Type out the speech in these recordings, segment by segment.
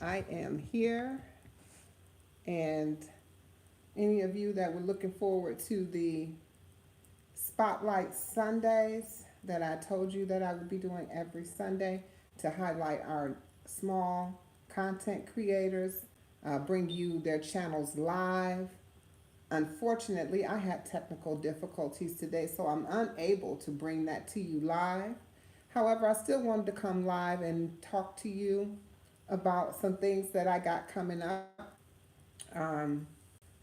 I am here, and any of you that were looking forward to the Spotlight Sundays that I told you that I would be doing every Sunday to highlight our small content creators, bring you their channels live. Unfortunately, I had technical difficulties today, so I'm unable to bring that to you live. However, I still wanted to come live and talk to you about some things that I got coming up um,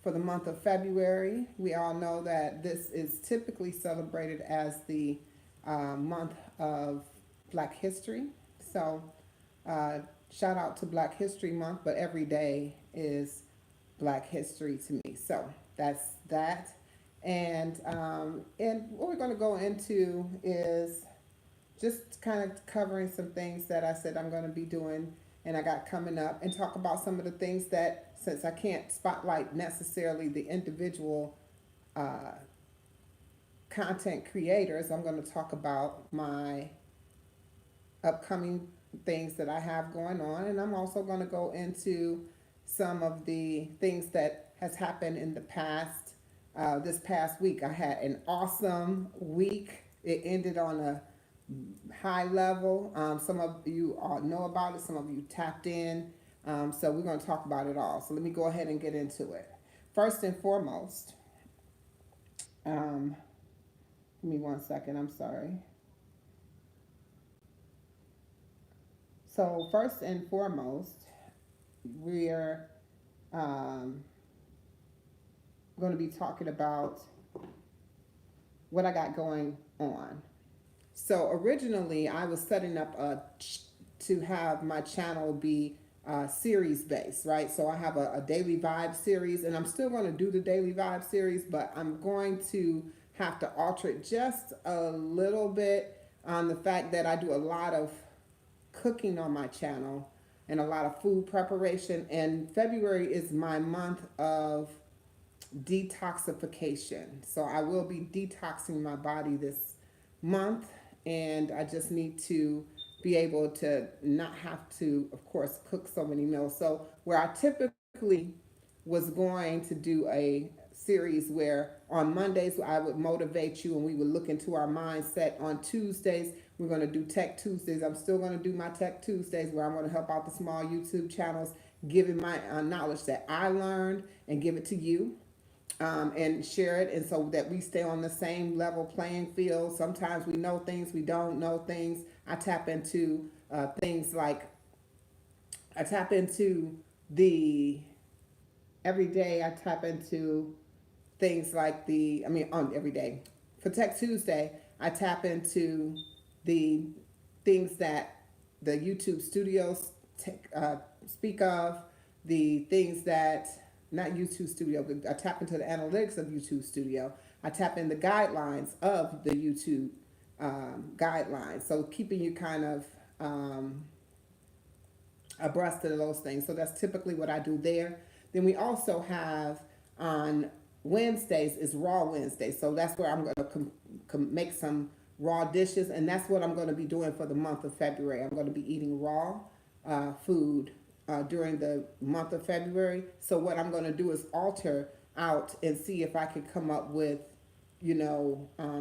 for the month of February. We all know that this is typically celebrated as the month of Black History. So, uh, shout out to Black History Month, but every day is Black History to me. So, that's that. And what we're going to go into is just kind of covering some things that I said I'm going to be doing and I got coming up, and talk about some of the things that, since I can't spotlight necessarily the individual uh, content creators, I'm going to talk about my upcoming things that I have going on, and I'm also going to go into some of the things that has happened in the past. This past week, I had an awesome week. It ended on a high level. Some of you all know about it. Some of you tapped in. So we're going to talk about it all. So let me go ahead and get into it. First and foremost, give me one second. I'm sorry. So first and foremost, we're um, going to be talking about what I got going on. So originally, I was setting up to have my channel be series based, right? So I have a daily vibe series, and I'm still going to do the daily vibe series, but I'm going to have to alter it just a little bit on the fact that I do a lot of cooking on my channel and a lot of food preparation. And February is my month of detoxification. So I will be detoxing my body this month, and I just need to be able to not have to, of course, cook so many meals. So where I typically was going to do a series where on Mondays I would motivate you and we would look into our mindset. On Tuesdays, we're going to do Tech Tuesdays. I'm still going to do my Tech Tuesdays where I'm going to help out the small YouTube channels, giving my knowledge that I learned and give it to you, and share it, and so that we stay on the same level playing field. Sometimes we know things, we don't know things. I tap into things like I tap into the every day. I tap into things like on every day. For Tech Tuesday, I tap into the things that the YouTube studios speak of, the things that, not YouTube Studio, but I tap into the analytics of YouTube Studio. I tap in the guidelines of the YouTube guidelines. So keeping you kind of abreast of those things. So that's typically what I do there. Then we also have on Wednesdays is Raw Wednesday. So that's where I'm going to make some raw dishes, and that's what I'm going to be doing for the month of February. I'm going to be eating raw food during the month of February. So what I'm going to do is alter out and see if I can come up with,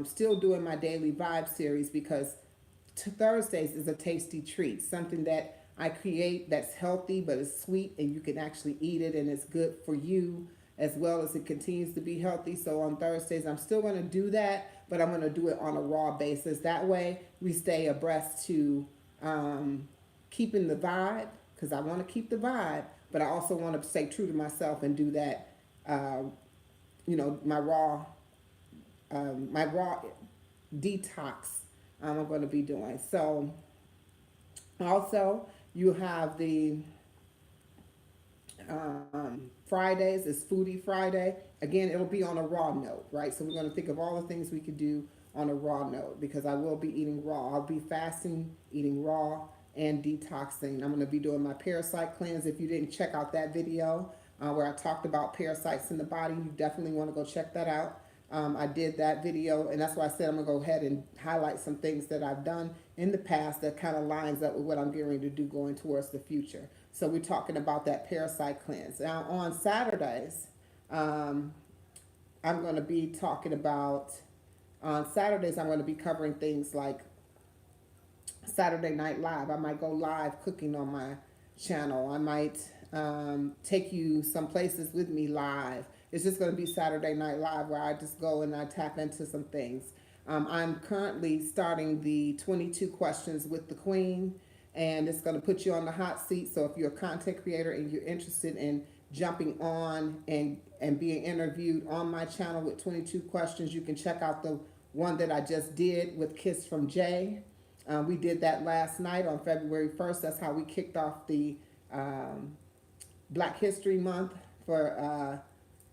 still doing my daily vibe series, because Thursdays is a tasty treat, something that I create that's healthy but it's sweet and you can actually eat it and it's good for you as well as it continues to be healthy. So on Thursdays, I'm still going to do that, but I'm going to do it on a raw basis. That way we stay abreast to keeping the vibe, because I want to keep the vibe, but I also want to stay true to myself and do that, my raw detox I'm going to be doing. So also you have the Fridays is Foodie Friday. Again, it'll be on a raw note, right? So we're going to think of all the things we could do on a raw note, because I will be eating raw. I'll be fasting, eating raw, and detoxing. I'm going to be doing my parasite cleanse. If you didn't check out that video where I talked about parasites in the body, you definitely want to go check that out. I did that video, and that's why I said I'm gonna go ahead and highlight some things that I've done in the past that kind of lines up with what I'm getting ready to do going towards the future. So we're talking about that parasite cleanse. Now on Saturdays, um, I'm going to be talking about, on Saturdays, I'm going to be covering things like Saturday Night Live. I might go live cooking on my channel. I might take you some places with me live. It's just going to be Saturday Night Live where I just go and I tap into some things. I'm currently starting the 22 questions with the Queen, and it's going to put you on the hot seat. So if you're a content creator and you're interested in jumping on and being interviewed on my channel with 22 questions, you can check out the one that I just did with Kiss from Jay. We did that last night on February 1st. That's how we kicked off the Black History Month for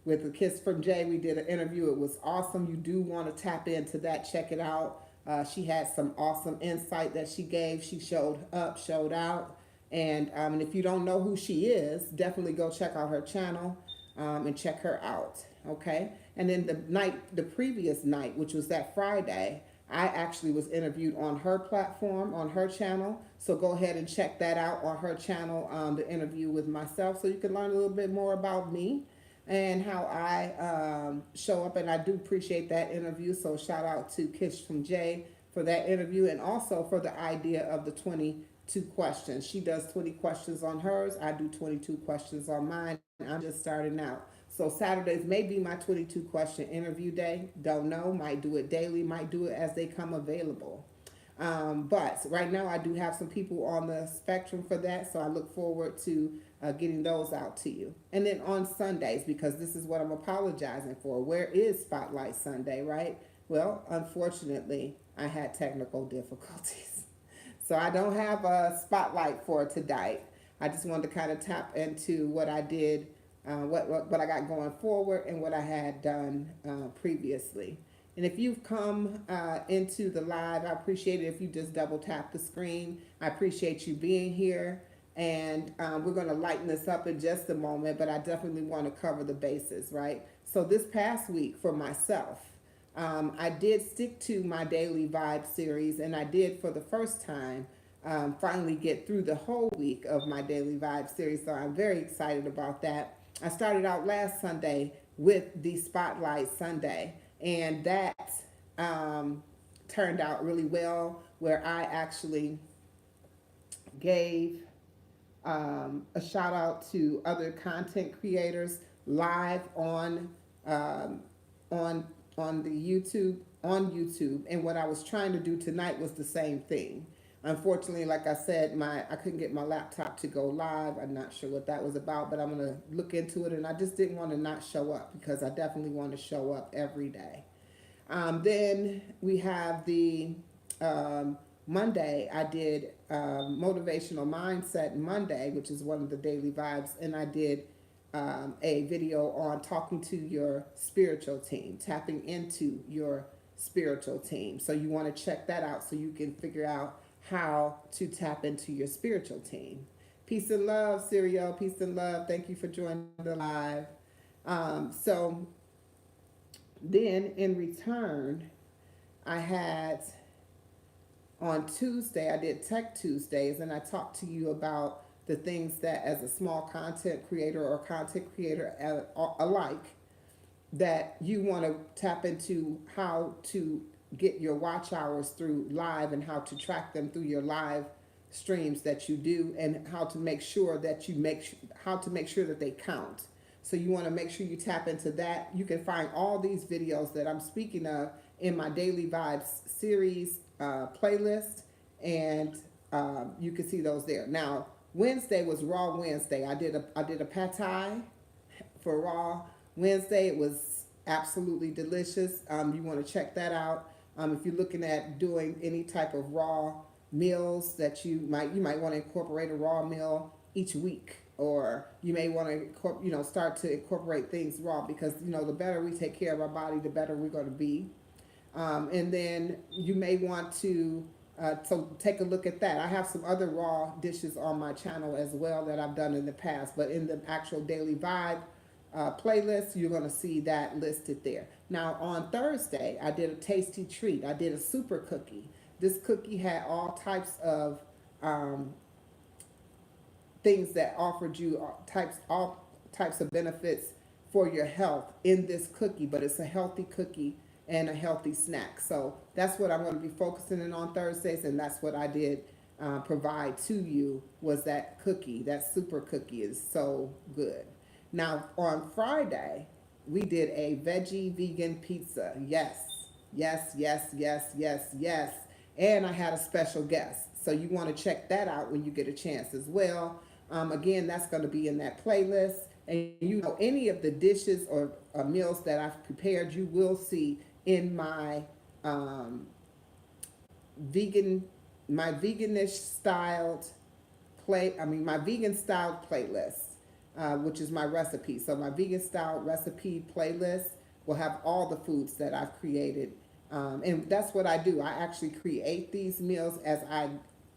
with the Kiss from Jay. We did an interview. It was awesome. You do want to tap into that. Check it out. She had some awesome insight that she gave. She showed up, showed out. And if you don't know who she is, definitely go check out her channel and check her out. Okay. And then the previous night, which was that Friday, I actually was interviewed on her platform, on her channel. So go ahead and check that out on her channel, the interview with myself, so you can learn a little bit more about me and how I show up. And I do appreciate that interview. So shout out to Kiss from Jay for that interview, and also for the idea of the 22 questions. She does 20 questions on hers. I do 22 questions on mine. I'm just starting out. So Saturdays may be my 22 question interview day. Don't know. Might do it daily. Might do it as they come available. But right now I do have some people on the spectrum for that. So I look forward to getting those out to you. And then on Sundays, because this is what I'm apologizing for. Where is Spotlight Sunday, right? Well, unfortunately, I had technical difficulties. So I don't have a spotlight for tonight. I just wanted to kind of tap into what I did, what I got going forward, and what I had done previously. And if you've come into the live, I appreciate it if you just double tap the screen. I appreciate you being here. And we're going to lighten this up in just a moment, but I definitely want to cover the bases, right? So this past week for myself, I did stick to my daily vibe series, and I did for the first time finally get through the whole week of my daily vibe series. So I'm very excited about that. I started out last Sunday with the Spotlight Sunday, and that turned out really well, where I actually gave a shout out to other content creators live um, on on the YouTube. And what I was trying to do tonight was the same thing. Unfortunately, like I said, I couldn't get my laptop to go live. I'm not sure what that was about, but I'm gonna look into it. And I just didn't want to not show up, because I definitely want to show up every day. Then we have the Monday. I did Motivational Mindset Monday, which is one of the daily vibes, and I did a video on talking to your spiritual team, tapping into your spiritual team. So you want to check that out so you can figure out how to tap into your spiritual team. Peace and love, Serial. Peace and love. Thank you for joining the live. So then in return, I had on Tuesday, I did Tech Tuesdays, and I talked to you about the things that, as a small content creator or content creator alike, that you want to tap into, how to get your watch hours through live and how to track them through your live streams that you do, and how to make sure that that they count. So you want to make sure you tap into that. You can find all these videos that I'm speaking of in my Daily Vibes series playlist, and you can see those there. Now, Wednesday was Raw Wednesday. I did a pad thai for Raw Wednesday. It was absolutely delicious. You want to check that out. If you're looking at doing any type of raw meals, that you might want to incorporate a raw meal each week, or you may want to start to incorporate things raw, because the better we take care of our body, the better we're going to be. And then you may want to take a look at that. I have some other raw dishes on my channel as well that I've done in the past, but in the actual daily vibe playlist, you're going to see that listed there. Now, on Thursday, I did a tasty treat. I did a super cookie. This cookie had um, things that offered you all types of benefits for your health in this cookie, but it's a healthy cookie and a healthy snack. So that's what I'm going to be focusing in on Thursdays, and that's what I did provide to you was that cookie. That super cookie is so good. Now on Friday, we did a veggie vegan pizza. Yes, yes, yes, yes, yes, yes. And I had a special guest. So you want to check that out when you get a chance as well. Again, that's going to be in that playlist. And you know, any of the dishes or meals that I've prepared, you will see in my um, vegan, my veganish styled my vegan styled playlist, which is my recipe. So my vegan styled recipe playlist will have all the foods that I've created. And that's what I do. I actually create these meals as I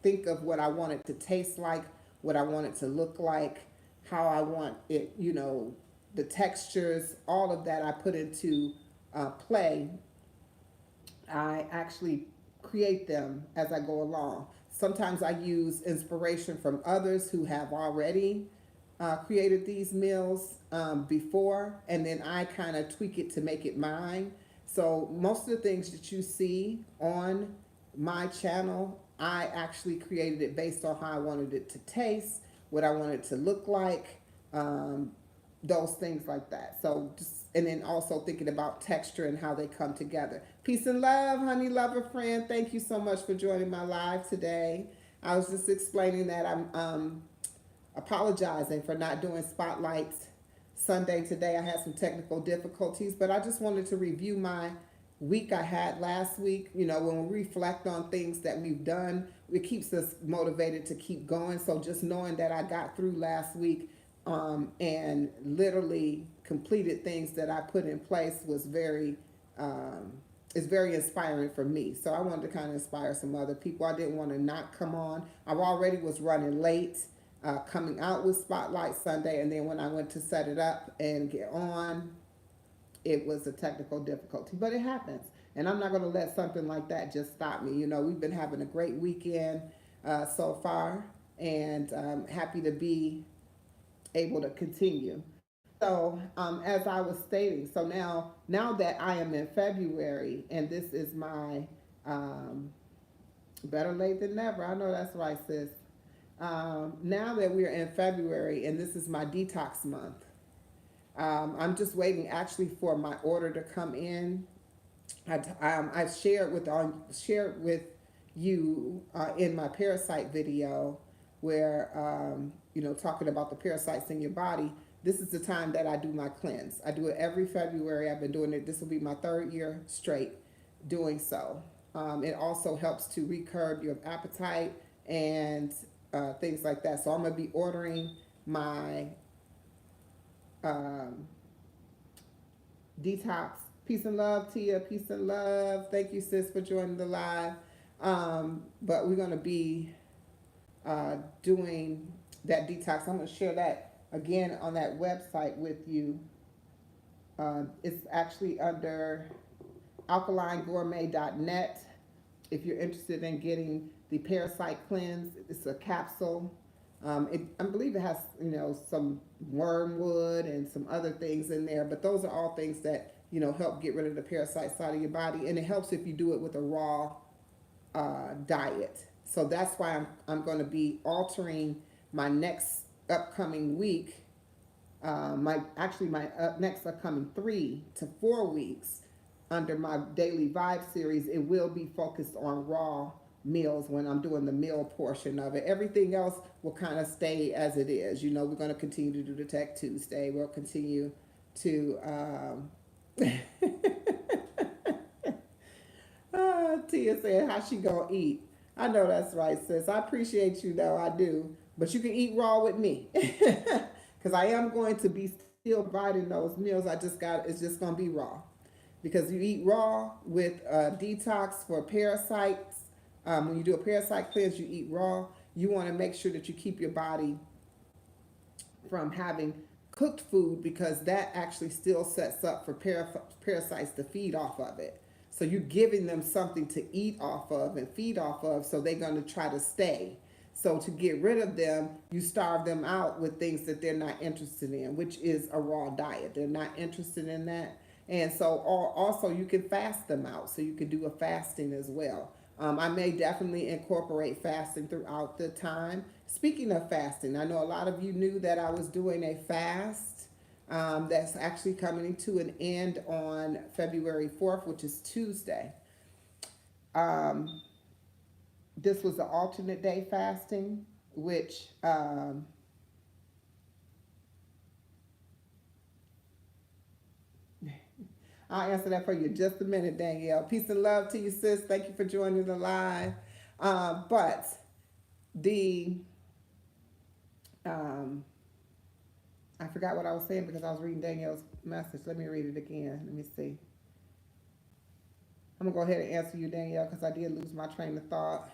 think of what I want it to taste like, what I want it to look like, how I want it, the textures, all of that I put into play. I actually create them as I go along. Sometimes I use inspiration from others who have already created these meals before, and then I kind of tweak it to make it mine. So most of the things that you see on my channel, I actually created it based on how I wanted it to taste, what I wanted it to look like, um, those things like that. So just, and then also thinking about texture and how they come together. Peace and love, honey lover friend. Thank you so much for joining my live today. I was just explaining that I'm apologizing for not doing spotlights Sunday today. I had some technical difficulties, but I just wanted to review my week I had last week. You know, when we reflect on things that we've done, it keeps us motivated to keep going. So just knowing that I got through last week and literally completed things that I put in place was um, is very inspiring for me. So I wanted to kind of inspire some other people. I didn't want to not come on. I already was running late coming out with Spotlight Sunday, and then when I went to set it up and get on, it was a technical difficulty, but it happens. And I'm not going to let something like that just stop me. You know, we've been having a great weekend so far, and I'm happy to be able to continue. So, as I was stating, so now that I am in February, and this is my better late than never. I know that's right, sis. Now that we're in February, and this is my detox month, I'm just waiting actually for my order to come in. I shared with you in my parasite video where talking about the parasites in your body. This is the time that I do my cleanse. I do it every February. I've been doing it. This will be my third year straight doing so. It also helps to recurb your appetite and things like that. So I'm gonna be ordering my um, detox. Peace and love, Tia. Peace and love. Thank you, sis, for joining the live. But we're gonna be doing that detox. I'm gonna share that again on that website with you. It's actually under alkalinegourmet.net. If you're interested in getting the parasite cleanse, it's a capsule. I believe it has some wormwood and some other things in there, but those are all things that help get rid of the parasites out of your body, and it helps if you do it with a raw diet. So that's why I'm going to be altering my next upcoming week, my next upcoming 3 to 4 weeks under my daily vibe series. It will be focused on raw meals when I'm doing the meal portion of it. Everything else will kind of stay as it is. We're going to continue to do the Tech Tuesday. We'll continue to Tia said, how she gonna eat? I know that's right, sis. I appreciate you, though. I do. But you can eat raw with me. Because I am going to be still providing those meals. It's just going to be raw. Because you eat raw with detox for parasites. When you do a parasite cleanse, you eat raw. You want to make sure that you keep your body from having cooked food because that actually still sets up for parasites to feed off of it. So you're giving them something to eat off of and feed off of, so they're going to try to stay. So to get rid of them, you starve them out with things that they're not interested in, which is a raw diet. They're not interested in that. And so also you can fast them out. So you can do a fasting as well. I may definitely incorporate fasting throughout the time. Speaking of fasting, I know a lot of you knew that I was doing a fast that's actually coming to an end on February 4th, which is Tuesday. Um, this was the alternate day fasting, which I'll answer that for you in just a minute, Danielle. Peace and love to you, sis. Thank you for joining the live. But the um, I forgot what I was saying because I was reading Danielle's message. Let me read it again. Let me see. I'm gonna go ahead and answer you, Danielle, because I did lose my train of thought.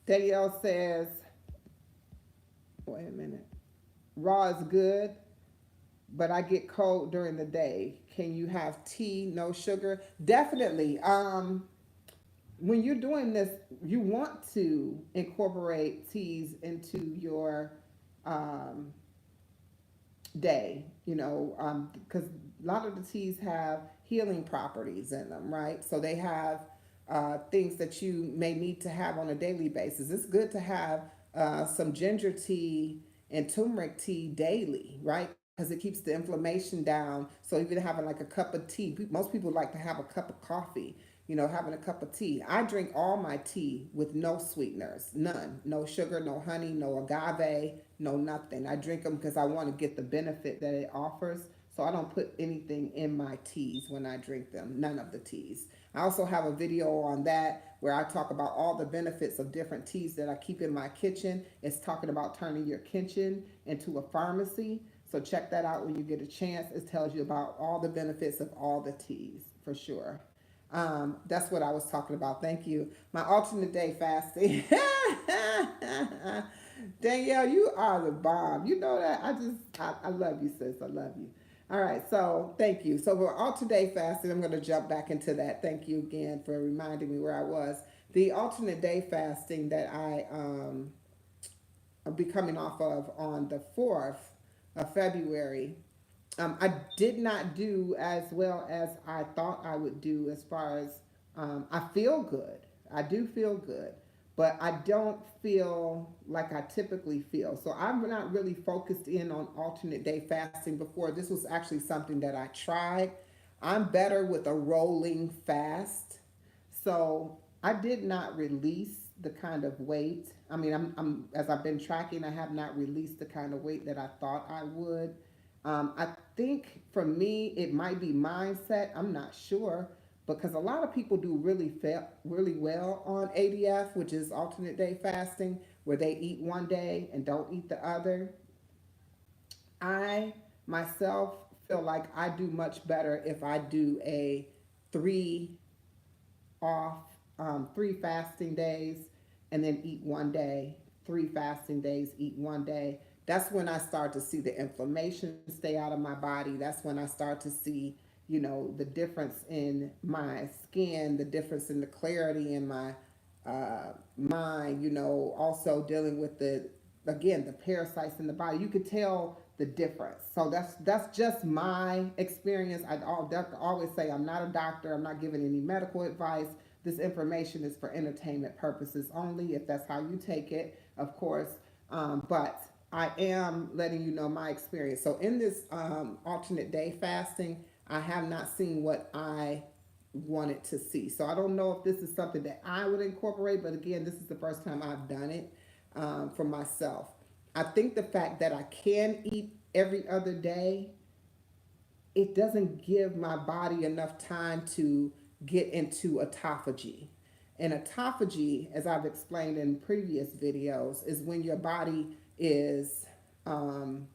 Danielle says, wait a minute. Raw is good, but I get cold during the day. Can you have tea, no sugar? Definitely. When you're doing this, you want to incorporate teas into your um, day, because a lot of the teas have healing properties in them, right? So they have things that you may need to have on a daily basis. It's good to have some ginger tea and turmeric tea daily, right? Because it keeps the inflammation down. So even having like a cup of tea, most people like to have a cup of coffee, having a cup of tea. I drink all my tea with no sweeteners, none, no sugar, no honey, no agave, no nothing. I drink them because I want to get the benefit that it offers. So I don't put anything in my teas when I drink them, none of the teas. I also have a video on that where I talk about all the benefits of different teas that I keep in my kitchen. It's talking about turning your kitchen into a pharmacy. So check that out when you get a chance. It tells you about all the benefits of all the teas for sure. That's what I was talking about. Thank you. My alternate day fasting. Danielle, you are the bomb. You know that? I love you, sis. I love you. All right, so thank you. So for alternate day fasting, I'm going to jump back into that. Thank you again for reminding me where I was. The alternate day fasting that I'll be coming off of on the 4th of February. I did not do as well as I thought I would do as far as I feel good. I do feel good, but I don't feel like I typically feel. So I'm not really focused in on alternate day fasting before. This was actually something that I tried. I'm better with a rolling fast. So I did not release the kind of weight. I mean, as I've been tracking, I have not released the kind of weight that I thought I would. I think for me, it might be mindset. I'm not sure because a lot of people do really well on ADF, which is alternate day fasting, where they eat one day and don't eat the other. I myself feel like I do much better if I do a three off, 3 fasting days, and then eat one day, 3 fasting days, eat one day. That's when I start to see the inflammation stay out of my body. That's when I start to see, the difference in my skin, the difference in the clarity in my mind, also dealing with again, the parasites in the body. You could tell the difference. So that's just my experience. I always say I'm not a doctor. I'm not giving any medical advice. This information is for entertainment purposes only, if that's how you take it, of course. But I am letting you know my experience. So in this alternate day fasting, I have not seen what I wanted to see. So I don't know if this is something that I would incorporate, but again, this is the first time I've done it for myself. I think the fact that I can eat every other day, it doesn't give my body enough time to get into autophagy. And autophagy, as I've explained in previous videos, is when your body is um,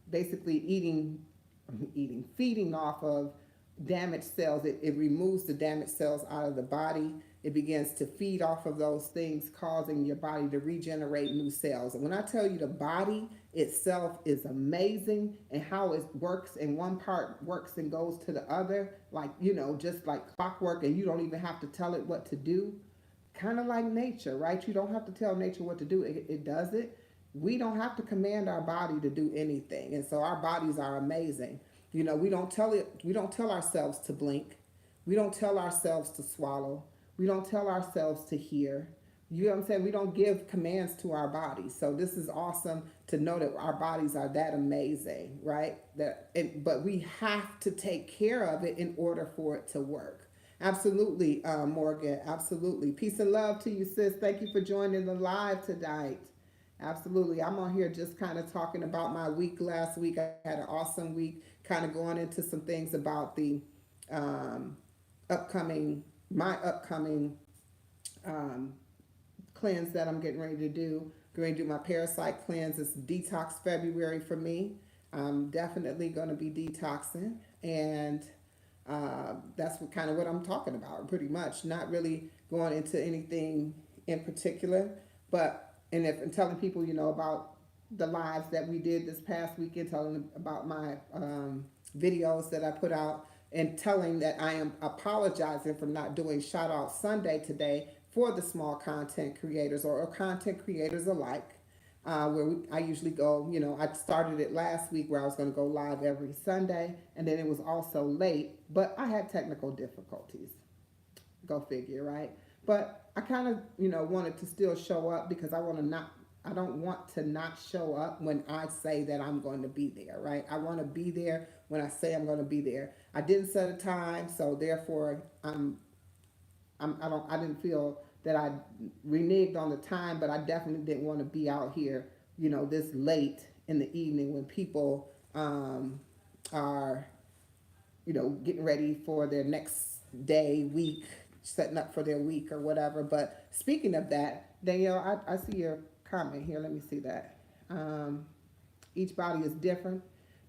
basically feeding off of damaged cells. It removes the damaged cells out of the body. it begins to feed off of those things, causing your body to regenerate new cells. And when I tell you the body itself is amazing and how it works, and one part works and goes to the other, like, just like clockwork, and you don't even have to tell it what to do. Kind of like nature, right? You don't have to tell nature what to do, it does it. We don't have to command our body to do anything. And so our bodies are amazing. We don't tell ourselves to blink. We don't tell ourselves to swallow. We don't tell ourselves to hear. You know what I'm saying? We don't give commands to our bodies. So this is awesome to know that our bodies are that amazing, right? But we have to take care of it in order for it to work. Absolutely, Morgan. Absolutely. Peace and love to you, sis. Thank you for joining the live tonight. Absolutely. I'm on here just kind of talking about my week last week. I had an awesome week, kind of going into some things about the um, upcoming um, cleanse that I'm getting ready to do. Going to do my parasite cleanse. It's detox February for me. I'm definitely going to be detoxing, and that's kind of what I'm talking about, pretty much. Not really going into anything in particular, but and telling people, about the lives that we did this past weekend, telling them about my videos that I put out, and telling that I am apologizing for not doing Shout Out Sunday today for the small content creators or content creators alike. I usually go, I started it last week where I was going to go live every Sunday, and then it was also late, but I had technical difficulties. Go figure, right? But I kind of, wanted to still show up because I don't want to not show up when I say that I'm going to be there, right? I want to be there when I say I'm going to be there. I didn't set a time, so therefore I didn't feel that I reneged on the time, but I definitely didn't want to be out here, this late in the evening when people are, getting ready for their next day, week, setting up for their week or whatever. But speaking of that, Danielle, I see your comment here. Let me see that. Each body is different.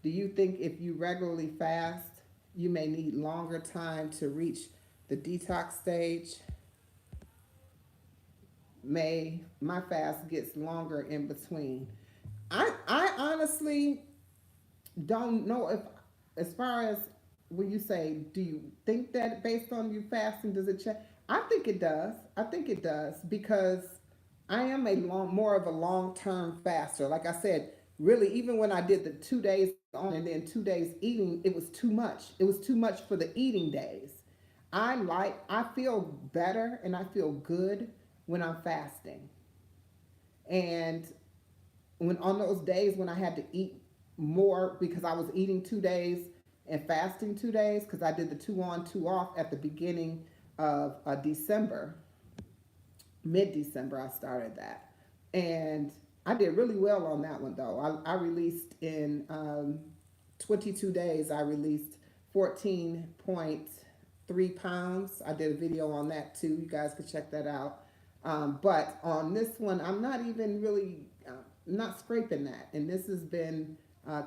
Do you think if you regularly fast, you may need longer time to reach the detox stage? My fast gets longer in between. I honestly don't know if, as far as when you say, do you think that based on you fasting, does it change? I think it does. I think it does because I am more of a long term faster. Like I said, really, even when I did the 2 days on and then 2 days eating, it was too much. It was too much for the eating days. I feel better and I feel good when I'm fasting. And when on those days when I had to eat more because I was eating 2 days and fasting 2 days, because I did the 2 on 2 off at the beginning of December, mid-December I started that, and I did really well on that one though. I released in 22 days. I released 14.3 pounds. I did a video on that too. You guys could check that out. But on this one, I'm not even really not scraping that. And this has been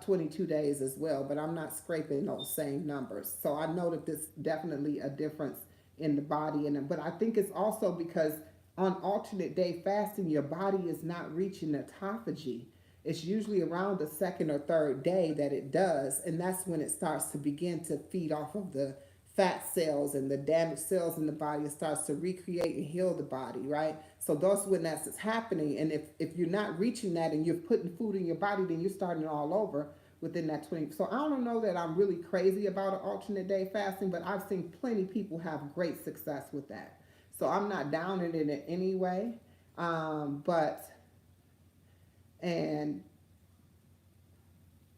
22 days as well, but I'm not scraping those same numbers. So I know that there's definitely a difference in the body. But I think it's also because on alternate day fasting, your body is not reaching autophagy. It's usually around the second or third day that it does. And that's when it starts to begin to feed off of the fat cells and the damaged cells in the body. It starts to recreate and heal the body, right? So that's when that's happening. And if you're not reaching that and you're putting food in your body, then you're starting all over within that 20. So I don't know that I'm really crazy about an alternate day fasting, but I've seen plenty of people have great success with that. So I'm not downing it in any way. And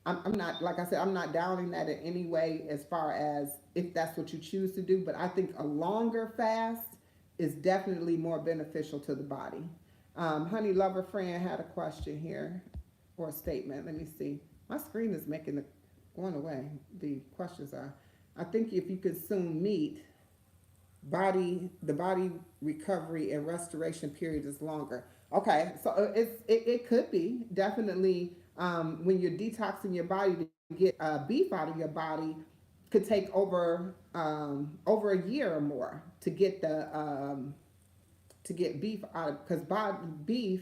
I'm not, like I said, I'm not downing that in any way as far as if that's what you choose to do. But I think a longer fast is definitely more beneficial to the body. Honey Lover Friend had a question here or a statement. Let me see. My screen is going away. The questions are, I think if you consume meat, the body recovery and restoration period is longer. Okay, so it could be definitely when you're detoxing your body to get beef out of your body could take over a year or more to get to get beef out of, because beef,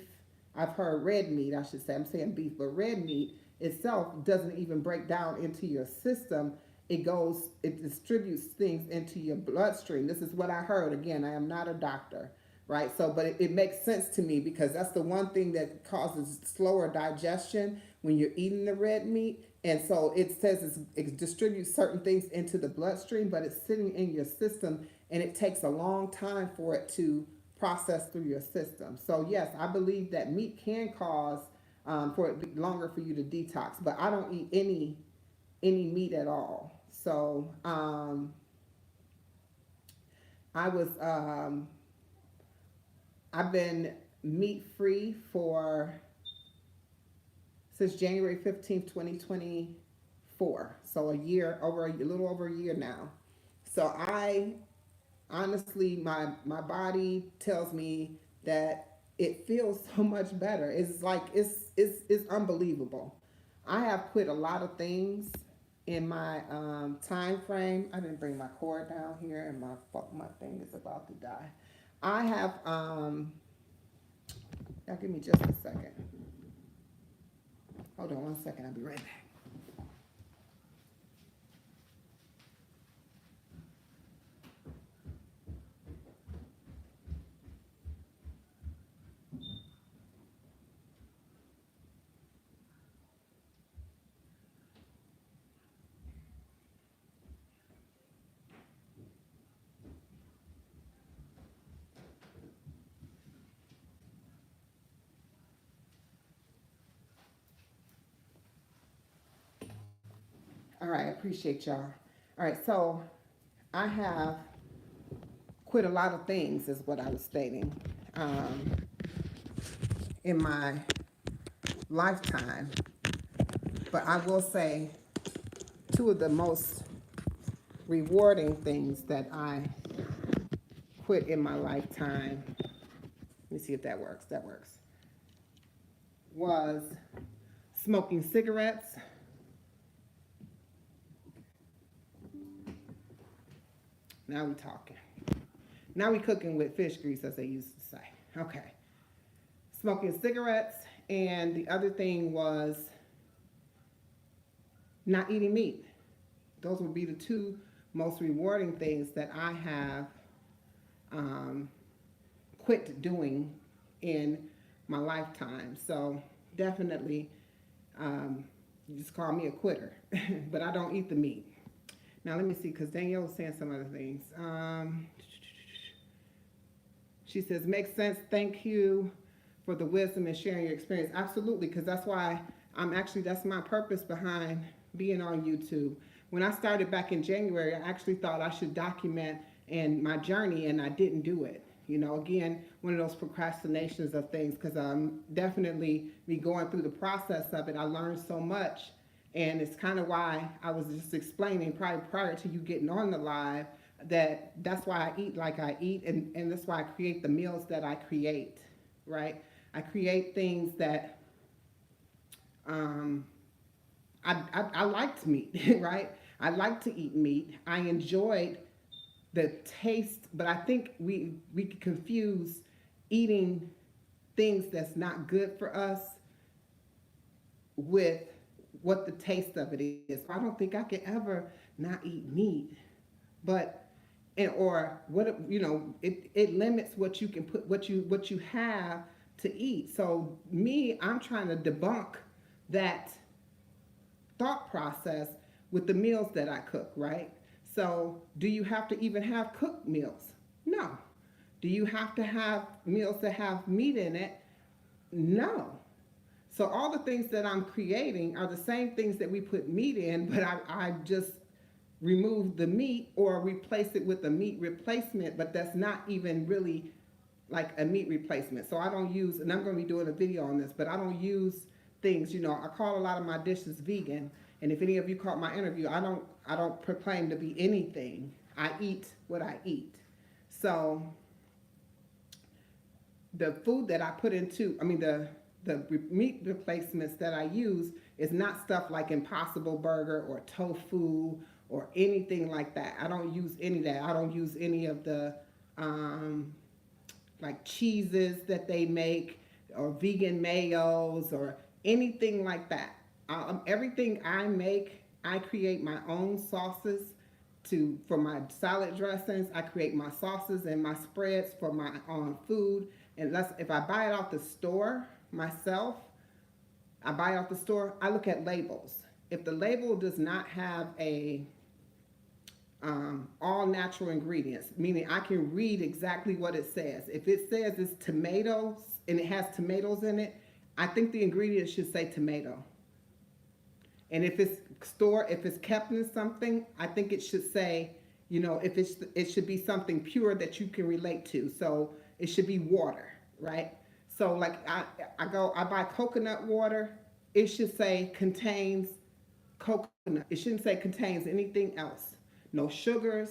I've heard red meat, I should say, I'm saying beef, but red meat itself doesn't even break down into your system. It distributes things into your bloodstream. This is what I heard. Again, I am not a doctor, right? So, but it makes sense to me because that's the one thing that causes slower digestion when you're eating the red meat. And so it says it distributes certain things into the bloodstream, but it's sitting in your system and it takes a long time for it to process through your system. So yes, I believe that meat can cause for it be longer for you to detox, but I don't eat any meat at all. So I was I've been meat free for since January 15th, 2024. So a year over a little over a year now. So I honestly, my body tells me that it feels so much better. It's like it's unbelievable. I have quit a lot of things in my time frame. I didn't bring my cord down here, and my thing is about to die. I have Now give me just a second. Hold on 1 second. I'll be right back. All right, I appreciate y'all. All right, so I have quit a lot of things, is what I was stating, um, in my lifetime. But I will say two of the most rewarding things that I quit in my lifetime, let me see if that works. That works. Was smoking cigarettes. Now we talking. Now we cooking with fish grease, as they used to say. Okay. Smoking cigarettes, and the other thing was not eating meat. Those would be the two most rewarding things that I have quit doing in my lifetime. So definitely, you just call me a quitter, but I don't eat the meat. Now let me see, because Danielle was saying some other things. She says, makes sense. Thank you for the wisdom and sharing your experience. Absolutely, because that's why that's my purpose behind being on YouTube. When I started back in January, I actually thought I should document and my journey, and I didn't do it. You know, again, one of those procrastinations of things, because definitely me going through the process of it, I learned so much. And it's kind of why I was just explaining prior to you getting on the live, that's why I eat like I eat, and that's why I create the meals that I create, right? I create things that I liked meat, right? I like to eat meat. I enjoyed the taste, but I think we confuse eating things that's not good for us with what the taste of it is. I don't think I could ever not eat meat, but or what, you know, it limits what you can put, what you have to eat. So me, I'm trying to debunk that thought process with the meals that I cook, right? So do you have to even have cooked meals? No. Do you have to have meals that have meat in it? No. So all the things that I'm creating are the same things that we put meat in, but I just remove the meat or replace it with a meat replacement, but that's not even really like a meat replacement. So I don't use, and I'm going to be doing a video on this, but I don't use things, you know, I call a lot of my dishes vegan. And if any of you caught my interview, I don't proclaim to be anything. I eat what I eat. So the food that I put into, the meat replacements that I use is not stuff like Impossible Burger or tofu or anything like that. I don't use any of that. I don't use any of the like cheeses that they make, or vegan mayos, or anything like that. Everything I make, I create my own sauces for my salad dressings. I create my sauces and my spreads for my food. Unless if I buy it off the store myself, I buy it off the store. I look at labels. If the label does not have a all natural ingredients, meaning I can read exactly what it says. If it says it's tomatoes and it has tomatoes in it, I think the ingredients should say tomato. And if it's kept in something, I think it should say, if it should be something pure that you can relate to. So it should be water, right? So like I buy coconut water. It should say contains coconut. It shouldn't say contains anything else. No sugars,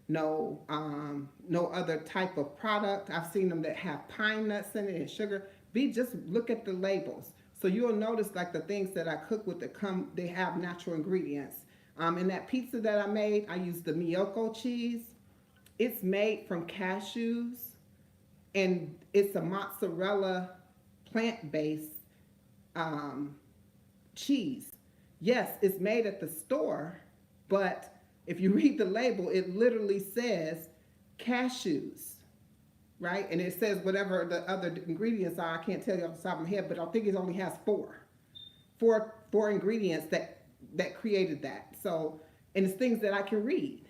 no other type of product. I've seen them that have pine nuts in it and sugar. Just look at the labels. So you'll notice like the things that I cook with they have natural ingredients. In that pizza that I made, I used the Miyoko cheese. It's made from cashews, and it's a mozzarella plant-based cheese. Yes, it's made at the store, but if you read the label, it literally says cashews, right? And it says whatever the other ingredients are. I can't tell you off the top of my head, but I think it only has four ingredients that created that. So, and it's things that I can read.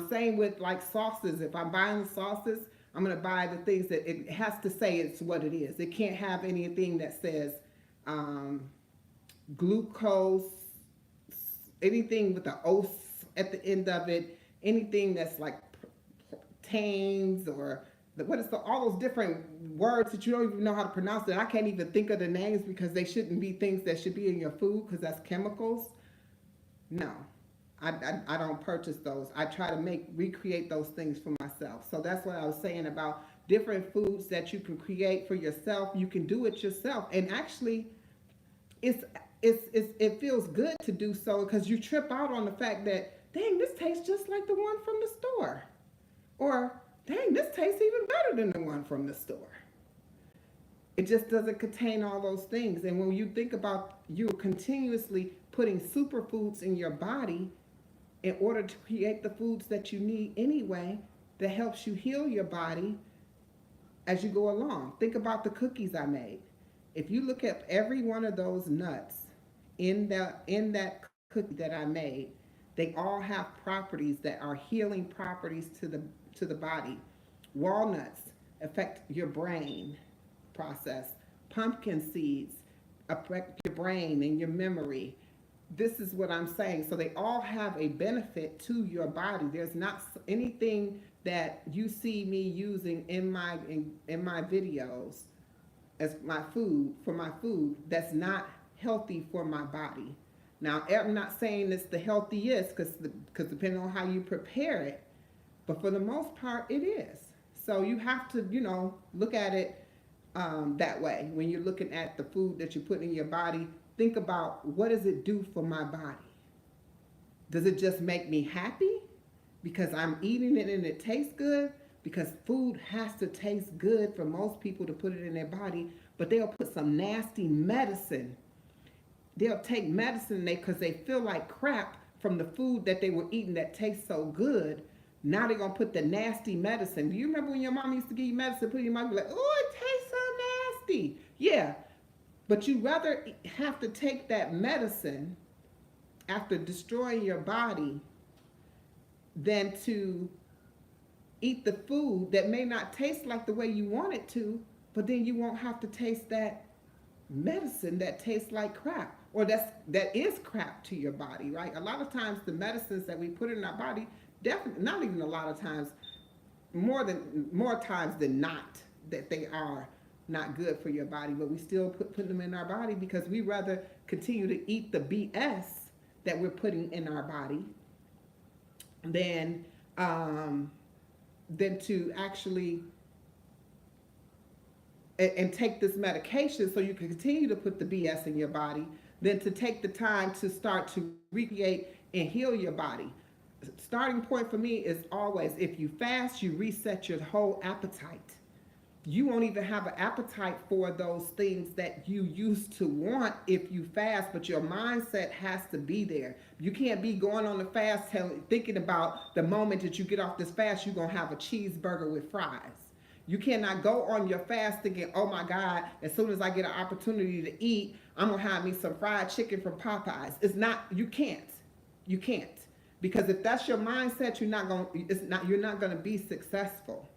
Same with like sauces. If I'm buying sauces, I'm going to buy the things that it has to say it's what it is. It can't have anything that says glucose, anything with the os at the end of it, anything that's like tames or all those different words that you don't even know how to pronounce it. I can't even think of the names because they shouldn't be things that should be in your food because that's chemicals. No, I don't purchase those. I try to recreate those things for myself. So that's what I was saying about different foods that you can create for yourself. You can do it yourself, and actually, it feels good to do so because you trip out on the fact that, dang, this tastes just like the one from the store, or dang, this tastes even better than the one from the store. It just doesn't contain all those things. And when you think about you continuously putting superfoods in your body in order to create the foods that you need anyway, that helps you heal your body as you go along. Think about the cookies I made. If you look at every one of those nuts in that cookie that I made, they all have properties that are healing properties to the body. Walnuts affect your brain process. Pumpkin seeds affect your brain and your memory. This is what I'm saying. So they all have a benefit to your body. There's not anything that you see me using in my videos as my food that's not healthy for my body. Now, I'm not saying it's the healthiest because depending on how you prepare it, but for the most part, it is. So you have to, look at it that way. When you're looking at the food that you put in your body, think about what does it do for my body? Does it just make me happy because I'm eating it and it tastes good? Because food has to taste good for most people to put it in their body, but they'll put some nasty medicine. They'll take medicine because they feel like crap from the food that they were eating that tastes so good. Now they're going to put the nasty medicine. Do you remember when your mom used to give you medicine, put in your mouth, be like, oh, it tastes so nasty. Yeah, but you rather have to take that medicine after destroying your body than to eat the food that may not taste like the way you want it to, but then you won't have to taste that medicine that tastes like crap, or that is crap to your body, right? A lot of times the medicines that we put in our body, definitely, not even a lot of times, more times than not, that they are not good for your body, but we still put them in our body because we rather continue to eat the BS that we're putting in our body than to actually and take this medication so you can continue to put the BS in your body than to take the time to start to recreate and heal your body. Starting point for me is always, if you fast, you reset your whole appetite. you won't even have an appetite for those things that you used to want if you fast, but your mindset has to be there. You can't be going on the fast thinking about the moment that you get off this fast, you're going to have a cheeseburger with fries. You cannot go on your fast thinking, oh my God, as soon as I get an opportunity to eat, I'm going to have me some fried chicken from Popeyes. It's not, you can't. You can't. Because if that's your mindset, you're not going to be successful.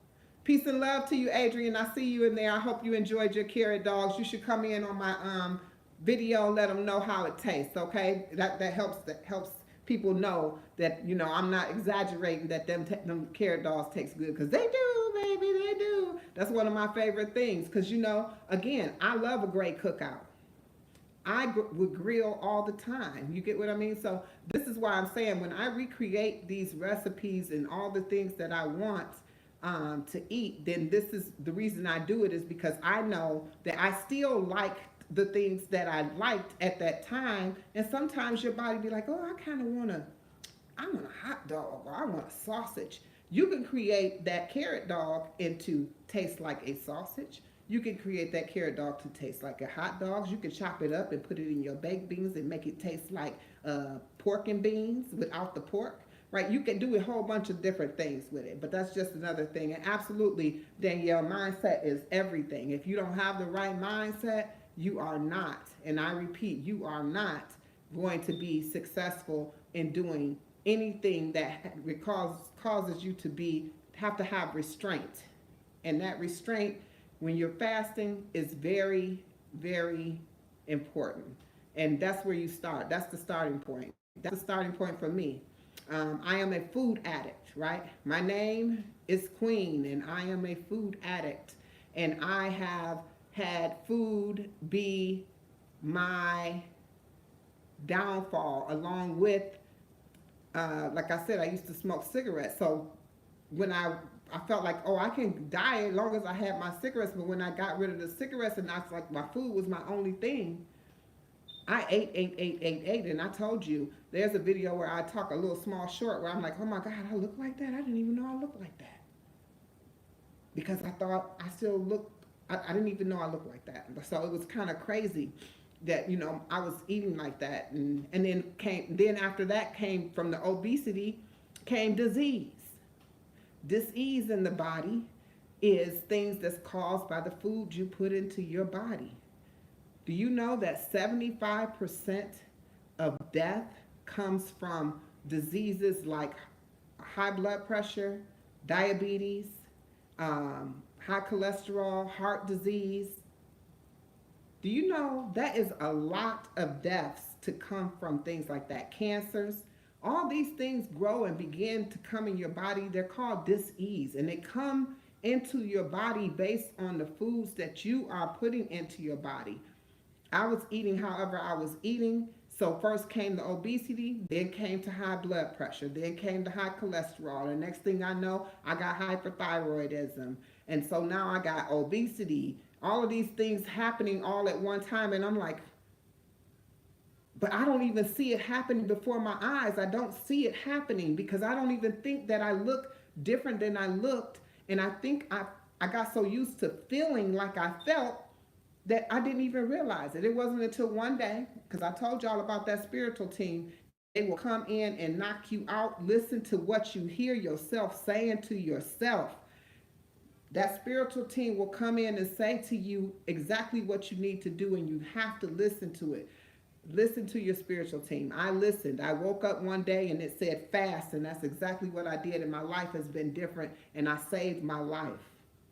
Peace and love to you, Adrian. I see you in there. I hope you enjoyed your carrot dogs. You should come in on my video and let them know how it tastes, okay? That helps people know that, I'm not exaggerating that them carrot dogs taste good, because they do, baby, they do. That's one of my favorite things, because, again, I love a great cookout. I would grill all the time. You get what I mean? So this is why I'm saying, when I recreate these recipes and all the things that I want to eat, then this is the reason I do it, is because I know that I still like the things that I liked at that time. And sometimes your body be like, oh, I want a hot dog, or I want a sausage. You can create that carrot dog into taste like a sausage. You can create that carrot dog to taste like a hot dog. You can chop it up and put it in your baked beans and make it taste like pork and beans without the pork. Right? You can do a whole bunch of different things with it, but that's just another thing. And absolutely, Danielle, mindset is everything. If you don't have the right mindset, you are not, and I repeat, you are not going to be successful in doing anything that causes you to have to have restraint. And that restraint, when you're fasting, is very, very important. And that's where you start. That's the starting point. That's the starting point for me. I am a food addict, right? My name is Queen, and I am a food addict. And I have had food be my downfall, along with, like I said, I used to smoke cigarettes. So when I felt like, oh, I can die as long as I had my cigarettes. But when I got rid of the cigarettes and I was like, my food was my only thing, I ate. And I told you, there's a video where I talk a little small short where I'm like, oh my God, I look like that? I didn't even know I looked like that. Because I thought I still looked, I didn't even know I looked like that. So it was kind of crazy that, I was eating like that. And then after that came, from the obesity, came disease. Disease in the body is things that's caused by the food you put into your body. Do you know that 75% of death comes from diseases like high blood pressure, diabetes, high cholesterol, heart disease? Do you know that is a lot of deaths to come from things like that? Cancers, all these things grow and begin to come in your body. They're called dis-ease, and they come into your body based on the foods that you are putting into your body. I was eating however I was eating. So first came the obesity, then came to high blood pressure, then came to high cholesterol. The next thing I know, I got hyperthyroidism. And so now I got obesity, all of these things happening all at one time. And I'm like, but I don't even see it happening before my eyes. I don't see it happening because I don't even think that I look different than I looked. And I think I got so used to feeling like I felt that I didn't even realize it. It wasn't until one day, because I told y'all about that spiritual team, they will come in and knock you out. Listen to what you hear yourself saying to yourself. That spiritual team will come in and say to you exactly what you need to do, and you have to listen to it. Listen to your spiritual team. I listened. I woke up one day and it said fast, and that's exactly what I did, and my life has been different, and I saved my life.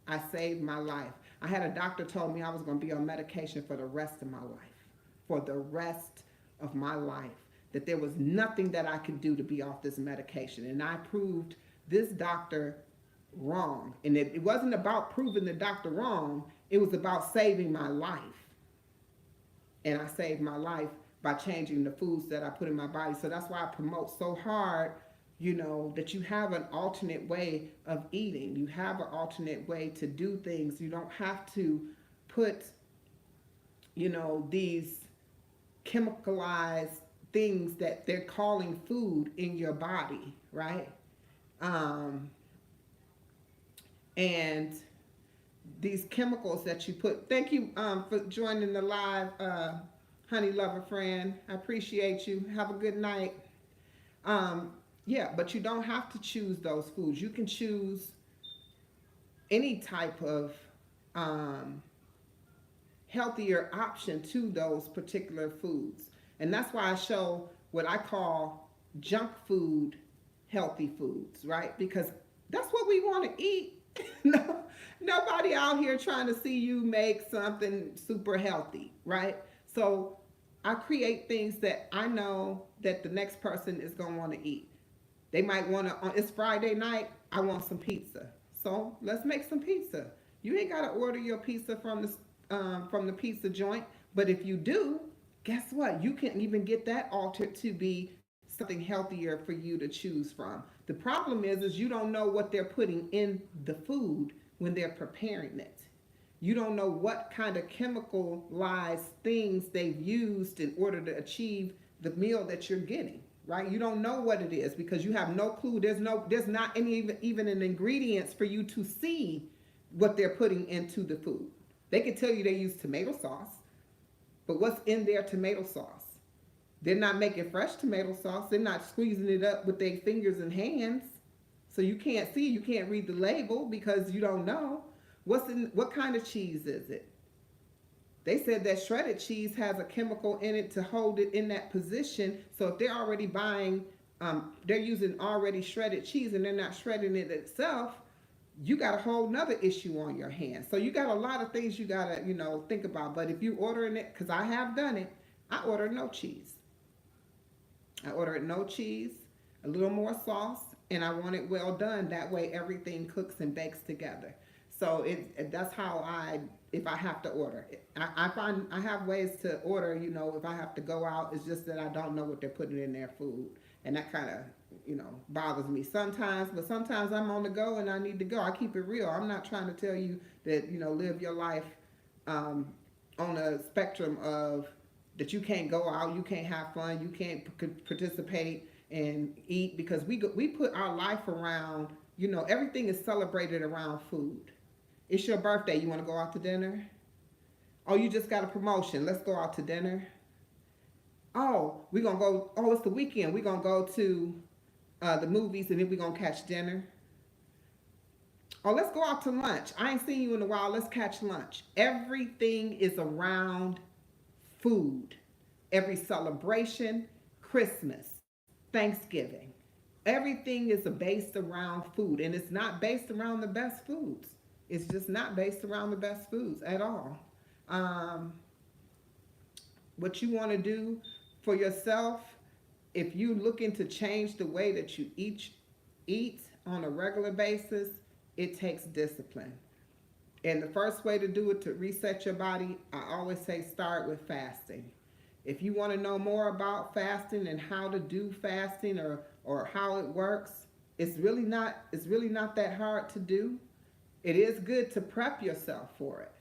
I saved my life. I had a doctor told me I was going to be on medication for the rest of my life. For the rest of my life. That there was nothing that I could do to be off this medication. And I proved this doctor wrong. And it wasn't about proving the doctor wrong. It was about saving my life. And I saved my life by changing the foods that I put in my body. So that's why I promote so hard, that you have an alternate way of eating. You have an alternate way to do things. You don't have to put, these chemicalized things that they're calling food in your body, right? And these chemicals that you put. Thank you for joining the live, honey lover friend. I appreciate you. Have a good night. Yeah, but you don't have to choose those foods. You can choose any type of um, healthier option to those particular foods. And that's why I show what I call junk food healthy foods, right? Because that's what we want to eat. No, nobody out here trying to see you make something super healthy, right? So I create things that I know that the next person is going to want to eat. They might want to, it's Friday night, I want some pizza. So let's make some pizza. You ain't got to order your pizza from the pizza joint, but if you do, guess what? You can even get that altered to be something healthier for you to choose from. The problem is you don't know what they're putting in the food when they're preparing it. You don't know what kind of chemicalized things they've used in order to achieve the meal that you're getting, right? You don't know what it is because you have no clue. There's not any even an ingredients for you to see what they're putting into the food. They can tell you they use tomato sauce, but what's in their tomato sauce? They're not making fresh tomato sauce. They're not squeezing it up with their fingers and hands. So you can't see, you can't read the label because you don't know. What kind of cheese is it? They said that shredded cheese has a chemical in it to hold it in that position. So if they're already buying, they're using already shredded cheese and they're not shredding it itself, you got a whole nother issue on your hands. So you got a lot of things you got to, think about. But if you ordering it, because I have done it, I order no cheese. I order it no cheese, a little more sauce, and I want it well done. That way everything cooks and bakes together. So that's how if I have to order. I find I have ways to order, if I have to go out. It's just that I don't know what they're putting in their food. And that kind of, bothers me sometimes. But sometimes I'm on the go and I need to go. I keep it real. I'm not trying to tell you that, live your life on a spectrum of that you can't go out, you can't have fun, you can't participate and eat because we put our life around, everything is celebrated around food. It's your birthday, you want to go out to dinner? Oh, you just got a promotion, let's go out to dinner. Oh, we're going to go, oh, it's the weekend, we're going to go to the movies and then we're going to catch dinner. Oh, let's go out to lunch. I ain't seen you in a while, let's catch lunch. Everything is around food. Every celebration, Christmas, Thanksgiving, everything is based around food. And it's not based around the best foods. It's just not based around the best foods at all. What you want to do for yourself, if you're looking to change the way that you eat on a regular basis, it takes discipline. And the first way to do it to reset your body, I always say start with fasting. If you want to know more about fasting and how to do fasting or how it works, it's really not that hard to do. It is good to prep yourself for it.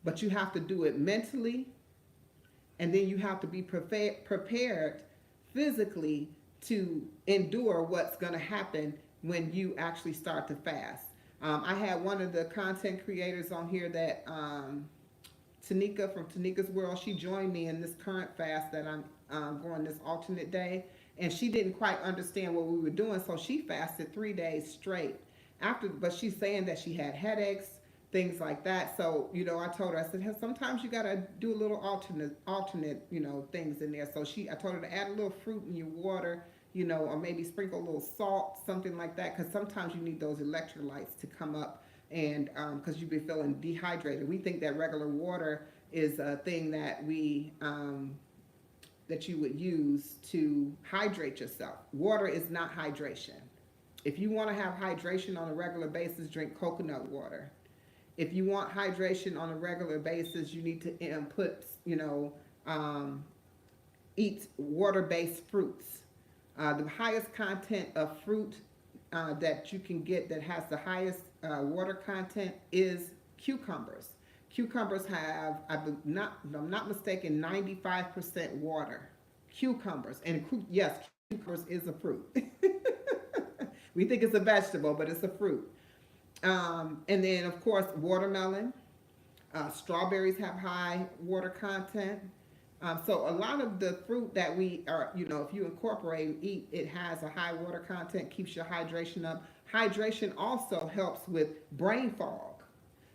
But you have to do it mentally, and then you have to be prepared physically to endure what's going to happen when you actually start to fast. I had one of the content creators on here that Tanika from Tanika's World. She joined me in this current fast that I'm going this alternate day, and she didn't quite understand what we were doing, so she fasted 3 days straight. But she's saying that she had headaches, things like that. So I told her, I said, hey, sometimes you gotta do a little alternate things in there. So I told her to add a little fruit in your water. Or maybe sprinkle a little salt, something like that, because sometimes you need those electrolytes to come up, and because you've been feeling dehydrated. We think that regular water is a thing that that you would use to hydrate yourself. Water is not hydration. If you want to have hydration on a regular basis, drink coconut water. If you want hydration on a regular basis, you need to eat water-based fruits. The highest content of fruit that you can get that has the highest water content is cucumbers. Cucumbers have, I'm not mistaken, 95% water. Cucumbers, and yes, cucumbers is a fruit. We think it's a vegetable, but it's a fruit. And then, of course, watermelon. Strawberries have high water content. So a lot of the fruit that we are, if you incorporate and eat, it has a high water content, keeps your hydration up. Hydration also helps with brain fog.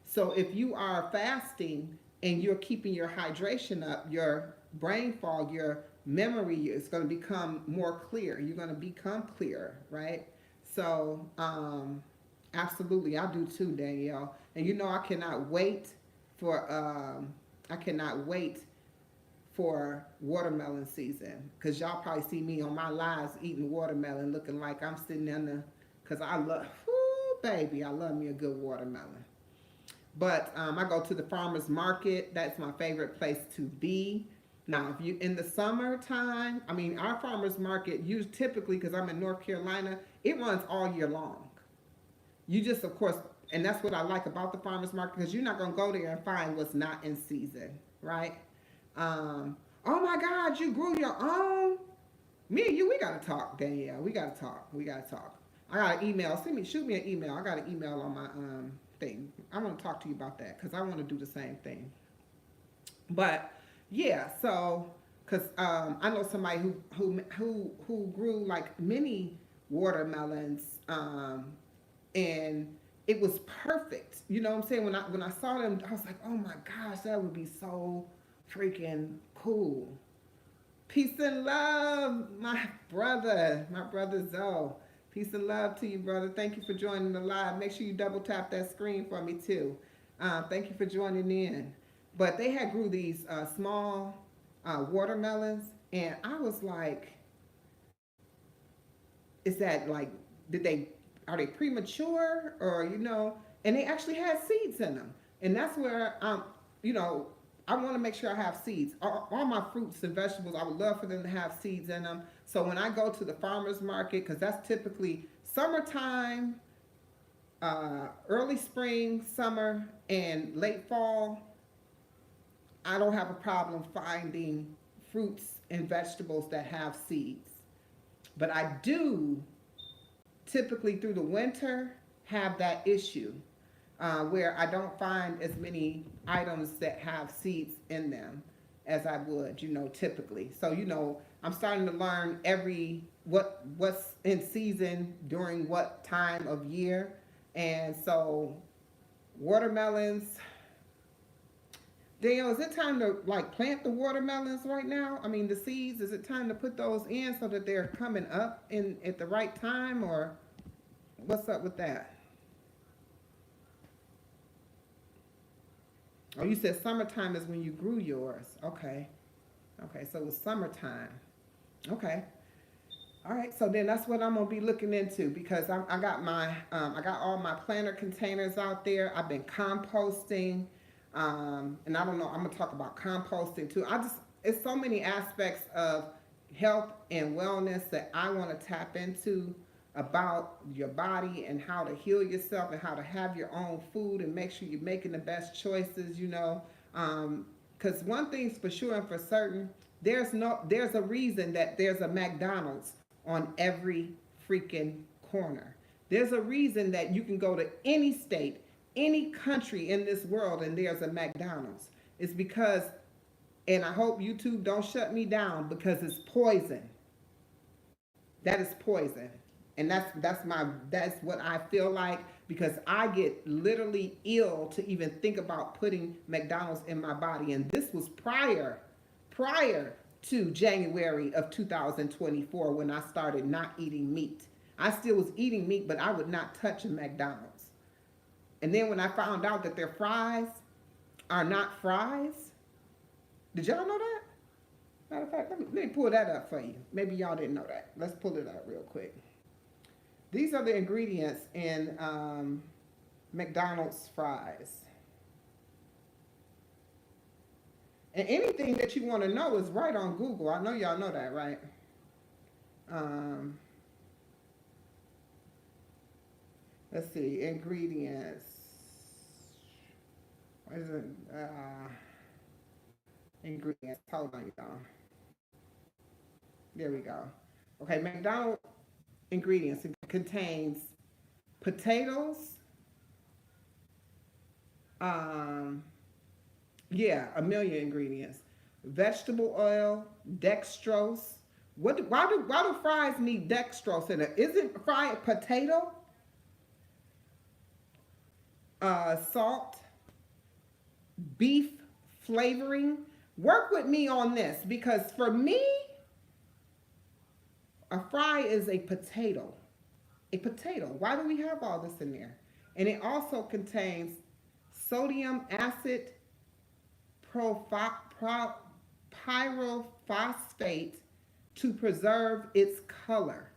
So if you are fasting and you're keeping your hydration up, your brain fog, your memory is going to become more clear. You're going to become clearer, right? So, absolutely, I do too, Danielle. And I cannot wait for I cannot wait for watermelon season, because y'all probably see me on my lives eating watermelon, looking like I'm sitting in the, because I love, whoo, baby, I love me a good watermelon. But I go to the farmer's market. That's my favorite place to be. Now, if you in the summertime, I mean, our farmer's market, you typically, because I'm in North Carolina, it runs all year long. You just, of course, and that's what I like about the farmer's market, because you're not going to go there and find what's not in season, right? Oh my God, you grew your own? Me and you, we got to talk, Danielle. We got to talk. We got to talk. I got an email. Shoot me an email. I got an email on my thing. I want to talk to you about that, because I want to do the same thing. But yeah, so because I know somebody who grew like mini watermelons, and it was perfect. You know what I'm saying? When I saw them, I was like, oh my gosh, that would be so freaking cool. Peace and love, my brother Zoe. Peace and love to you, brother. Thank you for joining the live. Make sure you double tap that screen for me too. Thank you for joining in. But they had grew these small watermelons, and I was like, is that like, did they are they premature, or And they actually had seeds in them, and that's where you know I want to make sure I have seeds. All my fruits and vegetables, I would love for them to have seeds in them. So when I go to the farmers market, because that's typically summertime, early spring, summer, and late fall, I don't have a problem finding fruits and vegetables that have seeds. But I do typically through the winter have that issue, where I don't find as many items that have seeds in them as I would, typically. So, I'm starting to learn what's in season during what time of year. And so watermelons, Dale, is it time to like plant the watermelons right now? I mean, the seeds, is it time to put those in so that they're coming up in at the right time, or what's up with that? Oh, you said summertime is when you grew yours. Okay. Okay, so it's summertime. Okay. All right, so then that's what I'm gonna be looking into, because I got I got all my planter containers out there. I've been composting, and I don't know. I'm gonna talk about composting too. It's so many aspects of health and wellness that I want to tap into about your body and how to heal yourself and how to have your own food and make sure you're making the best choices. Because one thing's for sure and for certain, there's a reason that there's a McDonald's on every freaking corner. There's a reason that you can go to any state, any country in this world, and there's a McDonald's. It's because, and I hope YouTube don't shut me down, because it's poison. That is poison. And that's what I feel like, because I get literally ill to even think about putting McDonald's in my body. And this was prior to January of 2024, when I started not eating meat. I still was eating meat, but I would not touch a McDonald's. And then when I found out that their fries are not fries, did y'all know that? Matter of fact, let me pull that up for you. Maybe y'all didn't know that. Let's pull it up real quick. These are the ingredients in McDonald's fries. And anything that you want to know is right on Google. I know y'all know that, right? Let's see, ingredients. What is it? Ingredients. Hold on, y'all. There we go. Okay, McDonald's ingredients. It contains potatoes, Um, yeah, a million ingredients. Vegetable oil, dextrose. Why do fries need dextrose in it? Isn't fried potato? Salt, beef flavoring. Work with me on this because for me, a fry is a potato. A potato. Why do we have all this in there? And it also contains sodium acid pyrophosphate to preserve its color.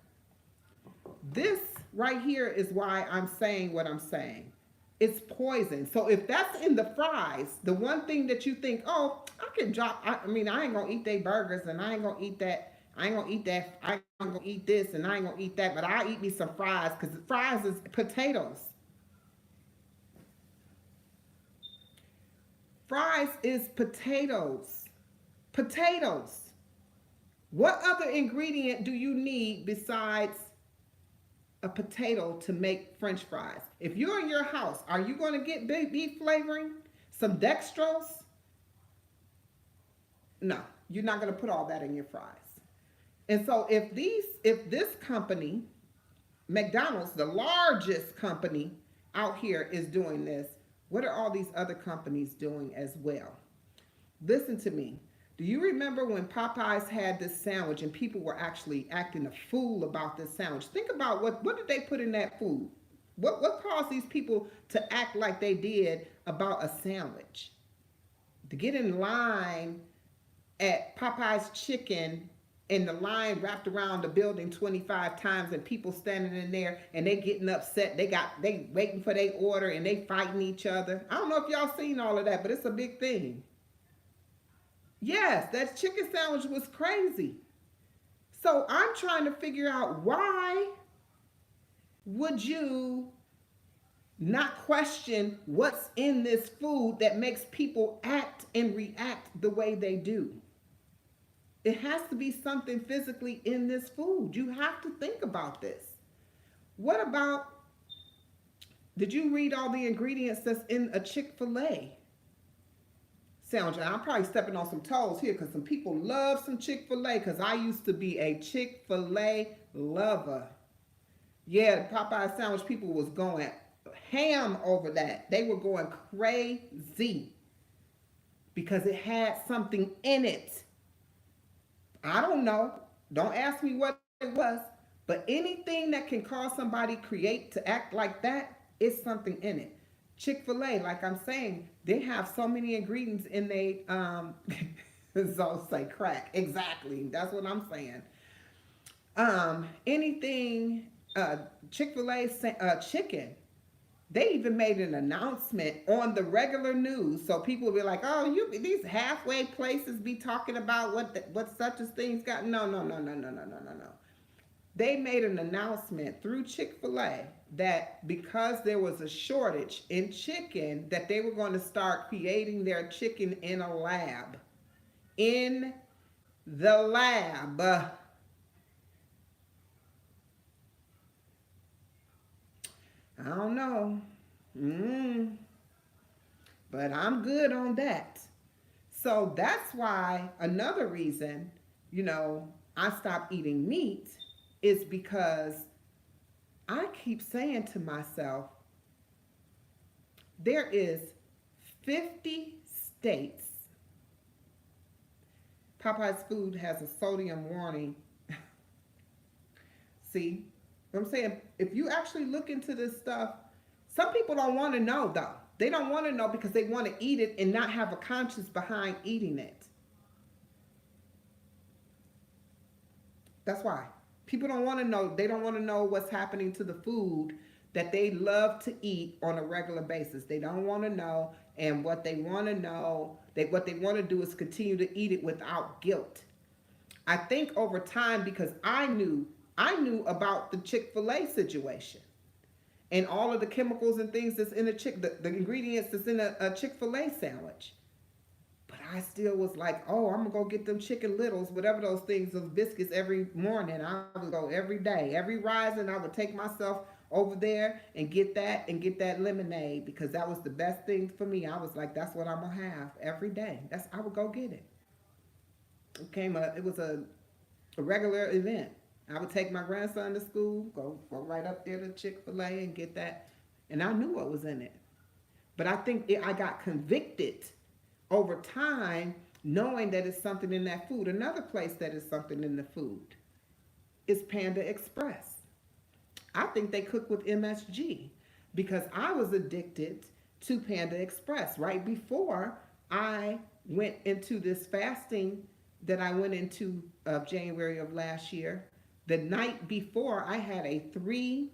This right here is why I'm saying what I'm saying. It's poison. So if that's in the fries, the one thing that you think, oh, I can drop. I mean, I ain't gonna eat they burgers, and I ain't gonna eat that. I ain't gonna eat that. I ain't gonna eat this, and I ain't gonna eat that. But I'll eat me some fries because fries is potatoes. Fries is potatoes. Potatoes. What other ingredient do you need besides a potato to make French fries? If you're in your house, are you going to get beef flavoring? Some dextrose? No, you're not going to put all that in your fries. And so if this company, McDonald's, the largest company out here, is doing this, what are all these other companies doing as well? Listen to me. Do you remember when Popeyes had this sandwich and people were actually acting a fool about this sandwich? Think about what did they put in that food? What caused these people to act like they did about a sandwich? To get in line at Popeye's Chicken and the line wrapped around the building 25 times and people standing in there and they getting upset. They waiting for their order and they fighting each other. I don't know if y'all seen all of that, but it's a big thing. Yes, that chicken sandwich was crazy. So I'm trying to figure out, why would you not question what's in this food that makes people act and react the way they do? It has to be something physically in this food. You have to think about this. What about, did you read all the ingredients that's in a Chick-fil-A sandwich? And I'm probably stepping on some toes here because some people love some Chick-fil-A, because I used to be a Chick-fil-A lover. Yeah, the Popeye sandwich people was going ham over that. They were going crazy because it had something in it. I don't know. Don't ask me what it was. But anything that can cause somebody create to act like that, is something in it. Chick-fil-A, like I'm saying, they have so many ingredients in they so say crack. Exactly. That's what I'm saying. Anything Chick-fil-A chicken. They even made an announcement on the regular news, so people will be like, "Oh, these halfway places be talking about what such as things got." No, no, no, no, no, no, no, no, no. They made an announcement through Chick-fil-A that because there was a shortage in chicken, that they were going to start creating their chicken in a lab. In the lab. I don't know. But I'm good on that. So that's why another reason, I stopped eating meat is because I keep saying to myself, there is 50 states. Popeye's food has a sodium warning. See? I'm saying, if you actually look into this stuff, some people don't want to know though. They don't want to know because they want to eat it and not have a conscience behind eating it. That's why. People don't want to know. They don't want to know what's happening to the food that they love to eat on a regular basis. They don't want to know. And what they want to know, what they want to do is continue to eat it without guilt. I think over time, because I knew about the Chick-fil-A situation and all of the chemicals and things that's in the ingredients that's in a Chick-fil-A sandwich. But I still was like, oh, I'm going to go get them Chicken Littles, whatever those things, those biscuits every morning. I would go every day. Every rising, I would take myself over there and get that lemonade, because that was the best thing for me. I was like, that's what I'm gonna have every day. I would go get it. It was a regular event. I would take my grandson to school, go right up there to Chick-fil-A and get that, and I knew what was in it. But I got convicted over time, knowing that it's something in that food. Another place that is something in the food is Panda Express. I think they cook with MSG, because I was addicted to Panda Express right before I went into this fasting that I went into of January of last year. The night before, I had a 3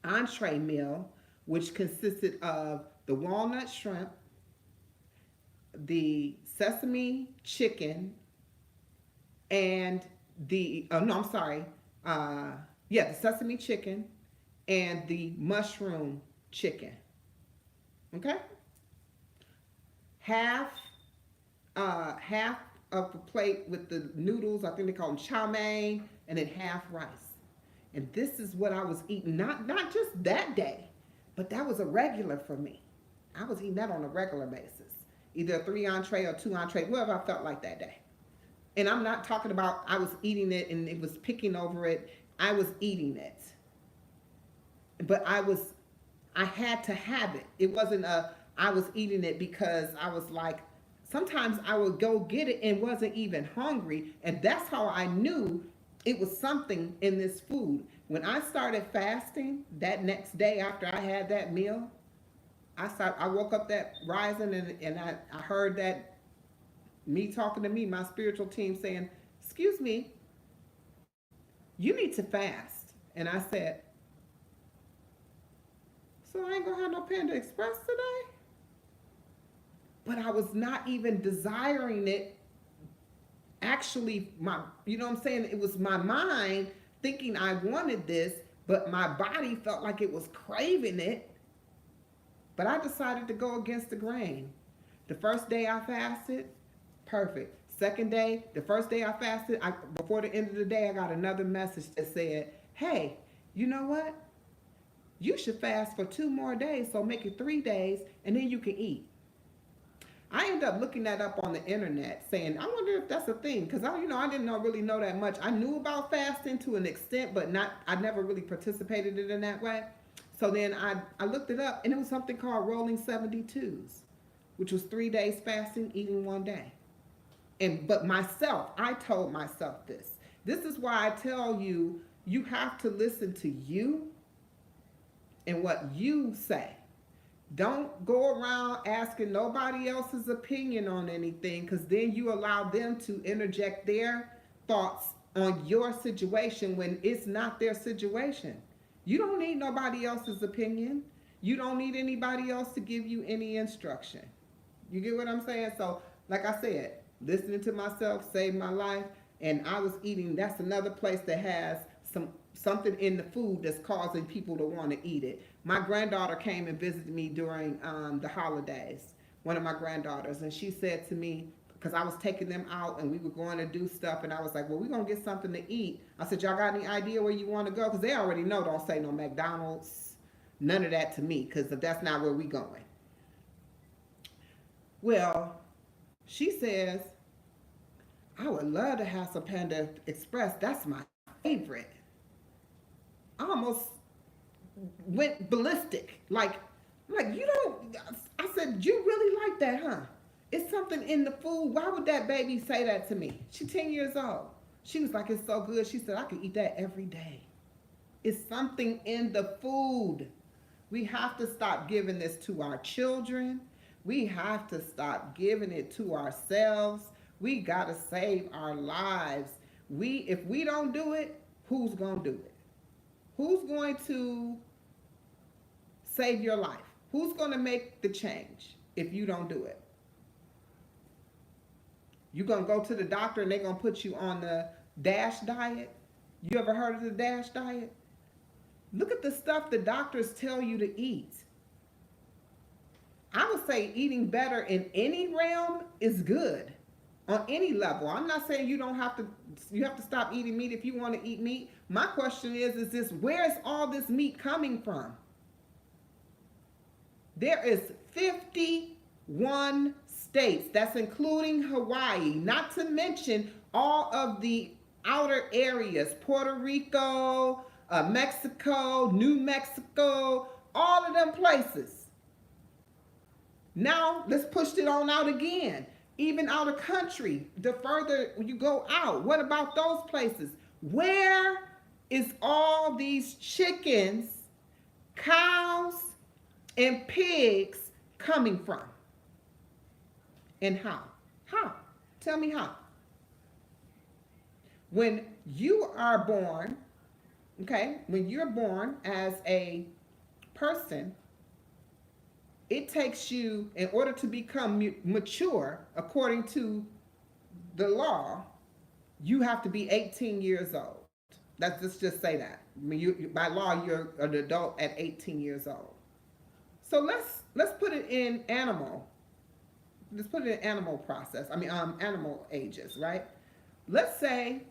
entree meal, which consisted of the walnut shrimp, the sesame chicken, and the no, I'm sorry, the sesame chicken and the mushroom chicken. Okay, half half of a plate with the noodles. I think they call them chow mein, and then half rice. And this is what I was eating, not just that day, but that was a regular for me. I was eating that on a regular basis, either a 3 entree or 2 entree, whatever I felt like that day. And I'm not talking about I was eating it and it was picking over it. I was eating it. But I had to have it. It wasn't I was eating it because I was like, sometimes I would go get it and wasn't even hungry. And that's how I knew it was something in this food. When I started fasting that next day after I had that meal, I woke up that rising, and I heard that me talking to me, my spiritual team saying, excuse me, you need to fast. And I said, so I ain't gonna have no Panda Express today? But I was not even desiring it. Actually, you know what I'm saying? It was my mind thinking I wanted this, but my body felt like it was craving it. But I decided to go against the grain. The first day I fasted, perfect. Second day, the first day I fasted, before the end of the day, I got another message that said, hey, you know what? You should fast for 2 more days, so make it 3 days, and then you can eat. I ended up looking that up on the internet, saying, I wonder if that's a thing, because I didn't really know that much. I knew about fasting to an extent, but I never really participated in it in that way. So then I looked it up, and it was something called Rolling 72s, which was 3 days fasting, eating 1 day. But I told myself this. This is why I tell you, you have to listen to you and what you say. Don't go around asking nobody else's opinion on anything, because then you allow them to interject their thoughts on your situation when it's not their situation. You don't need nobody else's opinion. You don't need anybody else to give you any instruction. You get what I'm saying? So, like I said, listening to myself saved my life, and I was eating. That's another place that has something in the food that's causing people to want to eat it. My granddaughter came and visited me during the holidays, one of my granddaughters, and she said to me, because I was taking them out and we were going to do stuff, and I was like, well, we're going to get something to eat. I said, y'all got any idea where you want to go? Because they already know, don't say no McDonald's, none of that to me, because that's not where we going. Well, she says, I would love to have some Panda Express. That's my favorite. I almost went ballistic. Like you don't. I said, you really like that, huh? It's something in the food. Why would that baby say that to me? She's 10 years old. She was like, it's so good. She said, I could eat that every day. It's something in the food. We have to stop giving this to our children. We have to stop giving it to ourselves. We got to save our lives. If we don't do it, who's going to do it? Who's going to save your life? Who's going to make the change if you don't do it? You're going to go to the doctor and they're going to put you on the DASH diet. You ever heard of the DASH diet? Look at the stuff the doctors tell you to eat. I would say eating better in any realm is good. on any level. I'm not saying you have to stop eating meat if you want to eat meat. My question is this, where's all this meat coming from? There is 51 states, that's including Hawaii, not to mention all of the outer areas, Puerto Rico, Mexico, New Mexico, all of them places. Now let's push it on out again. Even out of country, the further you go out, what about those places? Where is all these chickens, cows, and pigs coming from? And how? How? Tell me how. When you are born, okay, when you're born as a person, it takes you, in order to become mature, according to the law, you have to be 18 years old. Let's just say that. I mean, by law, you're an adult at 18 years old. So let's put it in animal. Let's put it in animal process. I mean, animal ages, right? Let's say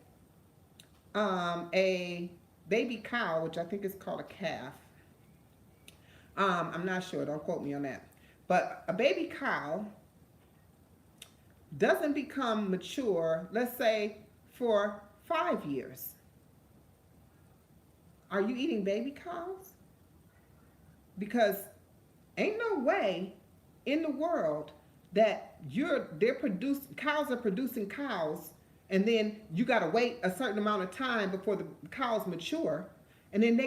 a baby cow, which I think is called a calf. I'm not sure. Don't quote me on that. But a baby cow doesn't become mature, let's say, for 5 years. Are you eating baby cows? Because ain't no way in the world that cows are producing cows, and then you got to wait a certain amount of time before the cows mature, and then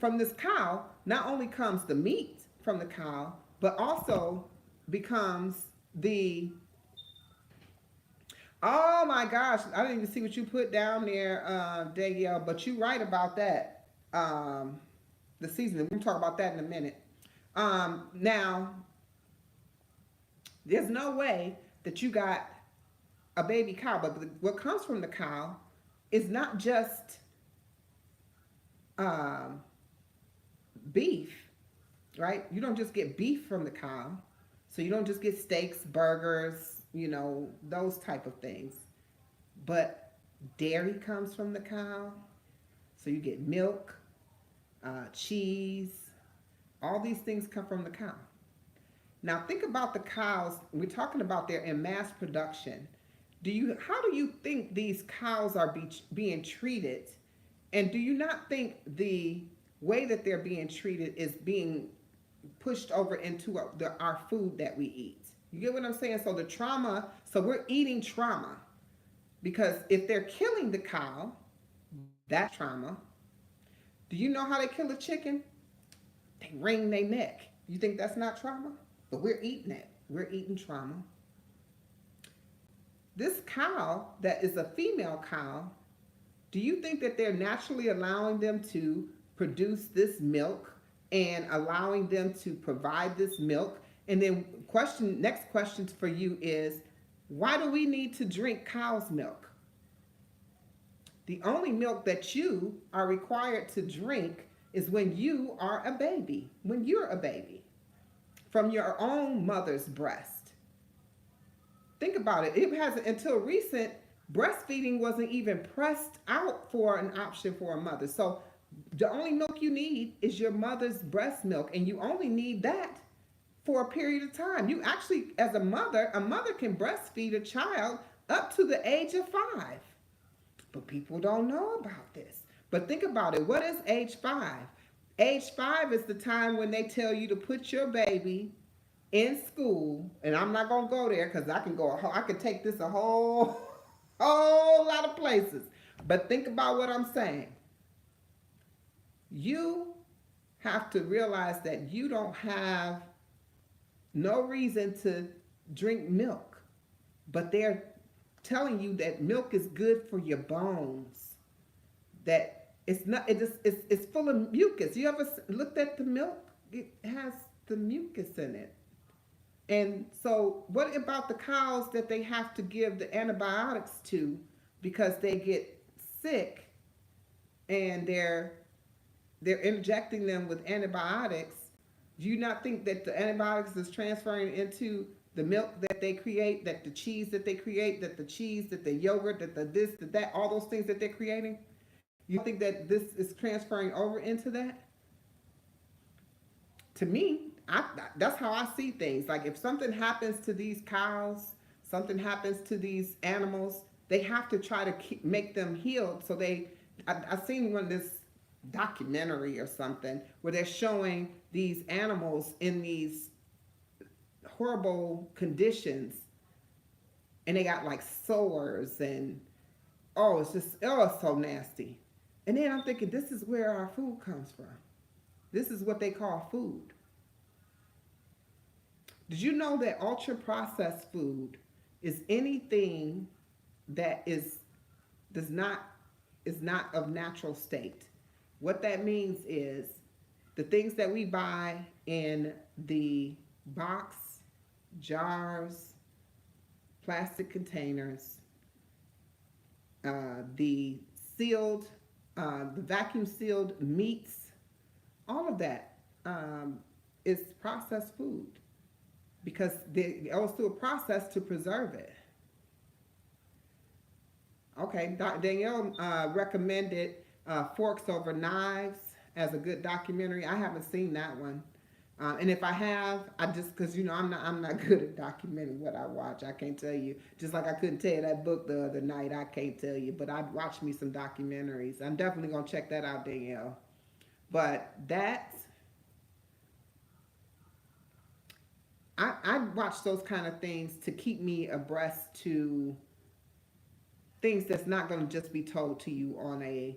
from this cow not only comes the meat from the cow, but also becomes the, oh my gosh, I didn't even see what you put down there, Danielle, but you're right about that. The seasoning, we'll talk about that in a minute. Now, there's no way that you got a baby cow, but what comes from the cow is not just beef, right? You don't just get beef from the cow. So you don't just get steaks, burgers, those type of things. But dairy comes from the cow. So you get milk, cheese, all these things come from the cow. Now think about the cows. We're talking about they're in mass production. How do you think these cows are being treated? And do you not think the way that they're being treated is being pushed over into our food that we eat? You get what I'm saying? So the trauma, so we're eating trauma. Because if they're killing the cow, that's trauma. Do you know how they kill a chicken? They wring their neck. You think that's not trauma? But we're eating it. We're eating trauma. This cow that is a female cow, do you think that they're naturally allowing them to produce this milk and allowing them to provide this milk? And then next question for you is, why do we need to drink cow's milk? The only milk that you are required to drink is when you are a baby, when you're a baby, from your own mother's breast. Think about it. It hasn't, until recent, breastfeeding wasn't even pressed out for an option for a mother. So the only milk you need is your mother's breast milk, and you only need that for a period of time. You actually, as a mother can breastfeed a child up to the age of 5. But people don't know about this. But think about it. What is age 5? Age 5 is the time when they tell you to put your baby in school. And I'm not going to go there because I could take this a whole lot of places. But think about what I'm saying. You have to realize that you don't have no reason to drink milk. But they're telling you that milk is good for your bones, that it's full of mucus. You ever looked at the milk? It has the mucus in it. And so what about the cows that they have to give the antibiotics to because they get sick and they're injecting them with antibiotics? Do you not think that the antibiotics is transferring into the milk that they create, that the cheese that they create, that the cheese, that the yogurt, that the this, that that, all those things that they're creating. You don't think that this is transferring over into that? To me, that's how I see things. Like if something happens to these cows, something happens to these animals, they have to try to make them healed. So I seen one of this documentary or something where they're showing these animals in these horrible conditions, and they got like sores and it's so nasty. And then I'm thinking, this is where our food comes from. This is what they call food. Did you know that ultra processed food is anything that does not is not of natural state? What that means is the things that we buy in the box, jars, plastic containers, the sealed, the vacuum sealed meats, all of that is processed food because it goes through a process to preserve it. Okay, Danielle recommended Forks Over Knives as a good documentary. I haven't seen that one. And if I have, I just because I'm not good at documenting what I watch. I can't tell you. Just like I couldn't tell you that book the other night. I can't tell you, but I'd watch me some documentaries. I'm definitely gonna check that out, Danielle. But I watch those kind of things to keep me abreast to things that's not going to just be told to you on a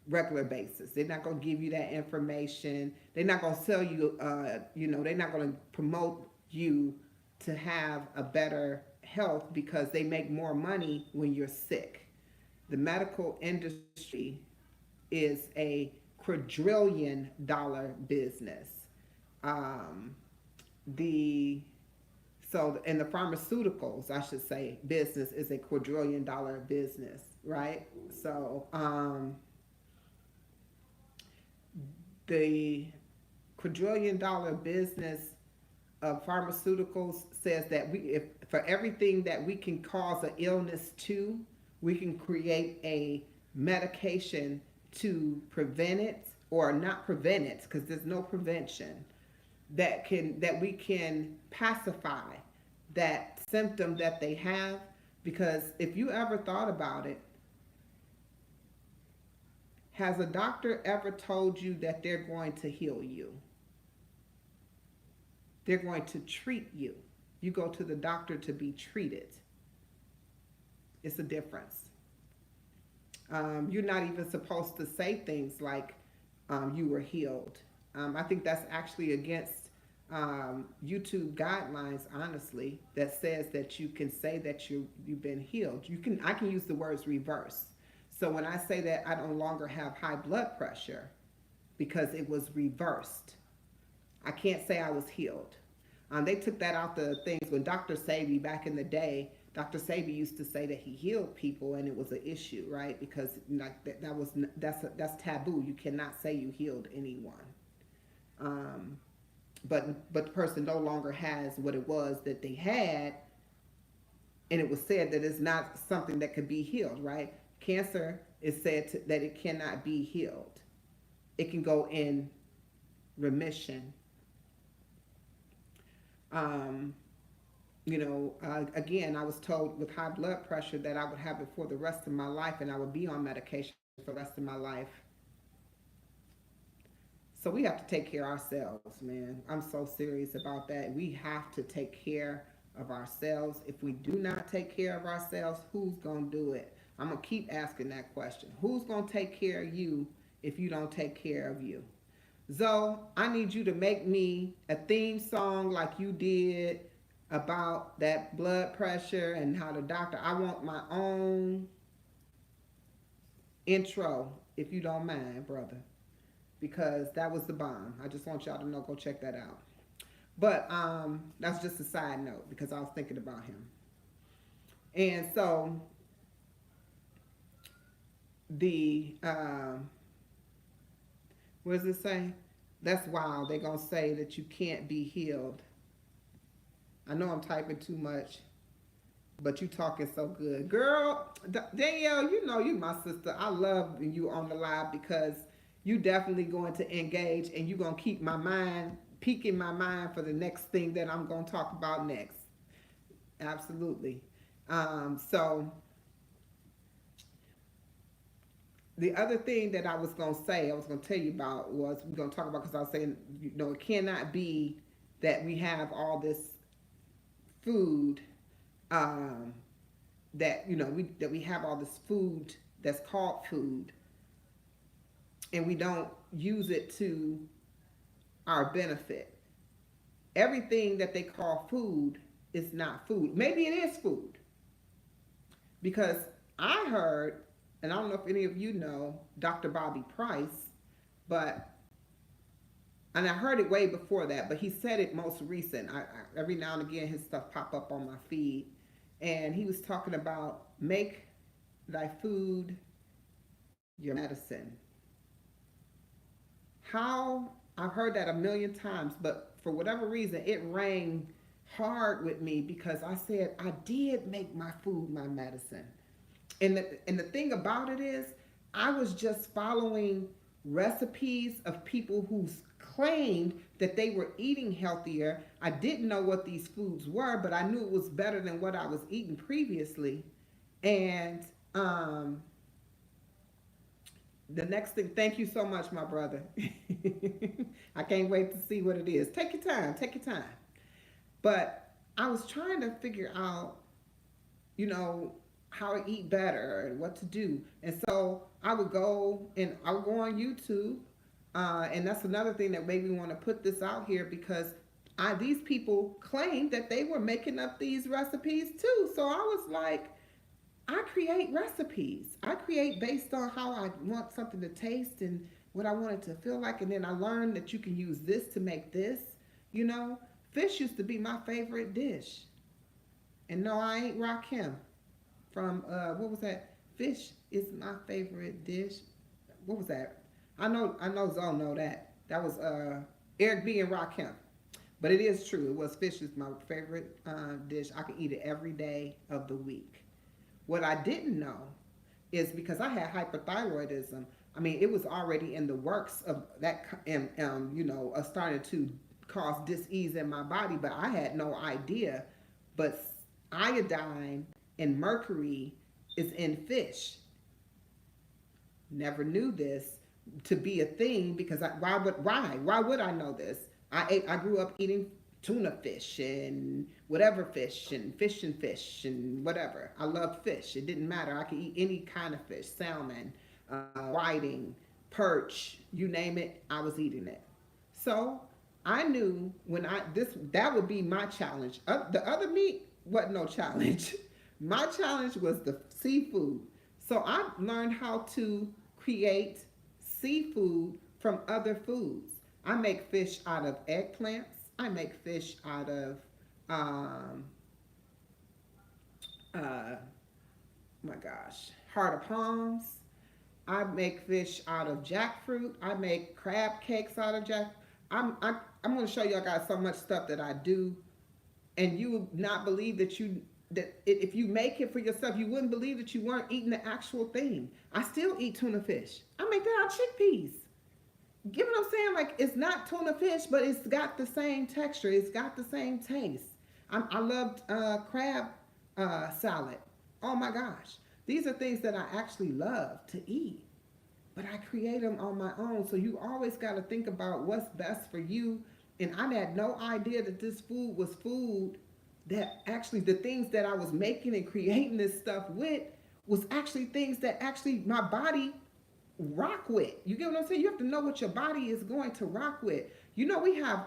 regular basis. They're not going to give you that information. They're not going to sell you, they're not going to promote you to have a better health because they make more money when you're sick. The medical industry is a quadrillion-dollar business. The in the pharmaceuticals, I should say, business is a quadrillion-dollar business, right? So the quadrillion-dollar business of pharmaceuticals says that if for everything that we can cause an illness to, we can create a medication to prevent it or not prevent it because there's no prevention that we can pacify that symptom that they have. Because if you ever thought about it, has a doctor ever told you that they're going to heal you? They're going to treat you. You go to the doctor to be treated. It's a difference. You're not even supposed to say things like you were healed. I think that's actually against YouTube guidelines, honestly, that says that you can say that you've been healed. I can use the words reverse. So when I say that I no longer have high blood pressure because it was reversed, I can't say I was healed. They took that out the things when Dr. Sebi back in the day. Dr. Sebi used to say that he healed people, and it was an issue, right? Because like that's taboo. You cannot say you healed anyone. But the person no longer has what it was that they had, and it was said that it's not something that could be healed, right? Cancer is said that it cannot be healed. It can go in remission. Again, I was told with high blood pressure that I would have it for the rest of my life, and I would be on medication for the rest of my life. So we have to take care of ourselves, man. I'm so serious about that. We have to take care of ourselves. If we do not take care of ourselves, who's going to do it? I'm going to keep asking that question. Who's going to take care of you if you don't take care of you? Zoe, I need you to make me a theme song like you did about that blood pressure and how the doctor, I want my own intro, if you don't mind, brother. Because that was the bomb. I just want y'all to know, go check that out. But that's just a side note because I was thinking about him. And so what does it say? That's wild. They're going to say that you can't be healed. I know I'm typing too much, but you talking so good. Girl, Danielle, you know you my sister. I love when you on the live because you definitely going to engage and you going to keep my mind, piquing my mind for the next thing that I'm going to talk about next. Absolutely. So the other thing that I was going to say, I was going to tell you about was we're going to talk about because I was saying, you know, it cannot be that we have all this food um, that you know we have all this food that's called food and we don't use it to our benefit. Everything that they call food is not food. Maybe it is food because I heard, and I don't know if any of you know Dr. Bobby Price, but and I heard it way before that, but he said it most recent. Every now and again his stuff pop up on my feed, and he was talking about make thy food your medicine. How I've heard that a million times, but for whatever reason, it rang hard with me because I said I did make my food my medicine. And the thing about it is, I was just following recipes of people who claimed that they were eating healthier. I didn't know what these foods were, but I knew it was better than what I was eating previously. And the next thing, thank you so much, my brother. I can't wait to see what it is. Take your time, take your time. But I was trying to figure out, you know, how to eat better and what to do. And so I would go on YouTube. And that's another thing that made me want to put this out here because these people claimed that they were making up these recipes too. So I was like, I create recipes. I create based on how I want something to taste and what I want it to feel like. And then I learned that you can use this to make this. You know, fish used to be my favorite dish. And no, I ain't Rakim from, what was that? Fish is my favorite dish. What was that? I know Zoe know that. That was Eric B. and Rakim. But it is true. It was fish is my favorite dish. I can eat it every day of the week. What I didn't know is because I had hyperthyroidism. I mean, it was already in the works of that, and you know, starting to cause dis-ease in my body, but I had no idea. But iodine and mercury is in fish. Never knew this to be a thing because why would I know this? I grew up eating tuna fish and whatever fish and whatever. I loved fish. It didn't matter. I could eat any kind of fish, salmon, whiting, perch, you name it, I was eating it. So I knew when that would be my challenge. The other meat wasn't no challenge. My challenge was the seafood. So I learned how to create seafood from other foods. I make fish out of eggplants. I make fish out of, uh, my gosh, heart of palms. I make fish out of jackfruit. I make crab cakes out of jack. I'm going to show y'all guys so much stuff that I do, and you would not believe if you make it for yourself, you wouldn't believe that you weren't eating the actual thing. I still eat tuna fish. I make that out of chickpeas. Get what I'm saying? Like, it's not tuna fish, but it's got the same texture. It's got the same taste. I loved crab salad. Oh my gosh. These are things that I actually love to eat, but I create them on my own. So you always got to think about what's best for you. And I had no idea that this food was food that actually the things that I was making and creating this stuff with was actually things that actually my body rock with. You get what I'm saying? You have to know what your body is going to rock with. You know, we have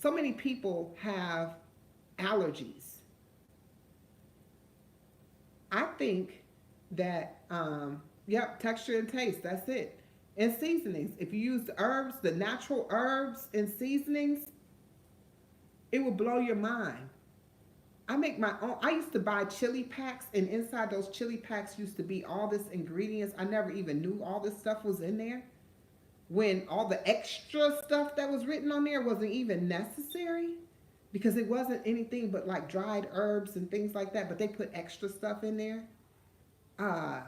so many people have allergies. I think that yep, texture and taste, that's it. And seasonings. If you use the herbs, the natural herbs and seasonings, it will blow your mind. I make my own. I used to buy chili packs, and inside those chili packs used to be all this ingredients. I never even knew all this stuff was in there. When all the extra stuff that was written on there wasn't even necessary. because it wasn't anything but like dried herbs and things like that, but they put extra stuff in there. Uh,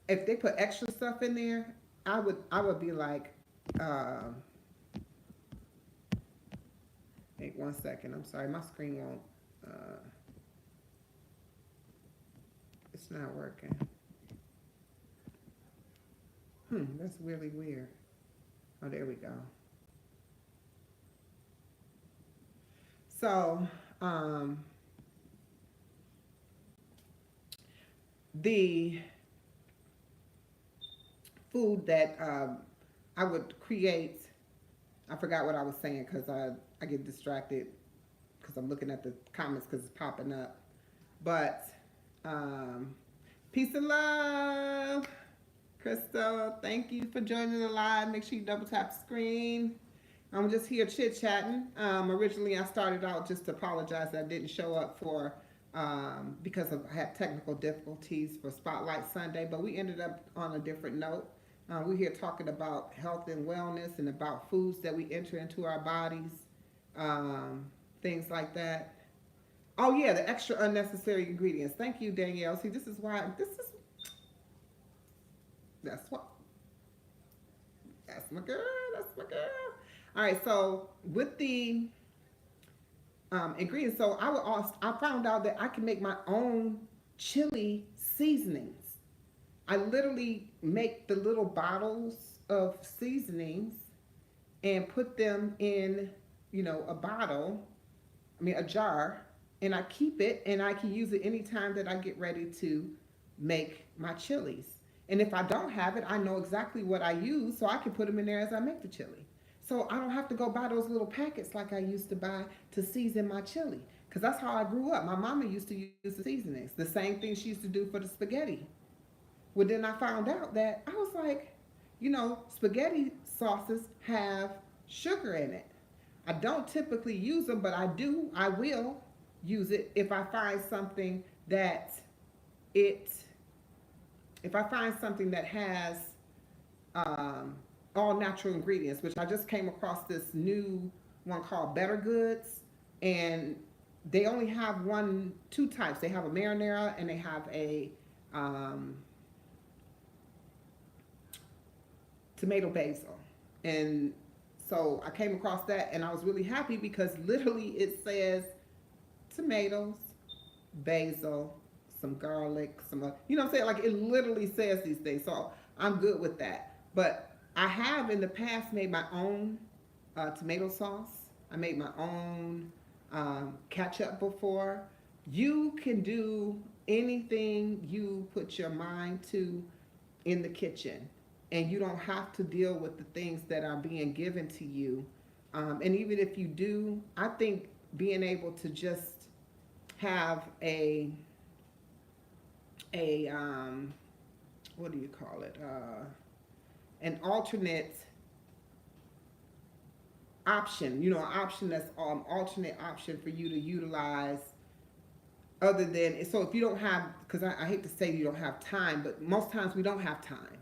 if they put extra stuff in there, I would be like, uh, wait 1 second. I'm sorry, my screen won't. Uh, it's not working. That's really weird. Oh, there we go. So, the food that I would create, I forgot what I was saying because I get distracted because I'm looking at the comments because it's popping up. But um, peace and love, Crystal. Thank you for joining the live. Make sure you double tap the screen. I'm just here chit chatting. Originally, I started out just to apologize that I didn't show up for because I had technical difficulties for Spotlight Sunday, but we ended up on a different note. We're here talking about health and wellness and about foods that we enter into our bodies, um, things like that. Oh yeah, the extra unnecessary ingredients. Thank you, Danielle. See, this is why that's what that's my girl. That's my girl. All right, so with the ingredients, so I found out that I can make my own chili seasonings. I literally make the little bottles of seasonings and put them in, a bottle, a jar, and I keep it and I can use it anytime that I get ready to make my chilies. And if I don't have it, I know exactly what I use, so I can put them in there as I make the chili. So I don't have to go buy those little packets like I used to buy to season my chili. Because that's how I grew up. My mama used to use the seasonings. The same thing she used to do for the spaghetti. Well, then I found out that I was like, spaghetti sauces have sugar in it. I don't typically use them, but I will use it if I find something that it, if I find something that has um, all natural ingredients, which I just came across this new one called Better Goods, and they only have two types. They have a marinara and they have a tomato basil. And so I came across that and I was really happy because literally it says tomatoes, basil, some garlic, what I'm saying? Like it literally says these things. So I'm good with that. But I have in the past made my own tomato sauce. I made my own ketchup before. You can do anything you put your mind to in the kitchen, and you don't have to deal with the things that are being given to you. And even if you do, I think being able to just have what do you call it? An alternate option, an option that's alternate option for you to utilize other than, so if you don't have, because I hate to say you don't have time, but most times we don't have time,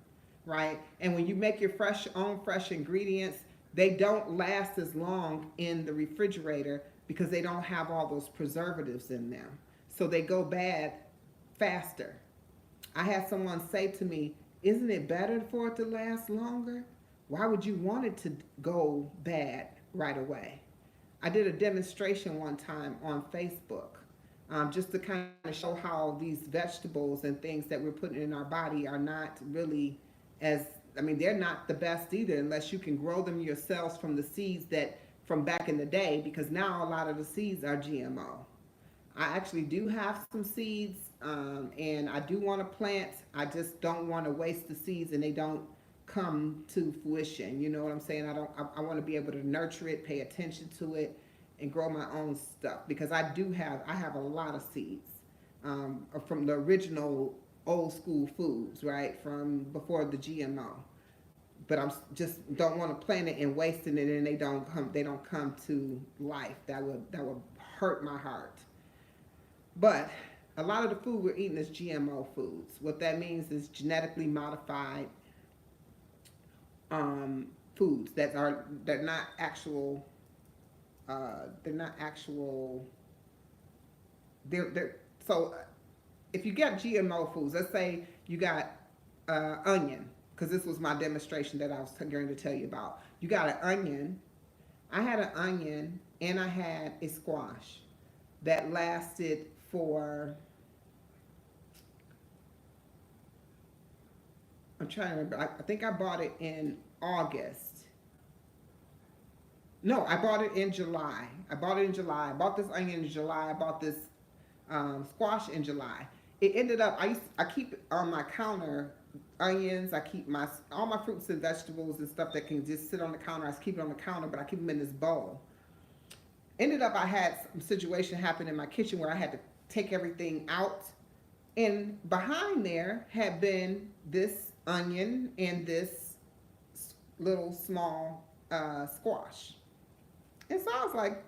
right? And when you make your own fresh ingredients, they don't last as long in the refrigerator because they don't have all those preservatives in them. So they go bad faster. I had someone say to me, isn't it better for it to last longer? Why would you want it to go bad right away? I did a demonstration one time on Facebook, just to kind of show how these vegetables and things that we're putting in our body are not really they're not the best either unless you can grow them yourselves from the seeds that from back in the day, because now a lot of the seeds are GMO. I actually do have some seeds, and I do want to plant. I just don't want to waste the seeds and they don't come to fruition. You know what I'm saying? I want to be able to nurture it, pay attention to it, and grow my own stuff, because I have a lot of seeds from the original old school foods, right, from before the GMO. But I'm just don't want to plant it and wasting it, and they don't come to life. That would hurt my heart. But a lot of the food we're eating is GMO foods. What that means is genetically modified foods they're not actual. They're not actual. They're so if you get GMO foods, let's say you got onion, because this was my demonstration that I was going to tell you about. You got an onion. I had an onion and I had a squash that lasted for, I'm trying to remember, I think I bought it in August. No, I bought it in July. I bought it in July. I bought this onion in July. I bought this squash in July. It ended up, I keep on my counter onions. I keep all my fruits and vegetables and stuff that can just sit on the counter. I just keep it on the counter, but I keep them in this bowl. Ended up, I had some situation happen in my kitchen where I had to take everything out, and behind there had been this onion and this little small squash. And so I was like,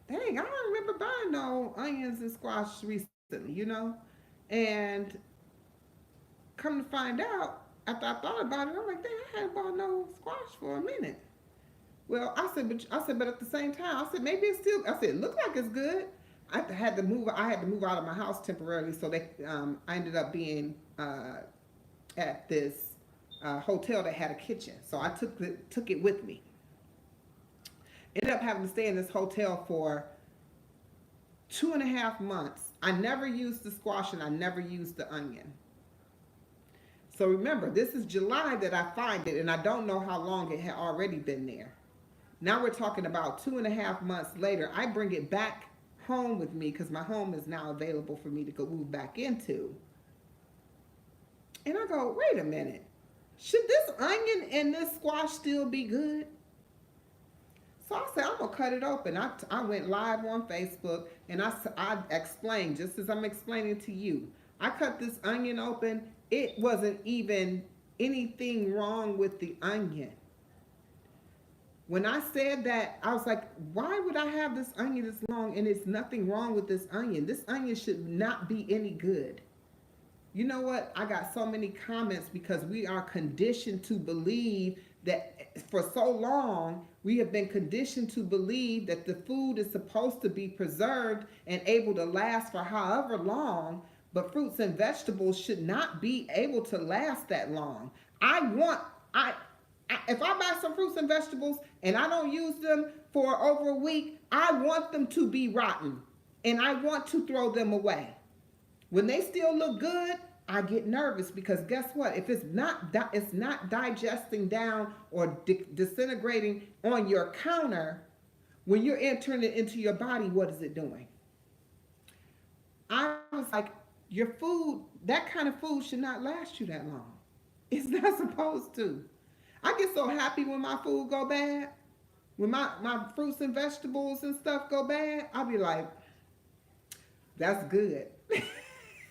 dang, I don't remember buying no onions and squash recently, you know? And come to find out, after I thought about it, I'm like, dang, I hadn't bought no squash for a minute. Well, I said, but at the same time, I said, maybe it's still, I said, it looked like it's good. I had to move out of my house temporarily, so I ended up being at this hotel that had a kitchen. So I took it with me. Ended up having to stay in this hotel for 2.5 months. I never used the squash and I never used the onion. So remember, this is July that I find it, and I don't know how long it had already been there. Now we're talking about 2.5 months later. I bring it back home with me because my home is now available for me to go move back into. And I go, wait a minute. Should this onion and this squash still be good? So I said, I'm going to cut it open. I went live on Facebook, and I explained, just as I'm explaining to you. I cut this onion open. It wasn't even anything wrong with the onion. When I said that, I was like, why would I have this onion this long and it's nothing wrong with this onion? This onion should not be any good. You know what? I got so many comments because we are conditioned to believe that for so long, we have been conditioned to believe that the food is supposed to be preserved and able to last for however long, but fruits and vegetables should not be able to last that long. If I buy some fruits and vegetables and I don't use them for over a week, I want them to be rotten and I want to throw them away. When they still look good, I get nervous because guess what? If it's not digesting down or disintegrating on your counter, when you're entering it into your body, what is it doing? I was like, your food, that kind of food should not last you that long. It's not supposed to. I get so happy when my food go bad. When my fruits and vegetables and stuff go bad, I'll be like, that's good.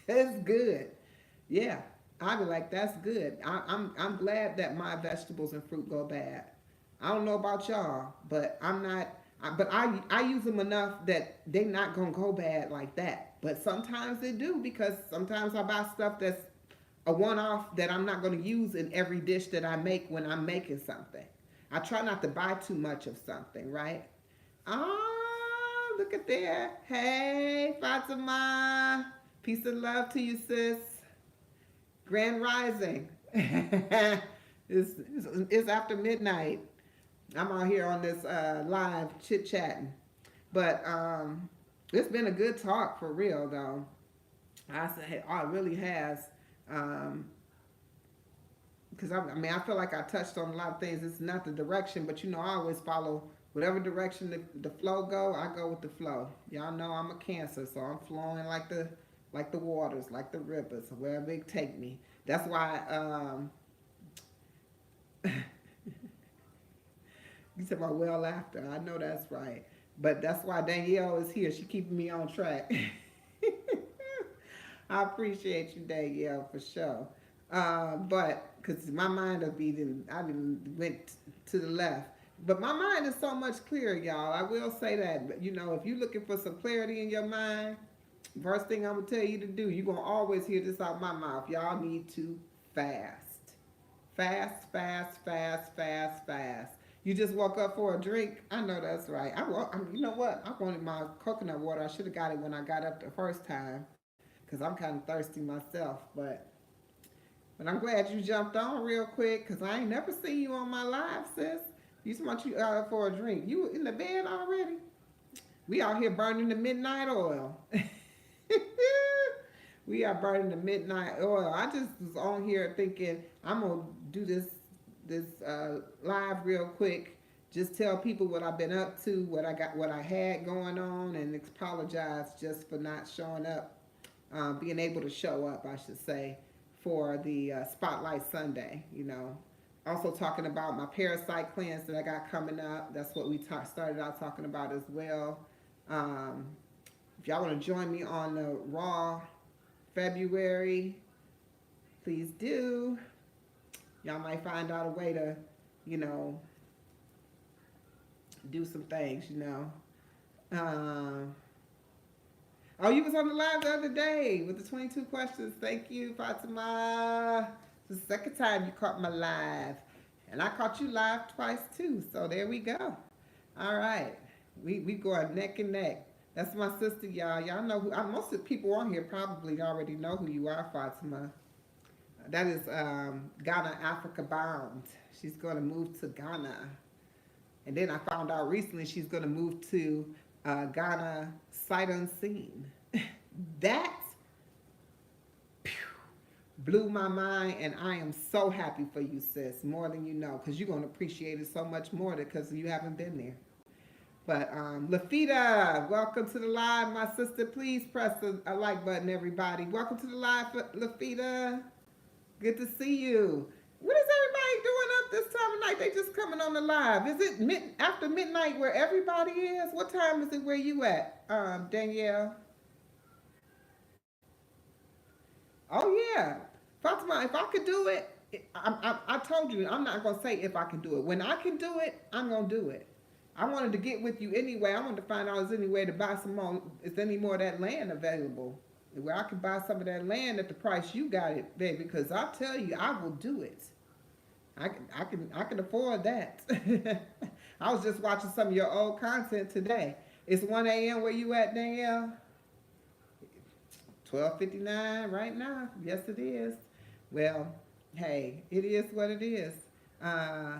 It's good. Yeah, I'll be like, that's good. I'm glad that my vegetables and fruit go bad. I don't know about y'all, but I use them enough that they're not gonna go bad like that. But sometimes they do, because sometimes I buy stuff that's a one-off that I'm not going to use in every dish that I make when I'm making something. I try not to buy too much of something, right? Ah, look at there. Hey, Fatima. Peace and love to you, sis. Grand Rising. It's after midnight. I'm out here on this live chit-chatting. But it's been a good talk for real, though. I said, oh, it really has. Because I feel like I touched on a lot of things. It's not the direction, but I always follow whatever direction the flow go. I go with the flow. Y'all know I'm a Cancer, so I'm flowing like the waters, like the rivers, wherever it take me. That's why you said my well laughter. I know that's right, but that's why Danielle is here. She keeping me on track. I appreciate you, Danielle, for sure. But because my mind I went to the left. But my mind is so much clearer, y'all. I will say that. But, if you're looking for some clarity in your mind, first thing I'm going to tell you to do, you're going to always hear this out of my mouth. Y'all need to fast. Fast, fast, fast, fast, fast. You just woke up for a drink. I know that's right. You know what? I wanted my coconut water. I should have got it when I got up the first time, because I'm kind of thirsty myself. But I'm glad you jumped on real quick, because I ain't never seen you on my live, sis. You want you out for a drink? You in the bed already? We out here burning the midnight oil. We are burning the midnight oil. I just was on here thinking I'm gonna do this live real quick. Just tell people what I've been up to, what I had going on, and apologize just for not showing up, being able to show up, I should say, for the Spotlight Sunday. Also talking about my parasite cleanse that I got coming up. That's what we started out talking about as well. Um, if y'all want to join me on the Raw February, please do. Y'all might find out a way to, you know, do some things. Um, oh, you was on the live the other day with the 22 questions. Thank you, Fatima. It's the second time you caught my live. And I caught you live twice too. So there we go. All right. We going neck and neck. That's my sister, y'all. Y'all know who most of the people on here probably already know who you are, Fatima. That is Ghana Africa Bound. She's going to move to Ghana. And then I found out recently she's going to move to Ghana Sight Unseen. That blew my mind, and I am so happy for you, sis, more than you know, because you're going to appreciate it so much more because you haven't been there. But Lafita, welcome to the live, my sister. Please press a like button, everybody. Welcome to the live, Lafita. Good to see you. What is everybody doing up this time of night? They just coming on the live. Is it after midnight where everybody is? What time is it where you at, Danielle? Oh yeah, Fatima. If I could do it, I told you I'm not gonna say if I can do it. When I can do it, I'm gonna do it. I wanted to get with you anyway. I wanted to find out if there's any way to buy some more. Is any more of that land available? Where I can buy some of that land at the price you got it, baby. Because I tell you, I will do it. I can afford that. I was just watching some of your old content today. It's 1 a.m. where you at, Danielle? 12:59 right now. Yes, it is. Well, hey, it is what it is. Uh,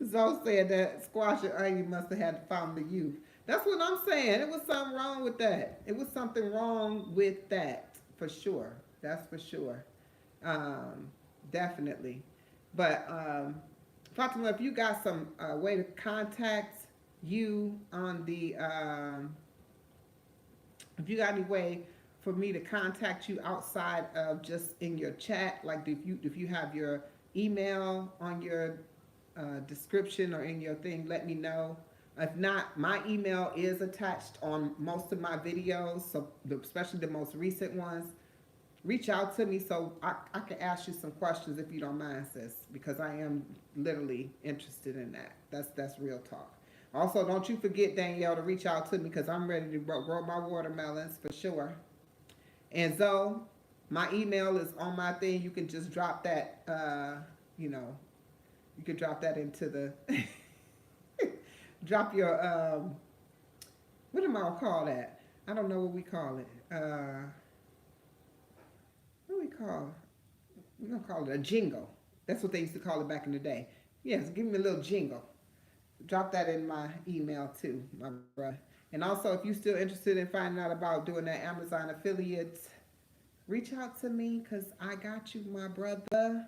Zoe said that squash and onion must have had found the youth. That's what I'm saying. It was something wrong with that. It was something wrong with that, for sure. That's for sure. Um, Definitely. But Fatima, if you got some way to contact you on the, if you got any way for me to contact you outside of just in your chat, like if you have your email on your description or in your thing, let me know. If not, my email is attached on most of my videos, so especially the most recent ones. Reach out to me so I can ask you some questions if you don't mind, sis, because I am literally interested in that. That's real talk. Also, don't you forget, Danielle, to reach out to me because I'm ready to grow my watermelons for sure. And Zoe, my email is on my thing. You can just drop that, you know, you can drop that into the, drop your, what am I going to call that? I don't know what we call it. What do we call it? We're going to call it a jingle. That's what they used to call it back in the day. Yes, give me a little jingle. Drop that in my email too, my brother. And also, if you're still interested in finding out about doing that Amazon affiliates, reach out to me because I got you, my brother.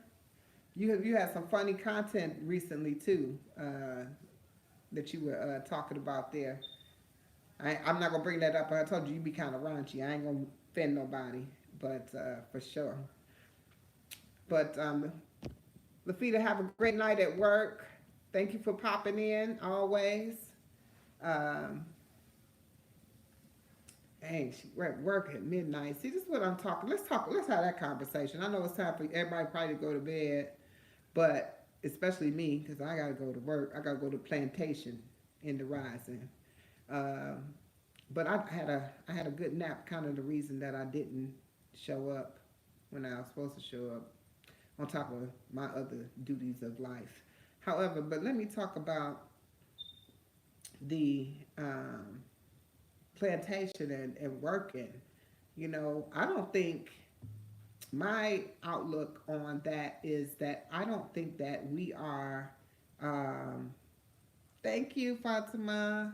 You had some funny content recently too that you were talking about there. I'm not gonna bring that up. I told you be kind of raunchy. I ain't gonna offend nobody, but for sure. But Lafita, have a great night at work. Thank you for popping in always. Um, Hey, we're at work at midnight. See, this is what I'm talking. Let's talk. Let's have that conversation. I know it's time for everybody probably to go to bed, but especially me because I gotta go to work. I gotta go to plantation in the rising. Um, but I had a good nap. Kind of the reason that I didn't show up when I was supposed to show up, on top of my other duties of life. However, but let me talk about the plantation and working. I don't think my outlook on that is that I don't think that we are. Um, Thank you, Fatima.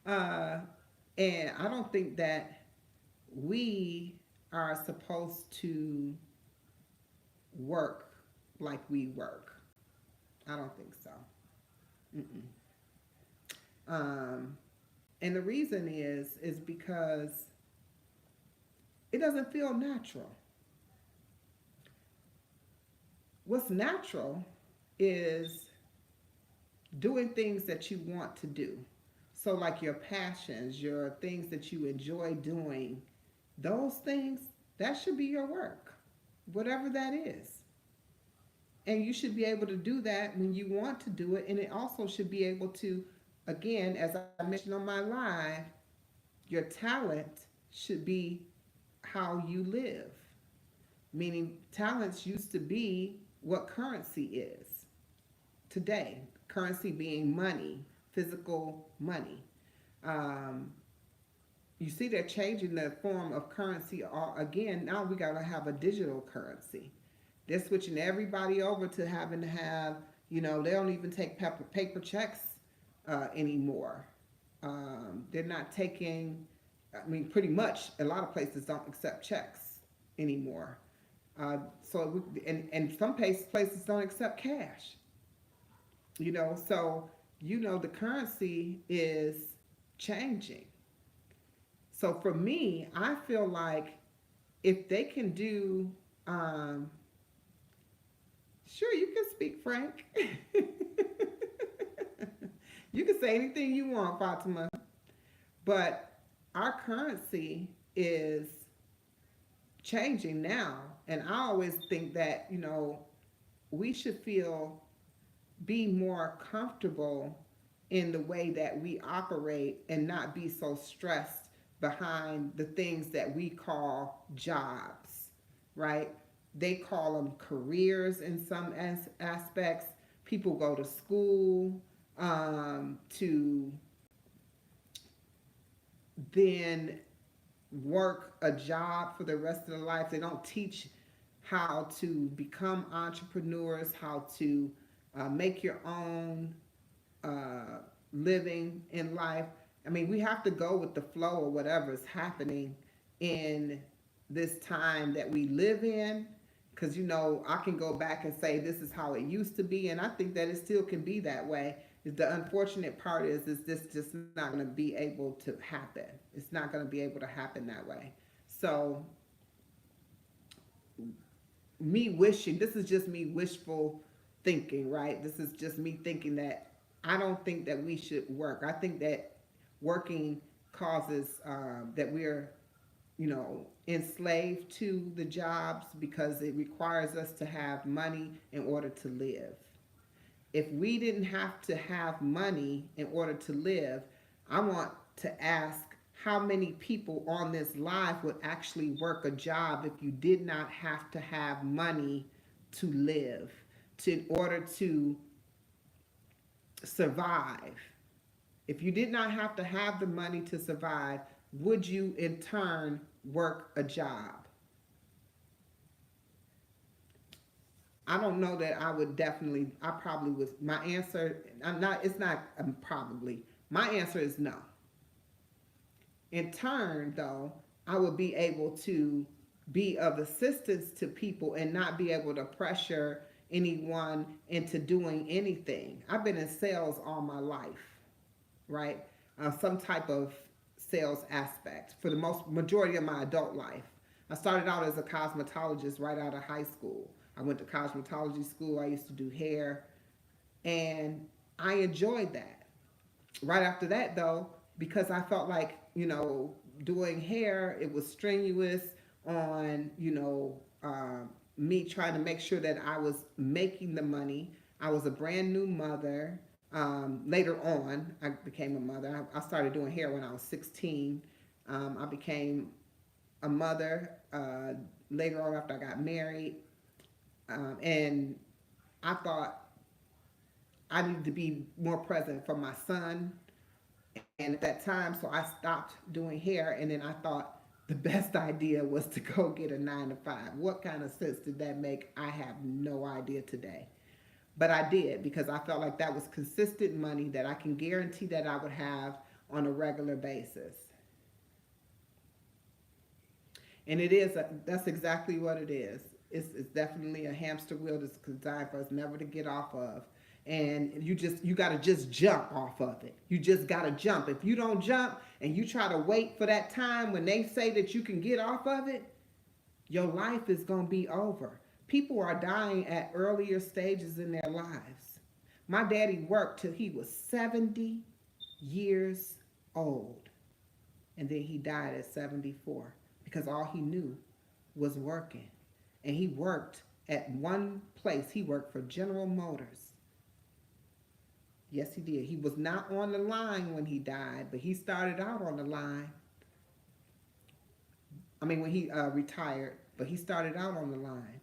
uh, and I don't think that we are supposed to work like we work. I don't think so. Mm-mm. Um, and the reason is because it doesn't feel natural. What's natural is doing things that you want to do. So, like your passions, your things that you enjoy doing, those things, that should be your work, whatever that is. And you should be able to do that when you want to do it. And it also should be able to, again, as I mentioned on my live, your talent should be how you live. Meaning, talents used to be what currency is today. Currency being money, physical money. Um, you see, they're changing the form of currency. Again, now we got to have a digital currency. They're switching everybody over to having to have, they don't even take paper checks anymore. They're not taking, I mean, pretty much a lot of places don't accept checks anymore. And some places don't accept cash. So the currency is changing. So for me, I feel like if they can do, um, sure, you can speak, Frank. You can say anything you want, Fatima. But our currency is changing now. And I always think that, we should be more comfortable in the way that we operate and not be so stressed behind the things that we call jobs, right? They call them careers in some aspects. People go to school to then work a job for the rest of their life. They don't teach how to become entrepreneurs, how to make your own living in life. I mean, we have to go with the flow of whatever is happening in this time that we live in. Because, I can go back and say this is how it used to be, and I think that it still can be that way. The unfortunate part is this just not going to be able to happen. It's not going to be able to happen that way. So, me wishing, this is just me wishful thinking, right? This is just me thinking that I don't think that we should work. I think that working causes that we're, enslaved to the jobs because it requires us to have money in order to live. If we didn't have to have money in order to live, I want to ask how many people on this live would actually work a job if you did not have to have money to live, in order to survive. If you did not have to have the money to survive, would you in turn work a job? I don't know that I would definitely, I probably would. My answer, it's not probably. My answer is no. In turn, though, I would be able to be of assistance to people and not be able to pressure anyone into doing anything. I've been in sales all my life, right? Some type of sales aspect for the majority of my adult life. I started out as a cosmetologist right out of high school. I went to cosmetology school. I used to do hair, and I enjoyed that. Right after that, though, because I felt like, doing hair, it was strenuous on, me trying to make sure that I was making the money. I was a brand new mother. Later on, I became a mother. I started doing hair when I was 16. I became a mother later on after I got married. And I thought I needed to be more present for my son. And at that time, so I stopped doing hair. And then I thought the best idea was to go get a 9 to 5. What kind of sense did that make? I have no idea today. But I did because I felt like that was consistent money that I can guarantee that I would have on a regular basis. And that's exactly what it is. It's definitely a hamster wheel that's designed for us never to get off of. And you got to just jump off of it. You just got to jump. If you don't jump and you try to wait for that time when they say that you can get off of it, your life is going to be over. People are dying at earlier stages in their lives. My daddy worked till he was 70 years old. And then he died at 74 because all he knew was working. And he worked at one place. He worked for General Motors. Yes, he did. He was not on the line when he died, but he started out on the line. I mean, when he retired, but he started out on the line.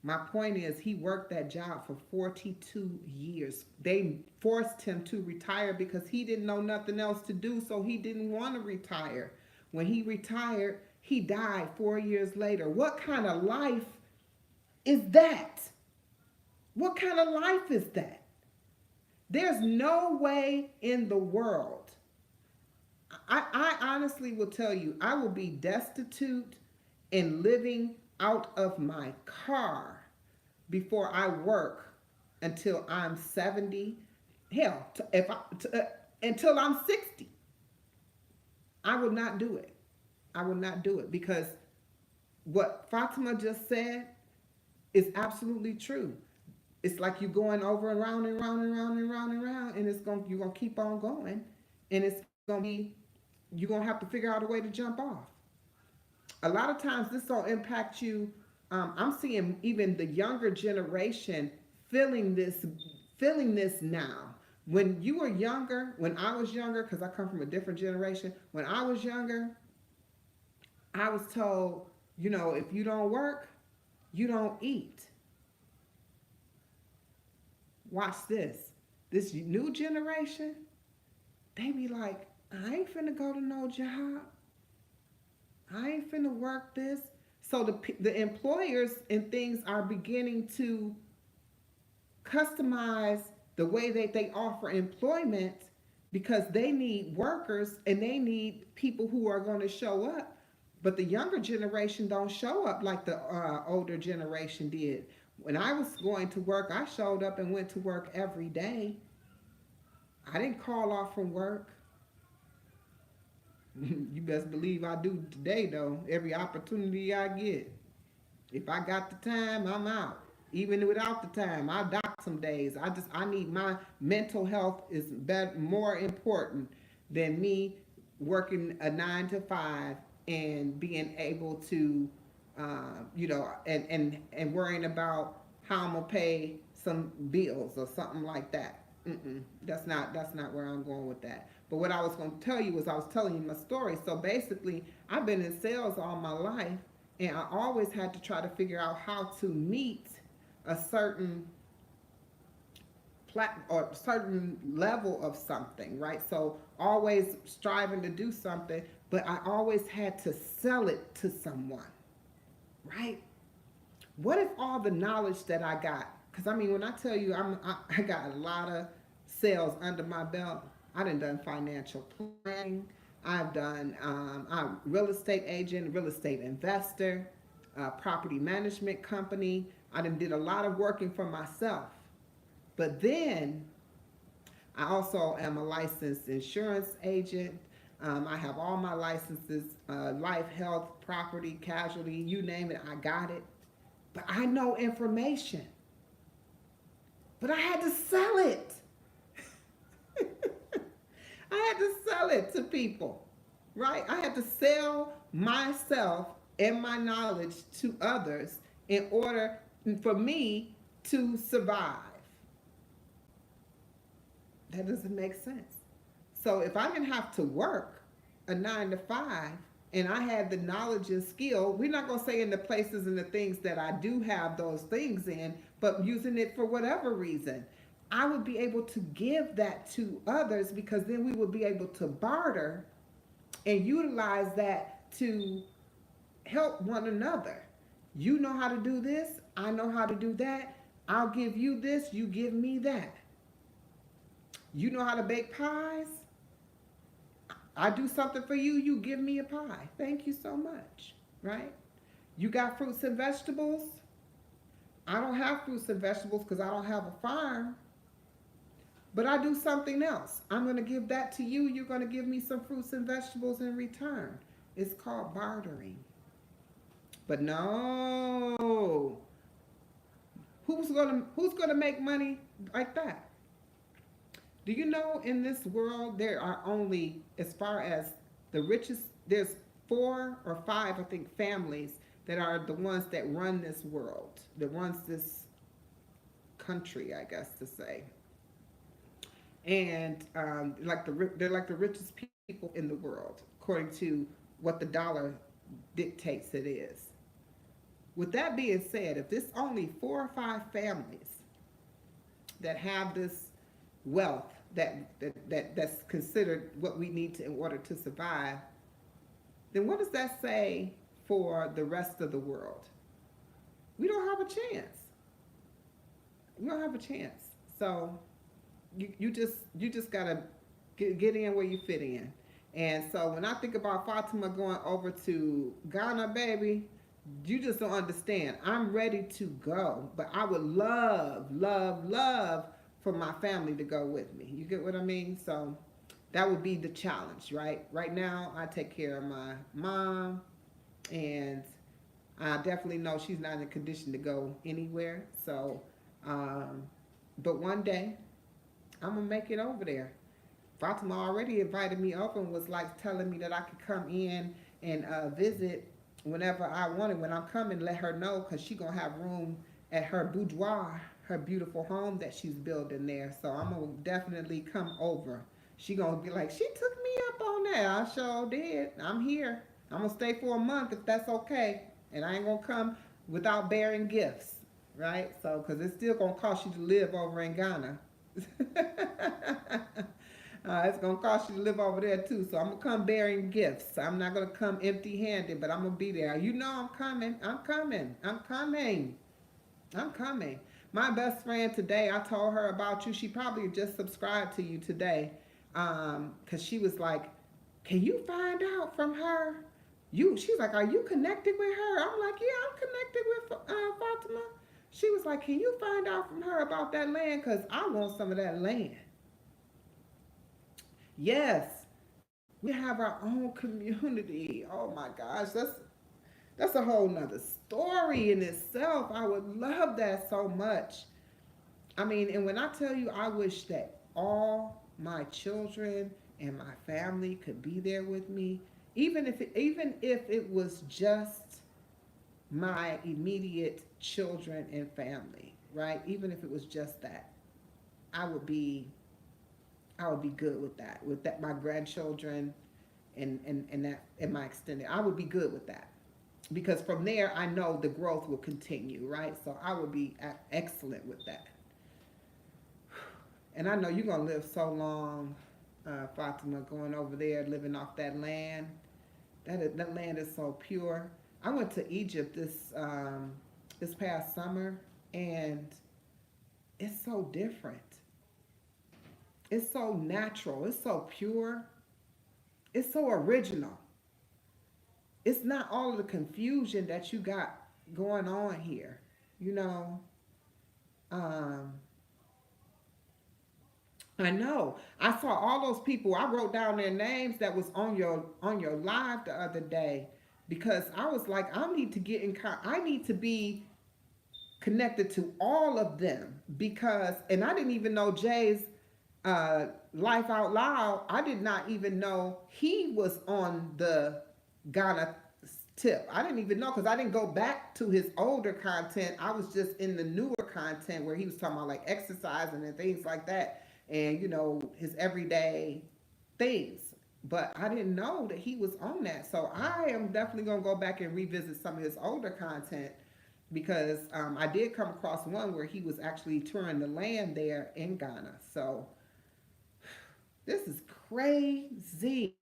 My point is, he worked that job for 42 years. They forced him to retire because he didn't know nothing else to do, so he didn't want to retire. When he retired, he died 4 years later. What kind of life is that? What kind of life is that? There's no way in the world. I honestly will tell you, I will be destitute and living out of my car before I work until I'm 70. Hell, until I'm 60. I will not do it. I will not do it because what Fatima just said is absolutely true. It's like you're going over and round and round and round and round and round, and you're gonna keep on going, and you're gonna have to figure out a way to jump off. A lot of times this don't impact you. I'm seeing even the younger generation feeling this now. When you were younger, when I was younger, because I come from a different generation, when I was younger, I was told, if you don't work, you don't eat. Watch this. This new generation, they be like, I ain't finna go to no job. I ain't finna work this. So the employers and things are beginning to customize the way that they offer employment because they need workers and they need people who are going to show up. But the younger generation don't show up like the older generation did. When I was going to work, I showed up and went to work every day. I didn't call off from work. You best believe I do today, though. Every opportunity I get. If I got the time, I'm out. Even without the time, I dock some days. I need my mental health is more important than me working a 9 to 5 and being able to, and worrying about how I'm gonna pay some bills or something like that. That's not where I'm going with that. But what I was going to tell you was I was telling you my story. So basically, I've been in sales all my life, and I always had to try to figure out how to meet a certain or certain level of something, right? So always striving to do something, but I always had to sell it to someone, right? What if all the knowledge that I got, because I mean, when I tell you I got a lot of sales under my belt. I done financial planning. I've done I'm real estate agent, real estate investor, property management company. I did a lot of working for myself. But then I also am a licensed insurance agent. I have all my licenses, life, health, property, casualty, you name it, I got it. But I know information. But I had to sell it. I had to sell it to people, right? I had to sell myself and my knowledge to others in order for me to survive. That doesn't make sense. So if I didn't have to work a 9 to 5 and I had the knowledge and skill, we're not going to say in the places and the things that I do have those things in, but using it for whatever reason, I would be able to give that to others, because then we would be able to barter and utilize that to help one another. You know how to do this, I know how to do that. I'll give you this, you give me that. You know how to bake pies, I do something for you, you give me a pie. Thank you so much, right? You got fruits and vegetables. I don't have fruits and vegetables because I don't have a farm, but I do something else. I'm going to give that to you. You're going to give me some fruits and vegetables in return. It's called bartering. But no, who's going to make money like that? Do you know in this world there are only, as far as the richest, there's 4 or 5, I think, families that are the ones that run this world, that runs this country, I guess to say. And they're like the richest people in the world, according to what the dollar dictates it is. With that being said, if there's only 4 or 5 families that have this wealth that's considered what we need to in order to survive, then what does that say for the rest of the world? We don't have a chance. We don't have a chance. So you just gotta get in where you fit in. And so when I think about Fatima going over to Ghana, baby, you just don't understand. I'm ready to go, but I would love, love, love for my family to go with me. You get what I mean? So that would be the challenge, right? Right now, I take care of my mom, and I definitely know she's not in a condition to go anywhere. So, but one day, I'm gonna make it over there. Fatima already invited me up and was like telling me that I could come in and visit whenever I wanted. When I'm coming, let her know, because she gonna have room at her boudoir, her beautiful home that she's building there. So I'm gonna definitely come over. She gonna be like, she took me up on that. I sure did. I'm here. I'm gonna stay for a month if that's okay, and I ain't gonna come without bearing gifts, right? So, because it's still gonna cost you to live over in Ghana. It's gonna cost you to live over there too. So I'm gonna come bearing gifts. I'm not gonna come empty-handed, but I'm gonna be there. You know I'm coming. I'm coming. I'm coming. I'm coming. My best friend today, I told her about you. She probably just subscribed to you today, because she was like, "Can you find out from her?" She's like, "Are you connected with her?" I'm like, "Yeah, I'm connected with Fatima." She was like, "Can you find out from her about that land? Because I want some of that land." Yes, we have our own community. Oh my gosh, that's a whole nother story in itself. I would love that so much. I mean, and when I tell you, I wish that all my children and my family could be there with me, even if it was just my immediate children and family, right? Even if it was just that, I would be I would be good with that. With that, my grandchildren and that and my extended, I would be good with that, because from there I know the growth will continue, right? So I would be excellent with that. And I know you're gonna live so long, Fatima, going over there, living off that land. That land is so pure. I went to Egypt this past summer, and it's so different. It's so natural. It's so pure. It's so original. It's not all of the confusion that you got going on here. You know, um, I know. I saw all those people. I wrote down their names that was on your live the other day, because I was like, I need to get in. I need to be connected to all of them, because, and I didn't even know Jay's Life Out Loud. I did not even know he was on the Ghana tip. I didn't even know, because I didn't go back to his older content. I was just in the newer content where he was talking about like exercising and things like that, and you know, his everyday things. but I didn't know that he was on that. So I am definitely gonna go back and revisit some of his older content because I did come across one where he was actually touring the land there in Ghana. So this is crazy,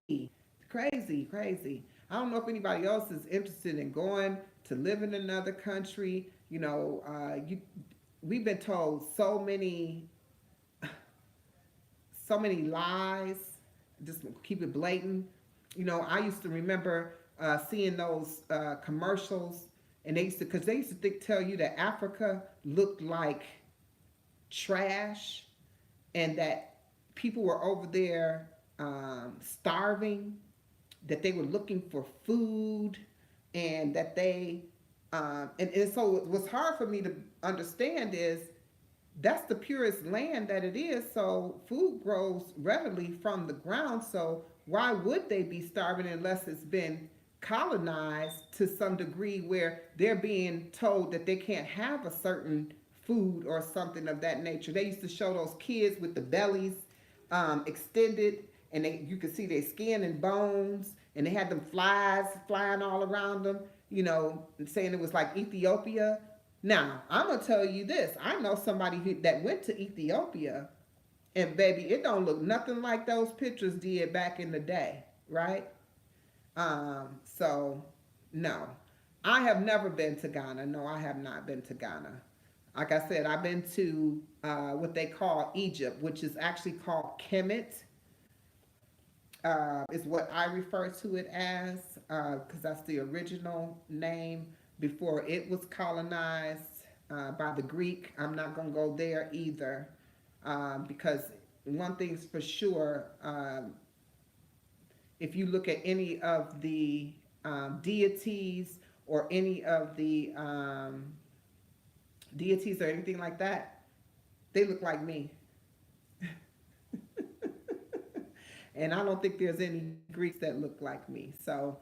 crazy, crazy. I don't know if anybody else is interested in going to live in another country. We've been told so many lies. Just keep it blatant. I used to remember seeing those commercials, and they used to tell you that Africa looked like trash, and that people were over there starving, that they were looking for food, and that and so what's hard for me to understand is that's the purest land that it is. So food grows readily from the ground. So why would they be starving unless it's been colonized to some degree where they're being told that they can't have a certain food or something of that nature? They used to show those kids with the bellies extended, and you could see their skin and bones, and they had them flies flying all around them, saying it was like Ethiopia. Now, I'm gonna tell you this. I know somebody that went to Ethiopia, and baby, it don't look nothing like those pictures did back in the day, right? So no, I have never been to Ghana. No, I have not been to Ghana. Like I said, I've been to what they call Egypt, which is actually called Kemet, is what I refer to it as, because that's the original name before it was colonized by the Greek. I'm not going to go there either, because one thing's for sure, if you look at any of the deities or any of the deities or anything like that, they look like me. And I don't think there's any Greeks that look like me. So,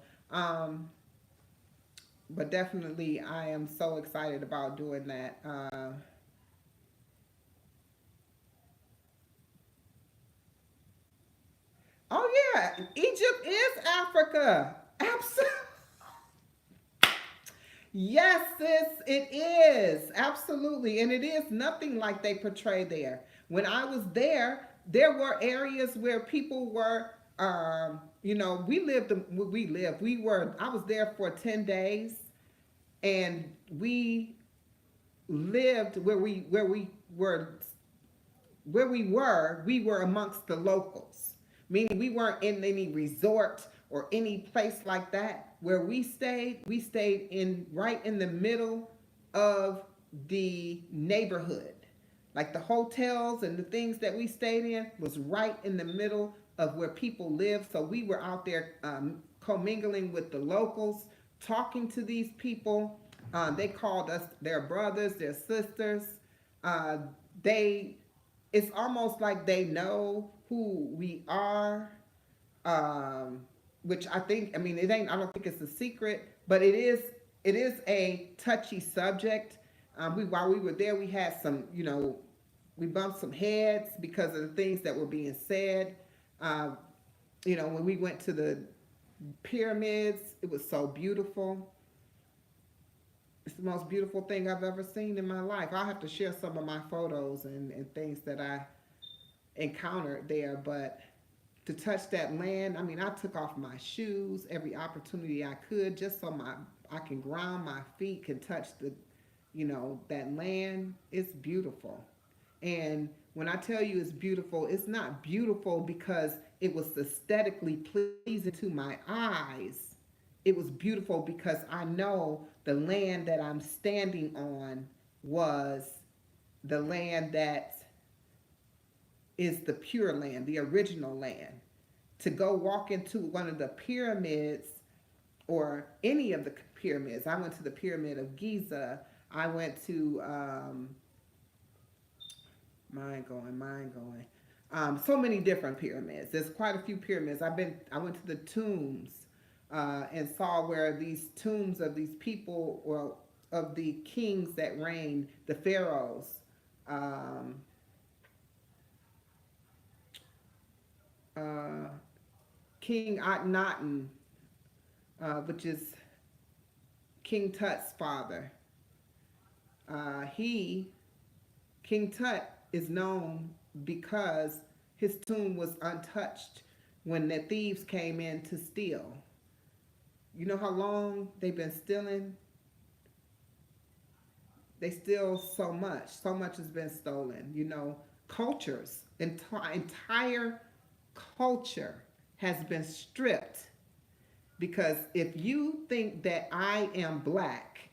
but definitely, I am so excited about doing that. Oh yeah, Egypt is Africa. Absolutely. Yes, sis, it is. Absolutely. And it is nothing like they portray there. When I was there were areas where people were, I was there for 10 days, and we lived we were amongst the locals, meaning we weren't in any resort or any place like that. Where we stayed in right in the middle of the neighborhood. Like the hotels and the things that we stayed in was right in the middle of where people live. So we were out there commingling with the locals, talking to these people. They called us their brothers, their sisters. Uh, they, it's almost like they know who we are, um, which I mean, it ain't. I don't think it's a secret, but it is. It is a touchy subject. While we were there, we had some, we bumped some heads because of the things that were being said. Uh, when we went to the pyramids, it was so beautiful. It's the most beautiful thing I've ever seen in my life. I'll have to share some of my photos and things that I encountered there. But to touch that land, I mean, I took off my shoes every opportunity I could, just so I can ground my feet, can touch that land. It's beautiful. And when I tell you it's beautiful, it's not beautiful because it was aesthetically pleasing to my eyes. It was beautiful because I know the land that I'm standing on was the land that is the pure land, the original land. To go walk into one of the pyramids or any of the pyramids, I went to the Pyramid of Giza. I went to mind going. So many different pyramids. There's quite a few pyramids. I went to the tombs and saw where these tombs of these people, or of the kings that reigned, the pharaohs. Um, uh, King Akhenaten, which is King Tut's father. He, King Tut, is known because his tomb was untouched when the thieves came in to steal. You know how long they've been stealing? They steal so much. So much has been stolen. You know, cultures, entire culture has been stripped because if you think that I am black,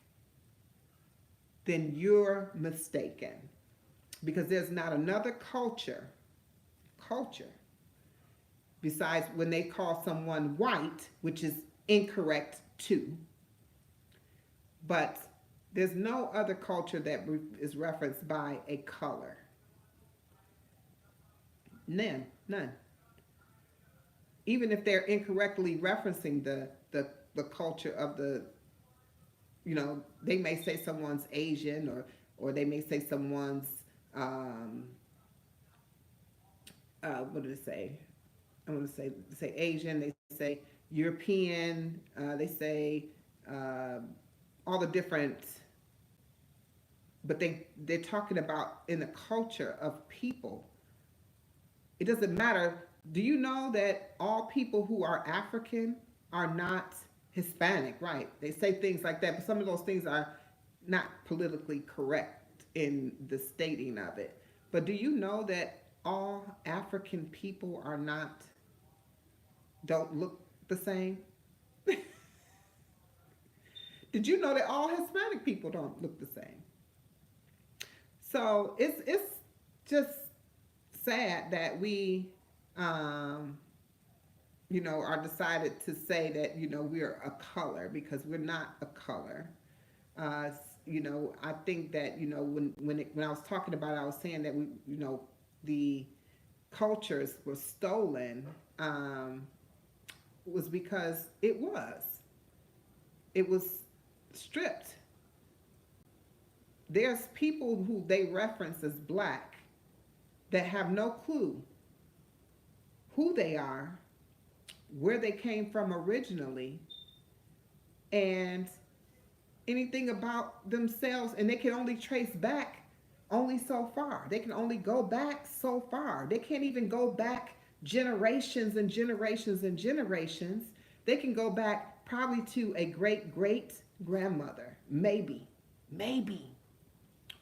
then you're mistaken. Because there's not another culture, besides when they call someone white, which is incorrect too. But there's no other culture that is referenced by a color. None. Even if they're incorrectly referencing the culture of the, you know, they may say someone's Asian, or they may say someone's, what did it say? I'm going to say Asian. They say European. They say all the different, but they're talking about in the culture of people. It doesn't matter. Do you know that all people who are African are not Hispanic? Right? They say things like that, but some of those things are not politically correct in the stating of it. But do you know that all African people don't look the same? Did you know that all Hispanic people don't look the same? So it's just sad that we, you know, are decided to say that, you know, we're a color, because we're not a color. Uh, you know, I think that, you know, when I was talking about it, I was saying that we, you know, the cultures were stolen, was because it was stripped. There's people who they reference as black that have no clue who they are, where they came from originally, and anything about themselves, and they can only trace back only so far. They can only go back so far. They can't even go back generations and generations and generations. They can go back probably to a great great grandmother, maybe,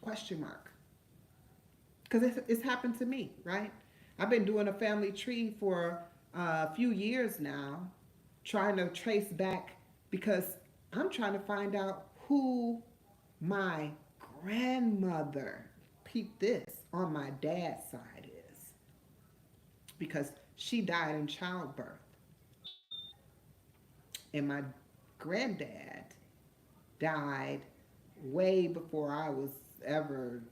question mark, because it's happened to me, right? I've been doing a family tree for a few years now, trying to trace back, because I'm trying to find out who my grandmother, peep this, on my dad's side is, because she died in childbirth, and my granddad died way before I was ever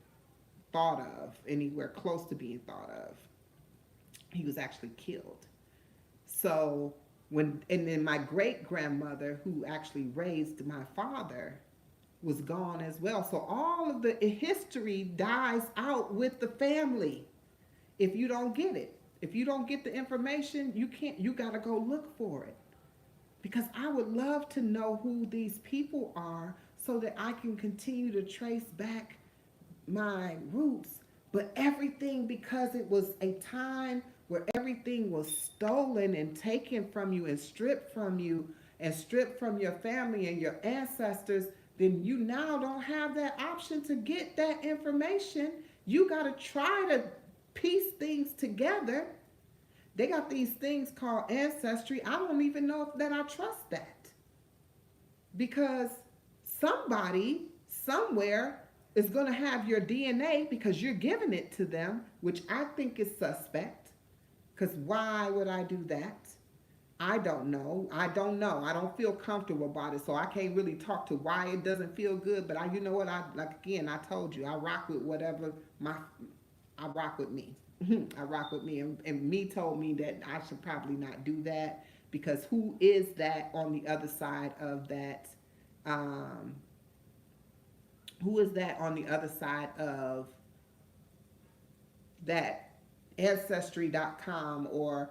thought of, anywhere close to being thought of. He was actually killed. So and then my great grandmother, who actually raised my father, was gone as well. So all of the history dies out with the family if you don't get it. If you don't get the information, you got to go look for it. Because I would love to know who these people are so that I can continue to trace back my roots. But everything, because it was a time where everything was stolen and taken from you and stripped from you and stripped from your family and your ancestors, then you now don't have that option to get that information. You got to try to piece things together. They got these things called Ancestry. I don't even know if that I trust that. Because somebody, somewhere, is going to have your DNA because you're giving it to them, which I think is suspect. Because why would I do that? I don't know. I don't feel comfortable about it, so I can't really talk to why it doesn't feel good. But you know what? I told you, I rock with whatever I rock with me. I rock with me, and me told me that I should probably not do that, because who is that on the other side of that? Who is that on the other side of that Ancestry.com or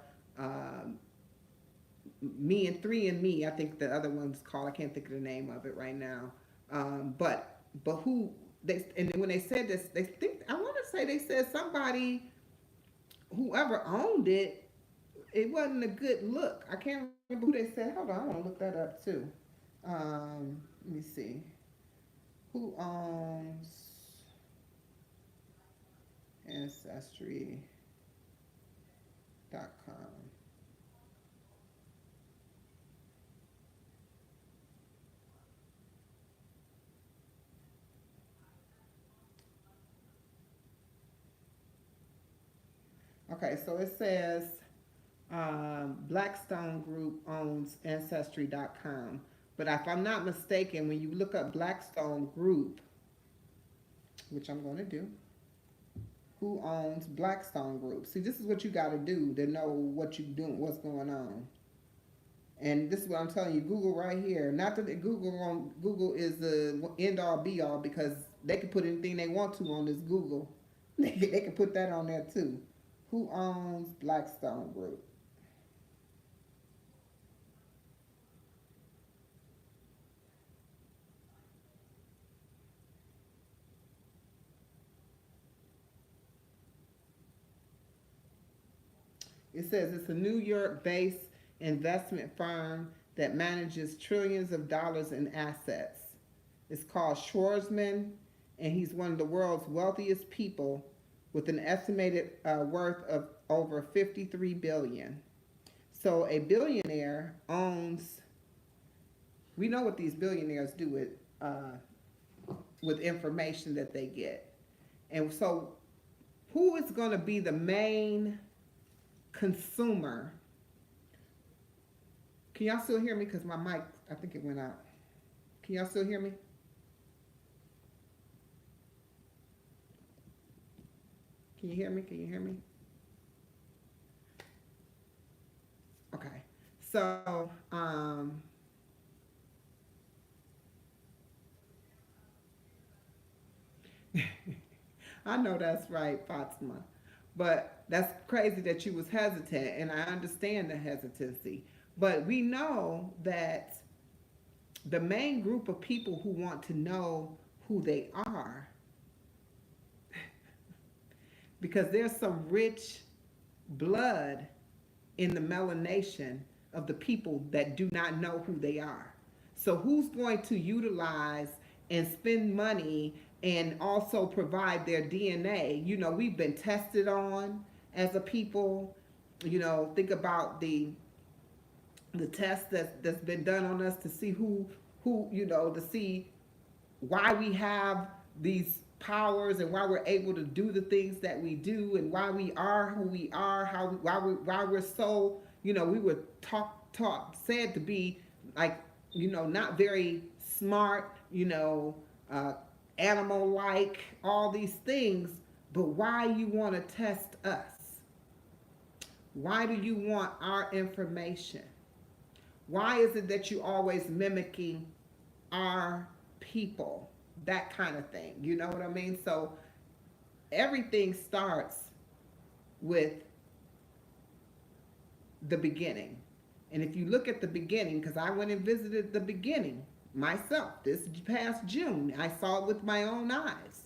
Me and 3 and Me. I think the other one's called. I can't think of the name of it right now. But who they and when they said this, they think I want to say they said somebody whoever owned it. It wasn't a good look. I can't remember who they said. Hold on, I want to look that up too. Let me see. Who owns Ancestry.com? Okay, so it says Blackstone Group owns Ancestry.com. But if I'm not mistaken, when you look up Blackstone Group, which I'm going to do, who owns Blackstone Group? See, this is what you got to do to know what you doing, what's going on. And this is what I'm telling you. Google right here. Not that Google is the end all be all because they can put anything they want to on this Google. They can put that on there too. Who owns Blackstone Group? It says it's a New York-based investment firm that manages trillions of dollars in assets. It's called Schwarzman, and he's one of the world's wealthiest people with an estimated worth of over 53 billion. So a billionaire owns. We know what these billionaires do with information that they get, and so who is going to be the main consumer? Can y'all still hear me? Because my mic, I think it went out. Can y'all still hear me? Can you hear me? Can you hear me? Okay. So, I know that's right, Fatima. But that's crazy that you was hesitant, and I understand the hesitancy. But we know that the main group of people who want to know who they are, because there's some rich blood in the melanation of the people that do not know who they are. So who's going to utilize and spend money and also provide their DNA? You know, we've been tested on as a people. You know, think about the test that's been done on us to see who you know, to see why we have these powers and why we're able to do the things that we do and why we are who we are, why we're so, you know, we were taught said to be like, you know, not very smart, you know, animal like, all these things. But why you want to test us? Why do you want our information? Why is it that you always mimicking our people? That kind of thing. You know what I mean? So everything starts with the beginning. And if you look at the beginning, because I went and visited the beginning myself this past June, I saw it with my own eyes.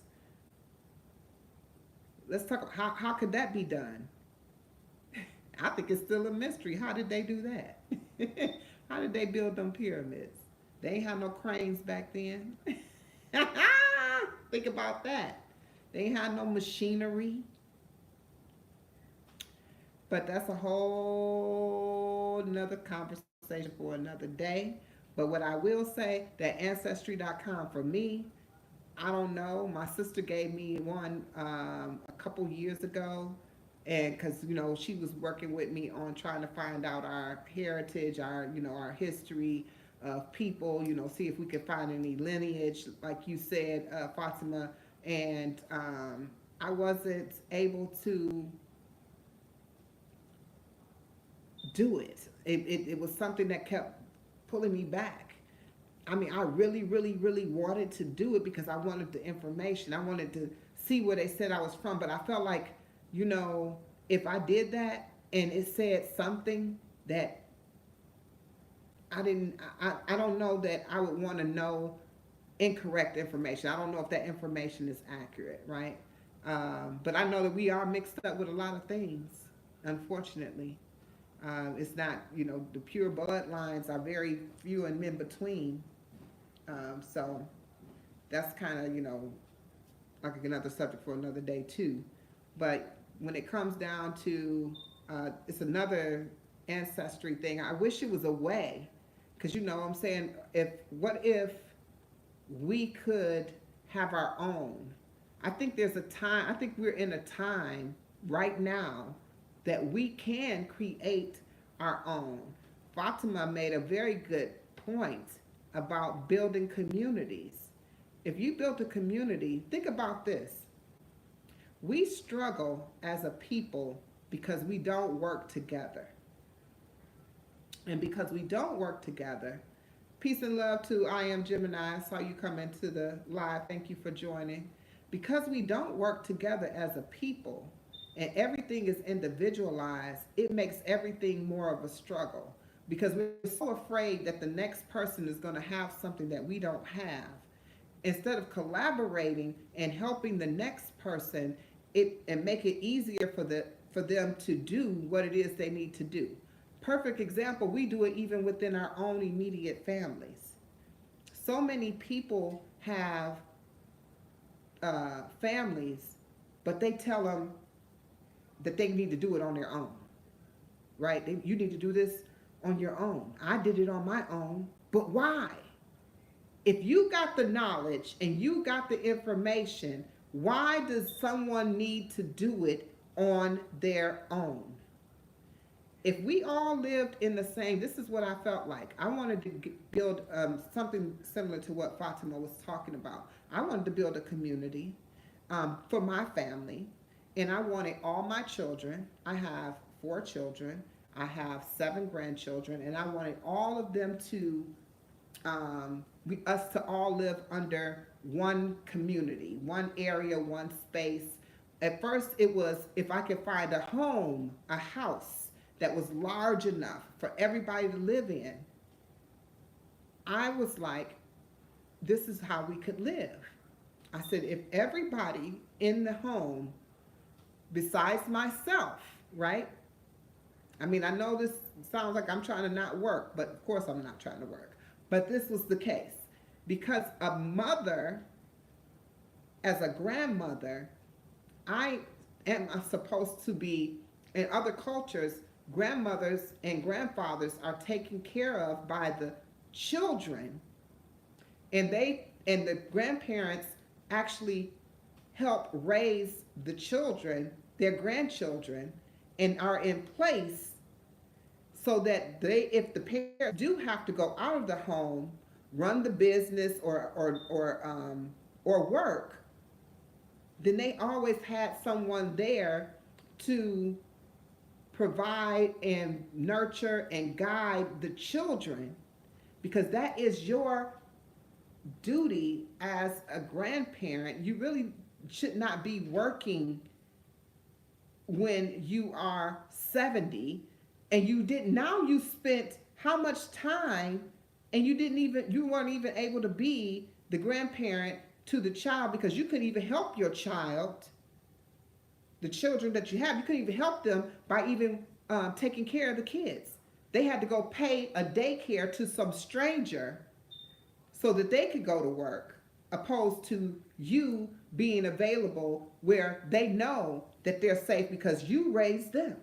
Let's talk. How could that be done? I think it's still a mystery. How did they do that? How did they build them pyramids? They ain't had no cranes back then. Think about that. They ain't had no machinery. But that's a whole another conversation for another day. But what I will say, that Ancestry.com for me, I don't know. My sister gave me one a couple years ago, and because you know she was working with me on trying to find out our heritage, our you know our history of people, you know, see if we could find any lineage, like you said, Fatima, and I wasn't able to do it. It was something that kept pulling me back. I mean, I really, really, really wanted to do it because I wanted the information. I wanted to see where they said I was from, but I felt like, you know, if I did that and it said something that I don't know that I would want to know incorrect information. I don't know if that information is accurate, right? But I know that we are mixed up with a lot of things, unfortunately. It's not, the pure bloodlines are very few and in between. So that's kind of, like another subject for another day too. But when it comes down to, it's another ancestry thing. I wish it was a way, because what I'm saying, what if we could have our own? I think there's a time. I think we're in a time right now that we can create our own. Fatima made a very good point about building communities. If you build a community, think about this. We struggle as a people because we don't work together. And because we don't work together, peace and love to I Am Gemini. I saw you come into the live. Thank you for joining. Because we don't work together as a people and everything is individualized, it makes everything more of a struggle because we're so afraid that the next person is going to have something that we don't have. Instead of collaborating and helping the next person, and make it easier for them to do what it is they need to do. Perfect example, we do it even within our own immediate families. So many people have families, but they tell them that they need to do it on their own, right? You need to do this on your own. I did it on my own, but why? If you got the knowledge and you got the information, why does someone need to do it on their own? If we all lived in the same, this is what I felt like. I wanted to build something similar to what Fatima was talking about. I wanted to build a community for my family, and I wanted all my children. I have 4 children. I have 7 grandchildren, and I wanted all of them to, us to all live under one community, one area, one space. At first, it was if I could find a home, a house that was large enough for everybody to live in. I was like, this is how we could live. I said, if everybody in the home, besides myself, right? I mean, I know this sounds like I'm trying to not work, but of course I'm not trying to work. But this was the case. Because a mother, as a grandmother, I am supposed to be, in other cultures, grandmothers and grandfathers are taken care of by the children, and the grandparents actually help raise the children, their grandchildren, and are in place so that if the parents do have to go out of the home, run the business or work, then they always had someone there to provide and nurture and guide the children, because that is your duty as a grandparent. You really should not be working when you are 70 and you spent how much time and you weren't even able to be the grandparent to the child, because you couldn't even help your child, the children that you have, you couldn't even help them by even taking care of the kids. They had to go pay a daycare to some stranger so that they could go to work, opposed to you being available where they know that they're safe because you raised them.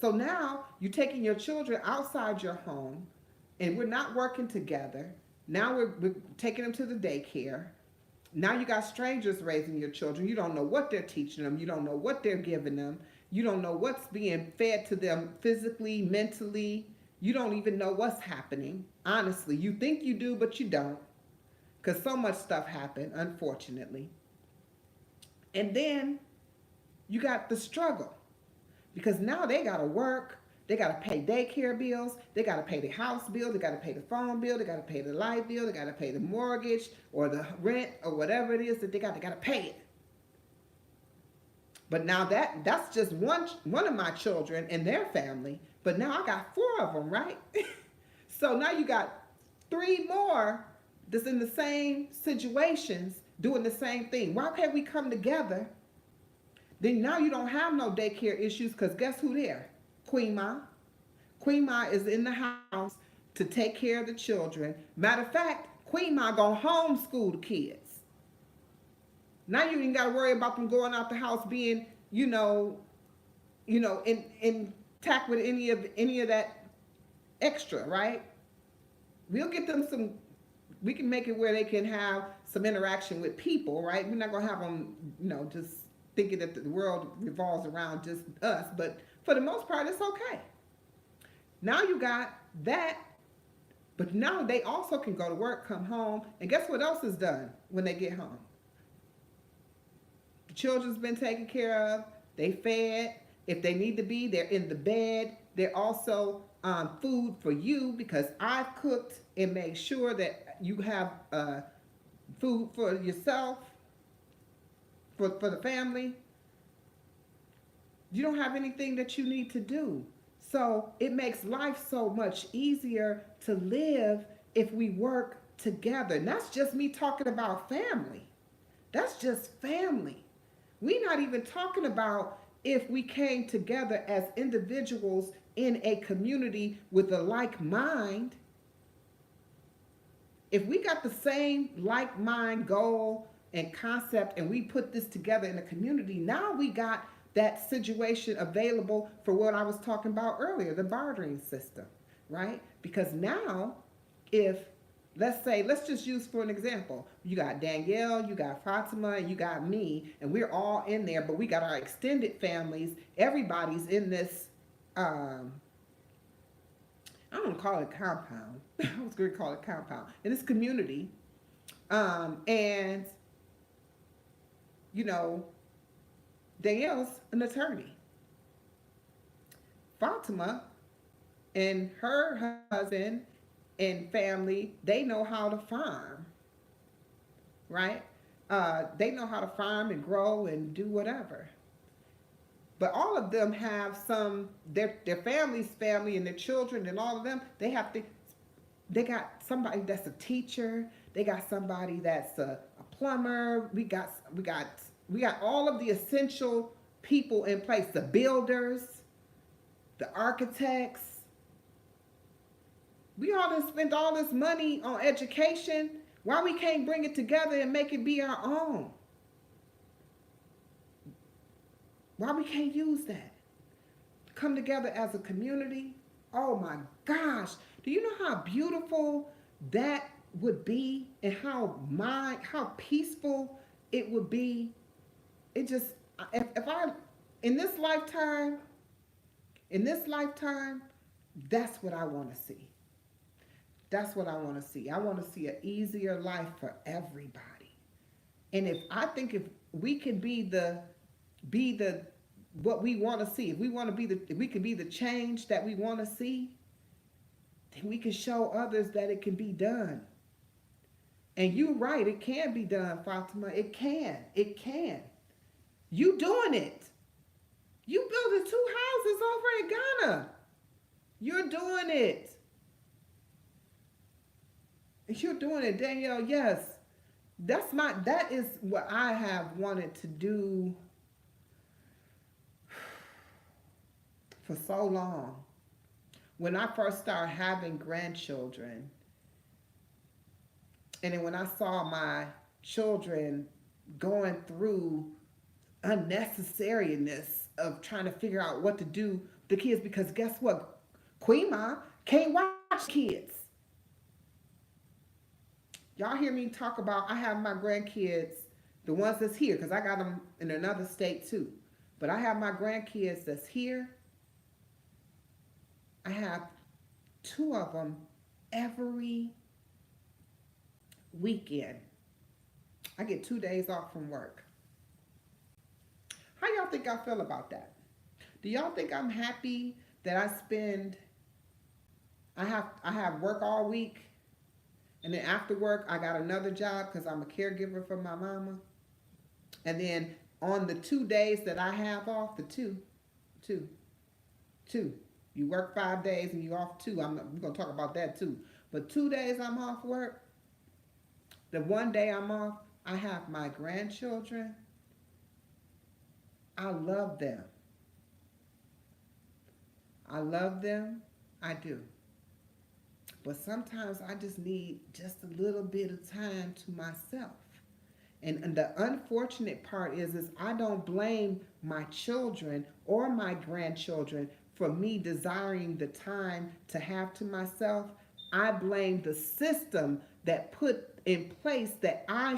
So now you're taking your children outside your home and we're not working together. Now we're taking them to the daycare. Now you got strangers raising your children. You don't know what they're teaching them. You don't know what they're giving them. You don't know what's being fed to them physically, mentally. You don't even know what's happening. Honestly, you think you do, but you don't. Because so much stuff happened, unfortunately. And then you got the struggle. Because now they got to work. They got to pay daycare bills. They got to pay the house bill. They got to pay the phone bill. They got to pay the light bill. They got to pay the mortgage or the rent or whatever it is that they got to pay it. But now that's just one of my children and their family. But now I got 4 of them, right? So now you got three more that's in the same situations doing the same thing. Why can't we come together? Then now you don't have no daycare issues because guess who there? Queen Ma. Queen Ma is in the house to take care of the children. Matter of fact, Queen Ma gonna homeschool the kids. Now you ain't gotta worry about them going out the house being, in tact with any of that extra, right? We'll get them some. We can make it where they can have some interaction with people, right? We're not gonna have them, just thinking that the world revolves around just us. But for the most part, it's okay. Now you got that, but now they also can go to work, come home, and guess what else is done when they get home? The children's been taken care of. They fed. If they need to be, they're in the bed. They're also food for you because I've cooked and made sure that you have food for yourself, for the family. You don't have anything that you need to do. So it makes life so much easier to live if we work together. And that's just me talking about family. That's just family. We're not even talking about if we came together as individuals in a community with a like mind. If we got the same like mind goal and concept and we put this together in a community, now we got that situation available for what I was talking about earlier, the bartering system, right? Because now, if, let's just use for an example, you got Danielle, you got Fatima, and you got me, and we're all in there, but we got our extended families, everybody's in this, I don't want to call it compound, I was going to call it compound, in this community, and, Danielle's an attorney. Fatima and her husband and family, they know how to farm, right? They know how to farm and grow and do whatever. But all of them have their family's family and their children and all of them, they got somebody that's a teacher. They got somebody that's a plumber. We got all of the essential people in place, the builders, the architects. We all done spent all this money on education. Why we can't bring it together and make it be our own? Why we can't use that? Come together as a community. Oh my gosh. Do you know how beautiful that would be and how peaceful it would be? It just, if I, in this lifetime, that's what I want to see. That's what I want to see. I want to see an easier life for everybody. And if we can be what we want to see, if we can be the change that we want to see, then we can show others that it can be done. And you're right, it can be done, Fatima. It can. You doing it. You building 2 houses over in Ghana. You're doing it. You're doing it, Danielle. Yes. That is what I have wanted to do for so long. When I first started having grandchildren, and then when I saw my children going through unnecessariness of trying to figure out what to do with the kids, because guess what? Queen Ma can't watch kids. Y'all hear me talk about, I have my grandkids, the ones that's here, because I got them in another state too. But I have my grandkids that's here. I have 2 of them every weekend. I get 2 days off from work. How y'all think I feel about that? Do y'all think I'm happy that I have work all week, and then after work I got another job because I'm a caregiver for my mama, and then on the 2 days that I have off, the two, You work 5 days and you off 2. We're going to talk about that too. But 2 days I'm off work. The one day I'm off, I have my grandchildren. I love them. I love them. I do. But sometimes I just need just a little bit of time to myself. And the unfortunate part is I don't blame my children or my grandchildren for me desiring the time to have to myself. I blame the system that put in place that I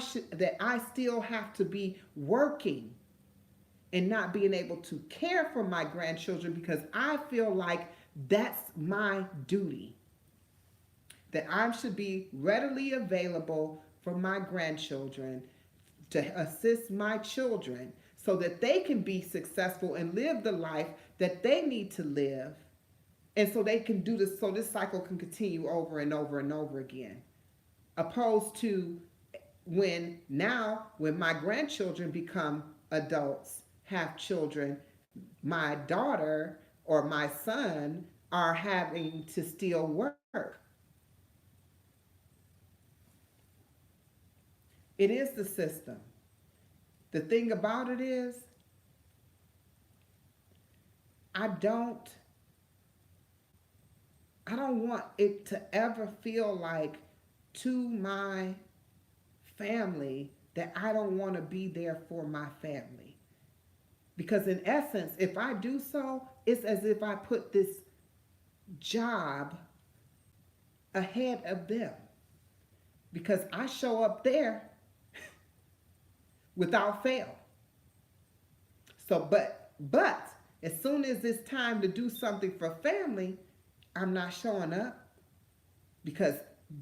still have to be working and not being able to care for my grandchildren because I feel like that's my duty. That I should be readily available for my grandchildren to assist my children so that they can be successful and live the life that they need to live. And so they can do this, so this cycle can continue over and over and over again. Opposed to when my grandchildren become adults, have children, my daughter or my son are having to still work. It is the system. The thing about it is, I don't want it to ever feel like to my family that I don't want to be there for my family. Because in essence, if I do so, it's as if I put this job ahead of them. Because I show up there without fail. So, but as soon as it's time to do something for family, I'm not showing up because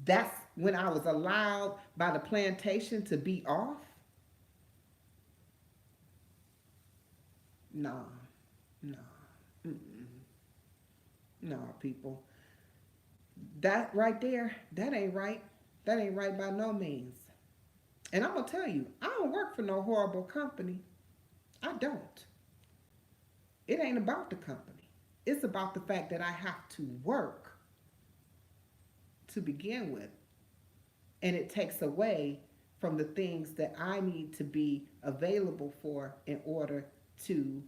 that's when I was allowed by the plantation to be off. No, no, no, people. That right there, that ain't right. That ain't right by no means. And I'm going to tell you, I don't work for no horrible company. I don't. It ain't about the company. It's about the fact that I have to work to begin with. And it takes away from the things that I need to be available for in order to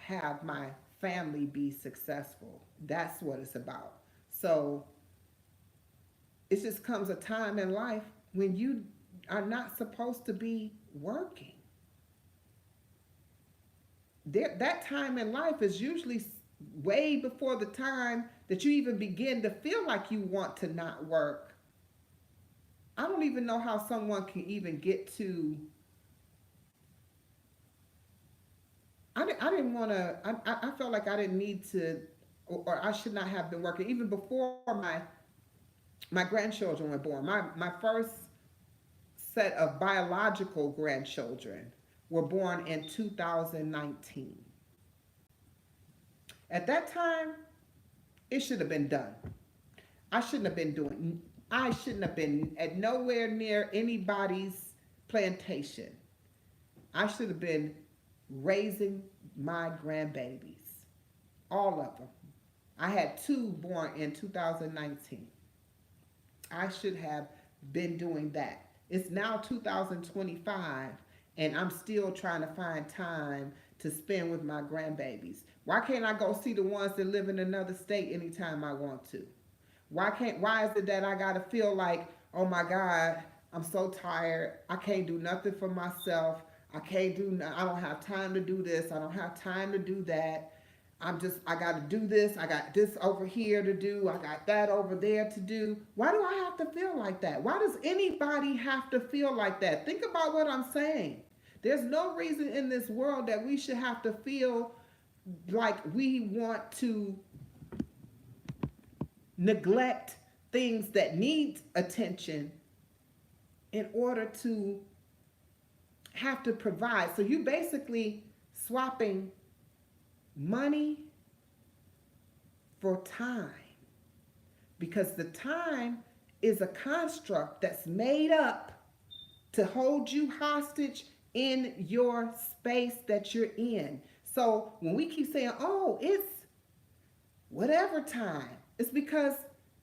have my family be successful. That's what it's about. So it just comes a time in life when you are not supposed to be working. That time in life is usually way before the time that you even begin to feel like you want to not work. I don't even know how someone can even get to. I didn't want to. I felt like I didn't need to, or I should not have been working even before my grandchildren were born. My first set of biological grandchildren were born in 2019. At that time, it should have been done. I shouldn't have been at nowhere near anybody's plantation. I should have been raising my grandbabies, all of them. I had 2 born in 2019. I should have been doing that. It's now 2025, and I'm still trying to find time to spend with my grandbabies. Why can't I go see the ones that live in another state anytime I want to? Why is it that I gotta feel like, oh my God, I'm so tired, I can't do nothing for myself, I don't have time to do this, I don't have time to do that. I got to do this. I got this over here to do. I got that over there to do. Why do I have to feel like that? Why does anybody have to feel like that? Think about what I'm saying. There's no reason in this world that we should have to feel like we want to neglect things that need attention in order to have to provide. So you basically swapping money for time, because the time is a construct that's made up to hold you hostage in your space that you're in. So when we keep saying, oh, whatever time. It's because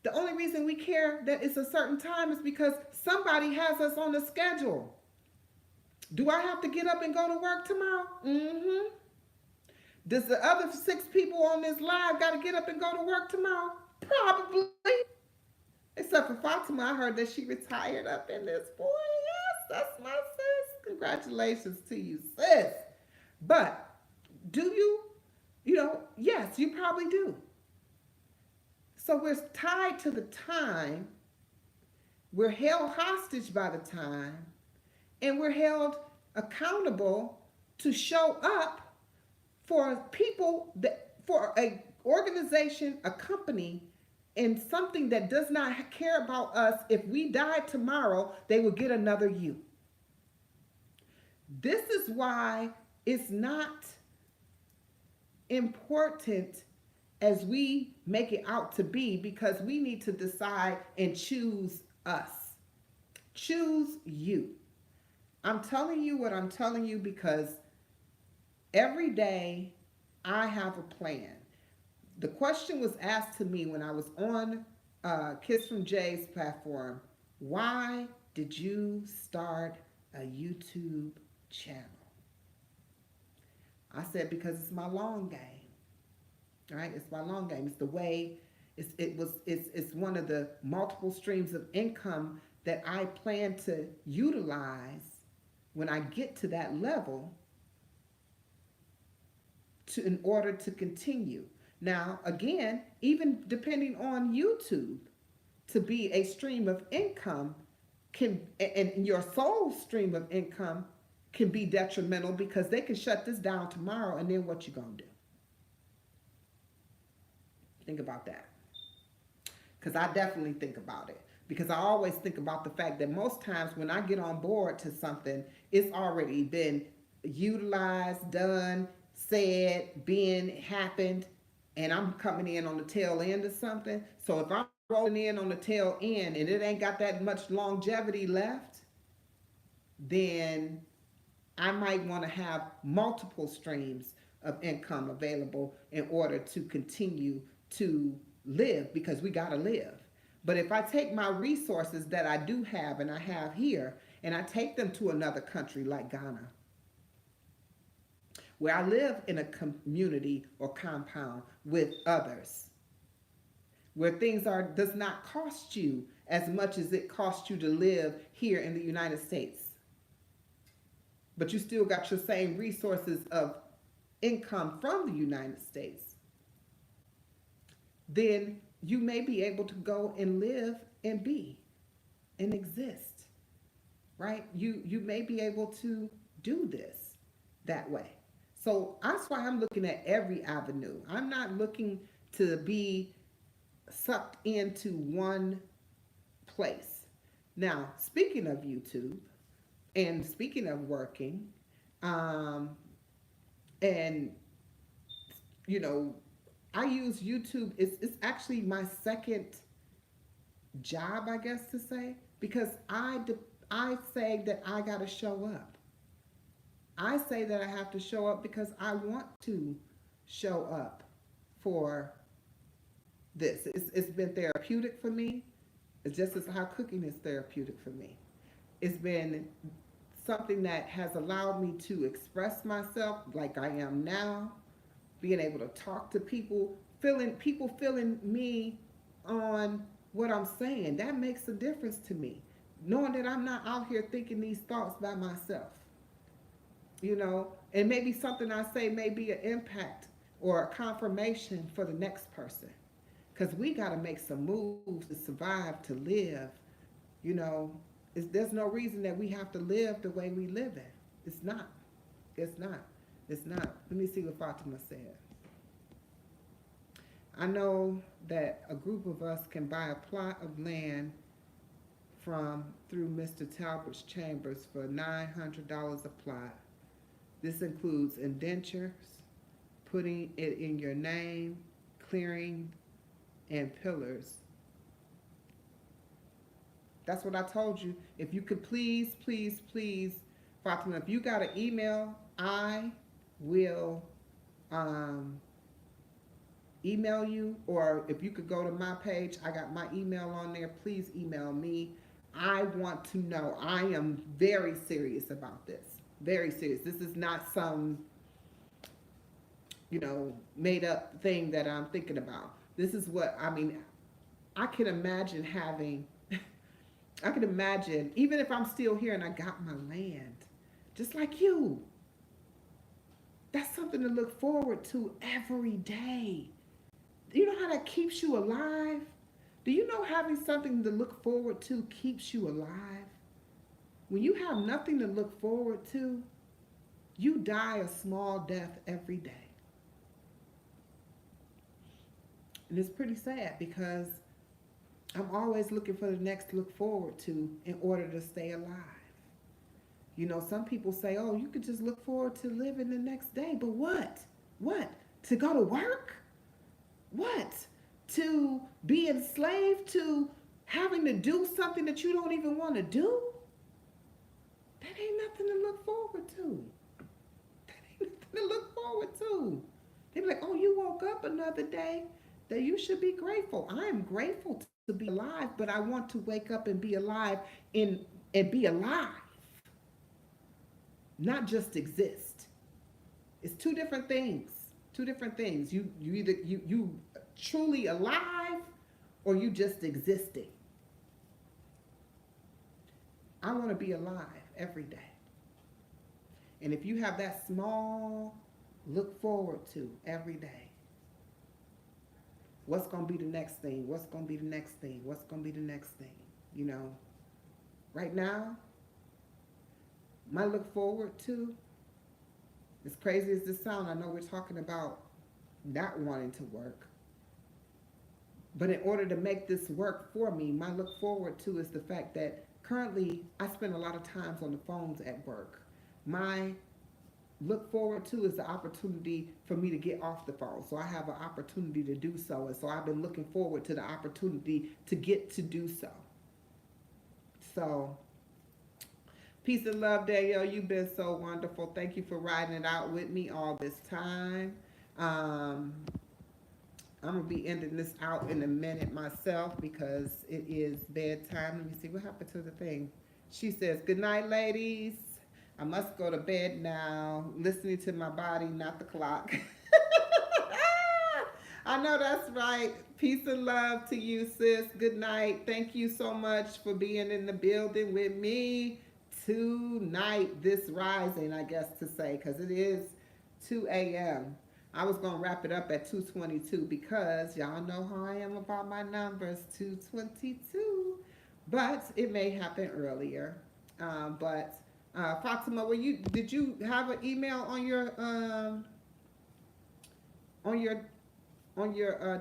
the only reason we care that it's a certain time is because somebody has us on the schedule. Do I have to get up and go to work tomorrow? Mm-hmm. Does the other 6 people on this live got to get up and go to work tomorrow? Probably. Except for Fatima, I heard that she retired up in this. Boy, yes, that's my sis. Congratulations to you, sis. But do you, yes, you probably do. So we're tied to the time, we're held hostage by the time, and we're held accountable to show up for people, that for a organization, a company, and something that does not care about us. If we died tomorrow, they will get another you. This is why it's not important as we make it out to be, because we need to decide and choose us. Choose you. I'm telling you what I'm telling you because every day I have a plan. The question was asked to me when I was on Kiss from Jay's platform: why did you start a YouTube channel? I said, because it's my long game. Right? It's my long game. It's the way. It's one of the multiple streams of income that I plan to utilize when I get to that level, in order to continue. Now, again, even depending on YouTube, to be a stream of income and your sole stream of income can be detrimental, because they can shut this down tomorrow, and then what you gonna do? Think about that. Because I definitely think about it. Because I always think about the fact that most times when I get on board to something, it's already been utilized, done, said, been, happened, and I'm coming in on the tail end of something. So if I'm rolling in on the tail end and it ain't got that much longevity left, then I might want to have multiple streams of income available in order to continue to live, because we got to live. But if I take my resources that I do have and I have here, and I take them to another country like Ghana, where I live in a community or compound with others, where things does not cost you as much as it costs you to live here in the United States, but you still got your same resources of income from the United States, then you may be able to go and live and be and exist, right? You may be able to do this that way. So that's why I'm looking at every avenue. I'm not looking to be sucked into one place. Now, speaking of YouTube and speaking of working, and I use YouTube. It's actually my second job, I guess to say, because I say that I got to show up. I say that I have to show up because I want to show up for this. It's been therapeutic for me. It's just as how cooking is therapeutic for me. It's been something that has allowed me to express myself like I am now, being able to talk to people, feeling me on what I'm saying. That makes a difference to me. Knowing that I'm not out here thinking these thoughts by myself. And maybe something I say may be an impact or a confirmation for the next person. Because we got to make some moves to survive, to live. There's no reason that we have to live the way we live in. It's not. It's not. It's not. Let me see what Fatima said. I know that a group of us can buy a plot of land through Mr. Talbert's chambers for $900 a plot. This includes indentures, putting it in your name, clearing, and pillars. That's what I told you. If you could please, Fatima, if you got an email, I will email you, or if you could go to my page, I got my email on there. Please email me. I want to know. I am very serious about this. Very serious. This is not some, made up thing that I'm thinking about. This is what I mean. I can imagine having, I can imagine, even if I'm still here and I got my land, just like you, that's something to look forward to every day. Do you know how that keeps you alive? Do you know having something to look forward to keeps you alive? When you have nothing to look forward to, you die a small death every day. And it's pretty sad because I'm always looking for the next to look forward to in order to stay alive. Some people say, oh, you could just look forward to living the next day. But what? What? To go to work? What? To be enslaved to having to do something that you don't even want to do? That ain't nothing to look forward to. That ain't nothing to look forward to. They be like, oh, you woke up another day, that you should be grateful. I am grateful to be alive, but I want to wake up and be alive and be alive, not just exist. It's two different things. Two different things. You either you truly alive or you just existing. I want to be alive every day. And if you have that small look forward to every day, what's going to be the next thing? What's going to be the next thing? What's going to be the next thing? Right now, my look forward to, as crazy as this sounds, I know we're talking about not wanting to work. But in order to make this work for me, my look forward to is the fact that currently I spend a lot of times on the phones at work. My look forward to is the opportunity for me to get off the phone. So I have an opportunity to do so. And so I've been looking forward to the opportunity to get to do so. So, peace and love, Danielle. You've been so wonderful. Thank you for riding it out with me all this time. I'm going to be ending this out in a minute myself because it is bedtime. Let me see what happened to the thing. She says, good night, ladies. I must go to bed now. Listening to my body, not the clock. I know that's right. Peace and love to you, sis. Good night. Thank you so much for being in the building with me tonight, this rising, I guess to say, because it is 2 a.m. I was going to wrap it up at 2:22 because y'all know how I am about my numbers, 2:22. But it may happen earlier. Fatima, did you have an email on your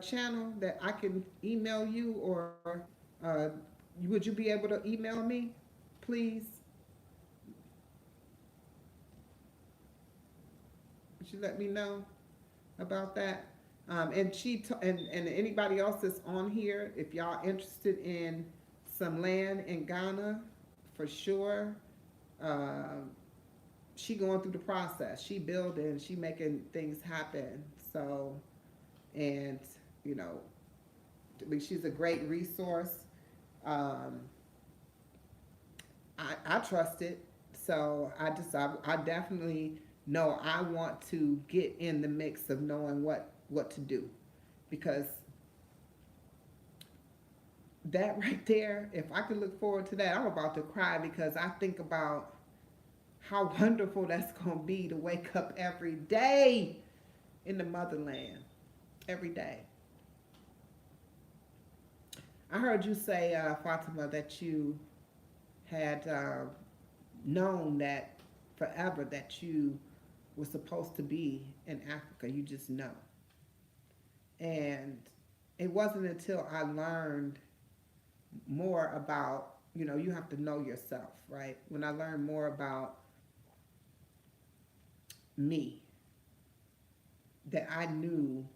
channel that I can email you, or uh, would you be able to email me, please? Would you let me know about that? And and anybody else that's on here, if y'all interested in some land in Ghana, for sure. She going through the process. She building. She making things happen. So, and she's a great resource. I trust it. So I definitely know I want to get in the mix of knowing what to do, because that right there, if I could look forward to that, I'm about to cry because I think about how wonderful that's going to be to wake up every day in the motherland, every day. I heard you say, Fatima, that you had known that forever that you were supposed to be in Africa. You just know. And it wasn't until I learned more about, you have to know yourself, right? When I learned more about me, that I knew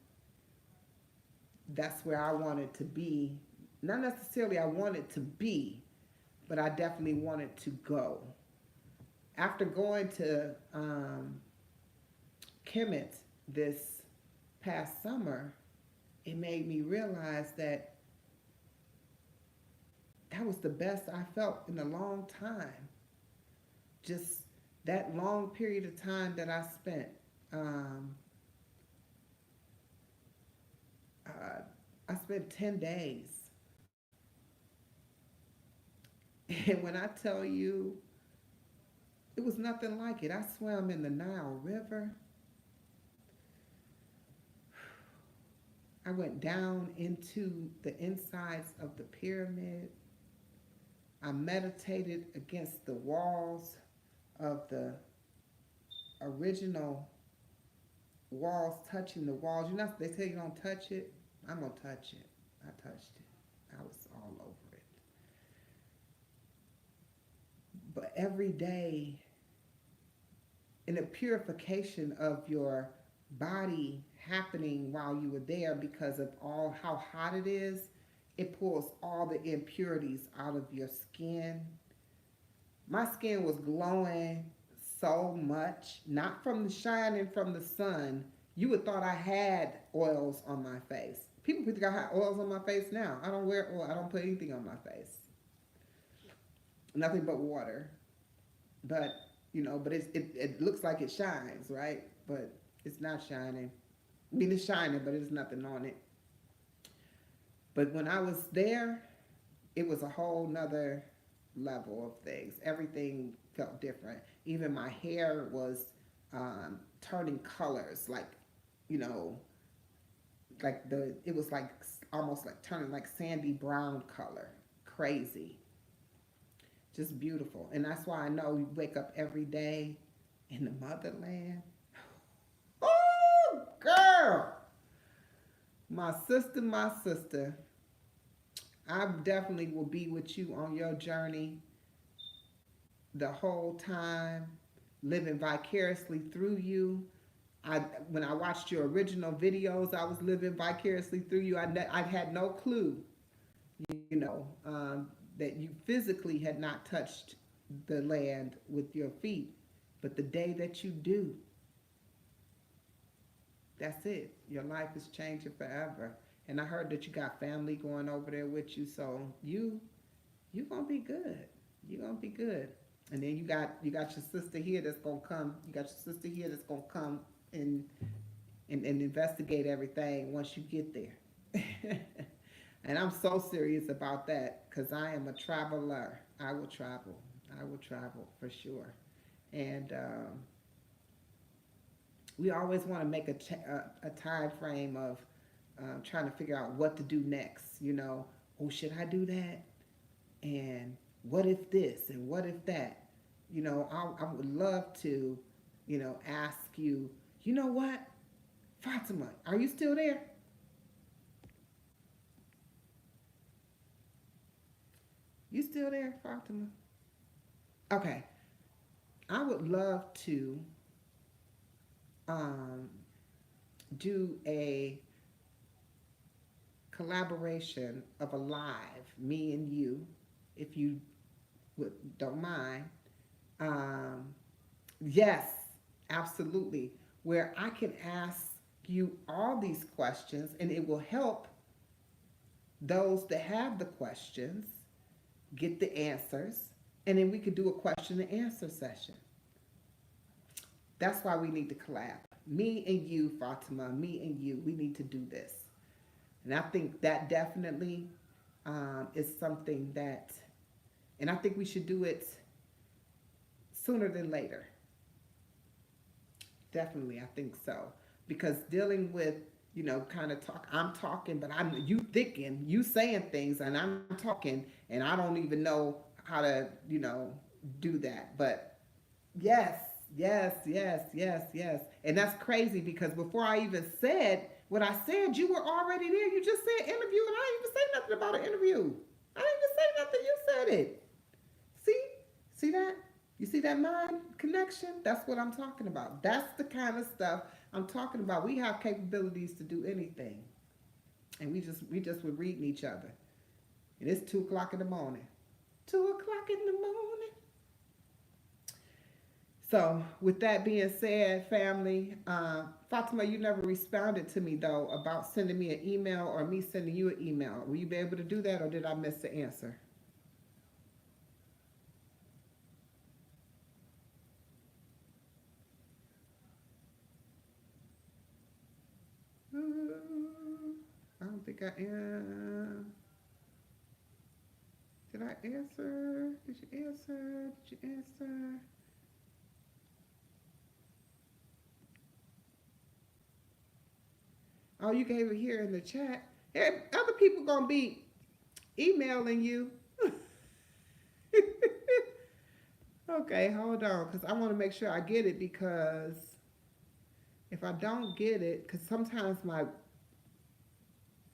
that's where I wanted to be. Not necessarily I wanted to be, but I definitely wanted to go. After going to Kemet this past summer, it made me realize that that was the best I felt in a long time. Just that long period of time that I spent. Um, uh, I spent 10 days. And when I tell you, it was nothing like it. I swam in the Nile River. I went down into the insides of the pyramid. I meditated against the walls of the original walls, touching the walls. You know, they tell you don't touch it. I'm going to touch it. I touched it. I was all over it. But every day, in a purification of your body happening while you were there because of all how hot it is, it pulls all the impurities out of your skin. My skin was glowing so much, not from the shining from the sun. You would thought I had oils on my face. People think I have oils on my face now. I don't wear oil. I don't put anything on my face. Nothing but water. But, you know, but it looks like it shines, right? But it's not shining. I mean, it's shining, but there's nothing on it. But when I was there, it was a whole nother level of things. Everything felt different. Even my hair was turning colors, like, you know, like it was like almost like turning like sandy brown color. Crazy. Just beautiful. And that's why I know you wake up every day in the motherland. Oh, girl. My sister, I definitely will be with you on your journey the whole time, living vicariously through you. When I watched your original videos, I was living vicariously through you. I had no clue, you know, that you physically had not touched the land with your feet. But the day that you do, that's it. Your life is changing forever. And I heard that you got family going over there with you, so you gonna be good. You gonna be good. And then you got your sister here that's gonna come. You got your sister here that's gonna come and investigate everything once you get there. And I'm so serious about that because I am a traveler. I will travel. I will travel for sure. And we always want to make a time frame of trying to figure out what to do next. You know, oh, should I do that? And what if this? And what if that? You know, I would love to, you know, ask you, you know what? Fatima, are you still there? You still there, Fatima? Okay. I would love to um, do a collaboration of a live, me and you, if you don't mind. Um, yes, absolutely. Where I can ask you all these questions and it will help those that have the questions get the answers. And then we could do a question and answer session. That's why we need to collab. Me and you, Fatima, me and you, we need to do this. And I think that definitely is something that, and I think we should do it sooner than later. Definitely, I think so. Because dealing with, you know, kind of I'm talking, but I'm you thinking, you saying things, and I'm talking, and I don't even know how to, you know, do that. But yes, yes, yes, yes, yes. And that's crazy because before I even said what I said, you were already there. You just said interview, and I didn't even say nothing about an interview. I didn't even say nothing. You said it. See? See that? You see that mind connection? That's what I'm talking about. That's the kind of stuff I'm talking about. We have capabilities to do anything. And we just were reading each other. And it's 2 o'clock in the morning. 2 o'clock in the morning. So, with that being said, family, Fatima, you never responded to me though about sending me an email or me sending you an email. Will you be able to do that, or did I miss the answer? I don't think I am. Did I answer? Did you answer? Did you answer? Oh, you gave it here in the chat. Other people gonna be emailing you. Okay, hold on, because I want to make sure I get it, because if I don't get it, because sometimes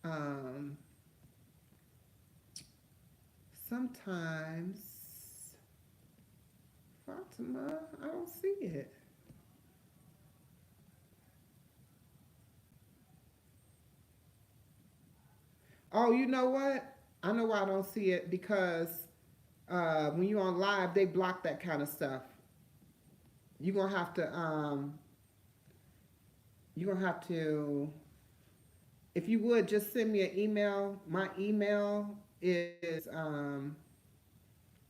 um, sometimes, Fatima, I don't see it. Oh, you know what? I know why I don't see it, because when you're on live, they block that kind of stuff. You're gonna have to you're gonna have to, if you would just send me an email. My email is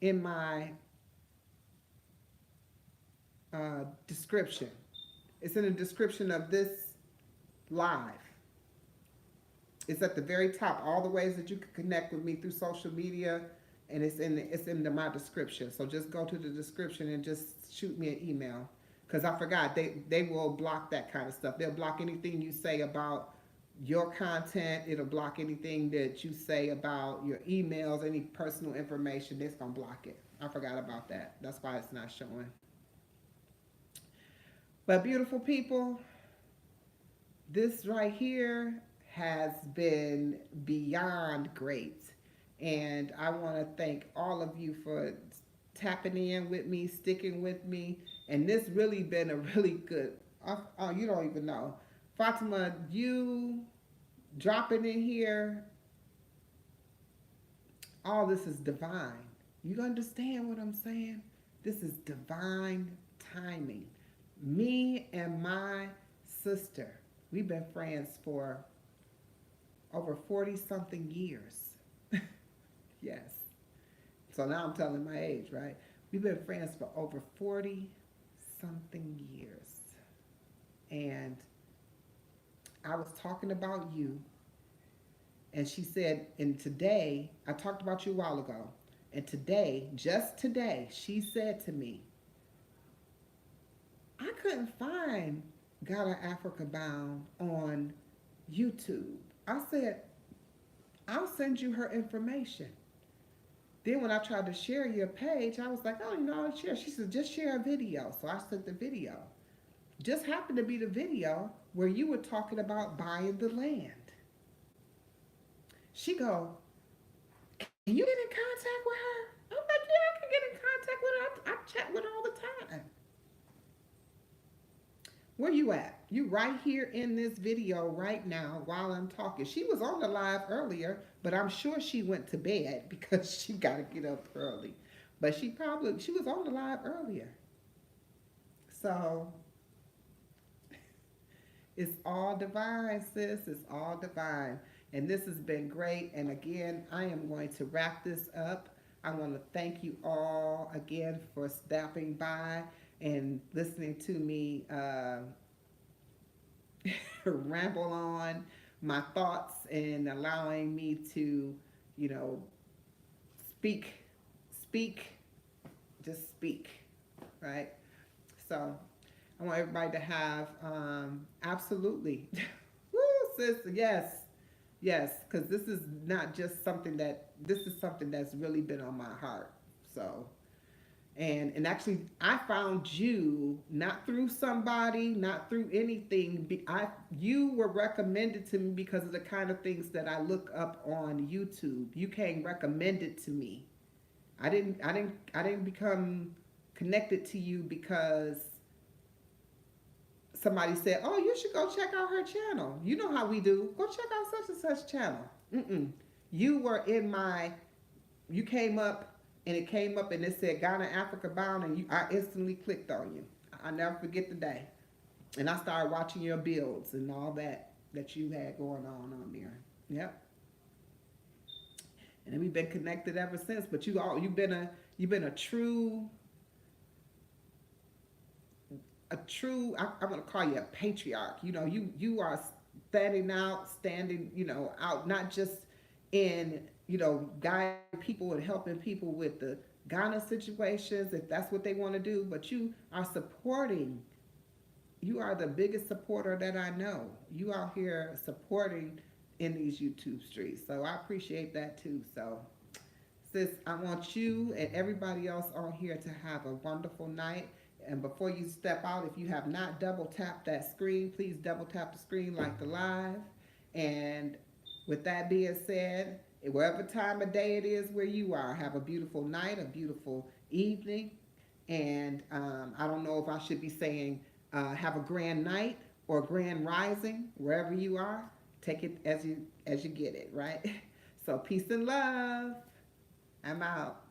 in my description. It's in the description of this live. It's at the very top. All the ways that you can connect with me through social media, and my description. So just go to the description and just shoot me an email. Because I forgot, they will block that kind of stuff. They'll block anything you say about your content. It'll block anything that you say about your emails, any personal information. It's gonna block it. I forgot about that. That's why it's not showing. But beautiful people, this right here has been beyond great. And I want to thank all of you for tapping in with me, sticking with me. And this really been a really good, oh, you don't even know. Fatima, you dropping in here, all this is divine. You understand what I'm saying? This is divine timing. Me and my sister, we've been friends for over 40 something years. Yes. So now I'm telling my age, right? We've been friends for over 40 something years. And I was talking about you, and she said, and today, I talked about you a while ago, and today, just today, she said to me, I couldn't find Ghana Africa Bound on YouTube. I said, I'll send you her information. Then when I tried to share your page, I was like, oh, you know, I'll share. She said, just share a video. So I sent the video. Just happened to be the video where you were talking about buying the land. She go, can you get in contact with her? I'm like, yeah, I can get in contact with her. I chat with her all the time. Where you at? You right here in this video right now while I'm talking. She was on the live earlier, but I'm sure she went to bed because she got to get up early. But she was on the live earlier. So it's all divine, sis. It's all divine. And this has been great. And again, I am going to wrap this up. I want to thank you all again for stopping by and listening to me ramble on my thoughts and allowing me to, you know, speak, speak, just speak, right? So I want everybody to have absolutely, woo, sis, yes, yes, because this is not just something this is something that's really been on my heart. So, and actually, I found you not through somebody, not through anything. You were recommended to me because of the kind of things that I look up on YouTube. You came recommended to me. I didn't become connected to you because somebody said, "Oh, you should go check out her channel." You know how we do. Go check out such and such channel. Mm-mm. You were in my. You came up, and it came up, and it said Ghana Africa Bound, and I instantly clicked on you. I never forget the day. And I started watching your builds and all that you had going on there. Yep. And then we've been connected ever since. But you've been a true I'm gonna call you a patriarch. You know, you are standing, out not just in, guiding people and helping people with the Ghana situations if that's what they want to do, but you are supporting. You are the biggest supporter that I know. You out here supporting in these YouTube streets. So I appreciate that too. So sis, I want you and everybody else on here to have a wonderful night. And before you step out, if you have not double tapped that screen, please double tap the screen like the live. And with that being said, whatever time of day it is where you are, have a beautiful night, a beautiful evening. And I don't know if I should be saying have a grand night or grand rising wherever you are. Take it as you get it, right? So peace and love. I'm out.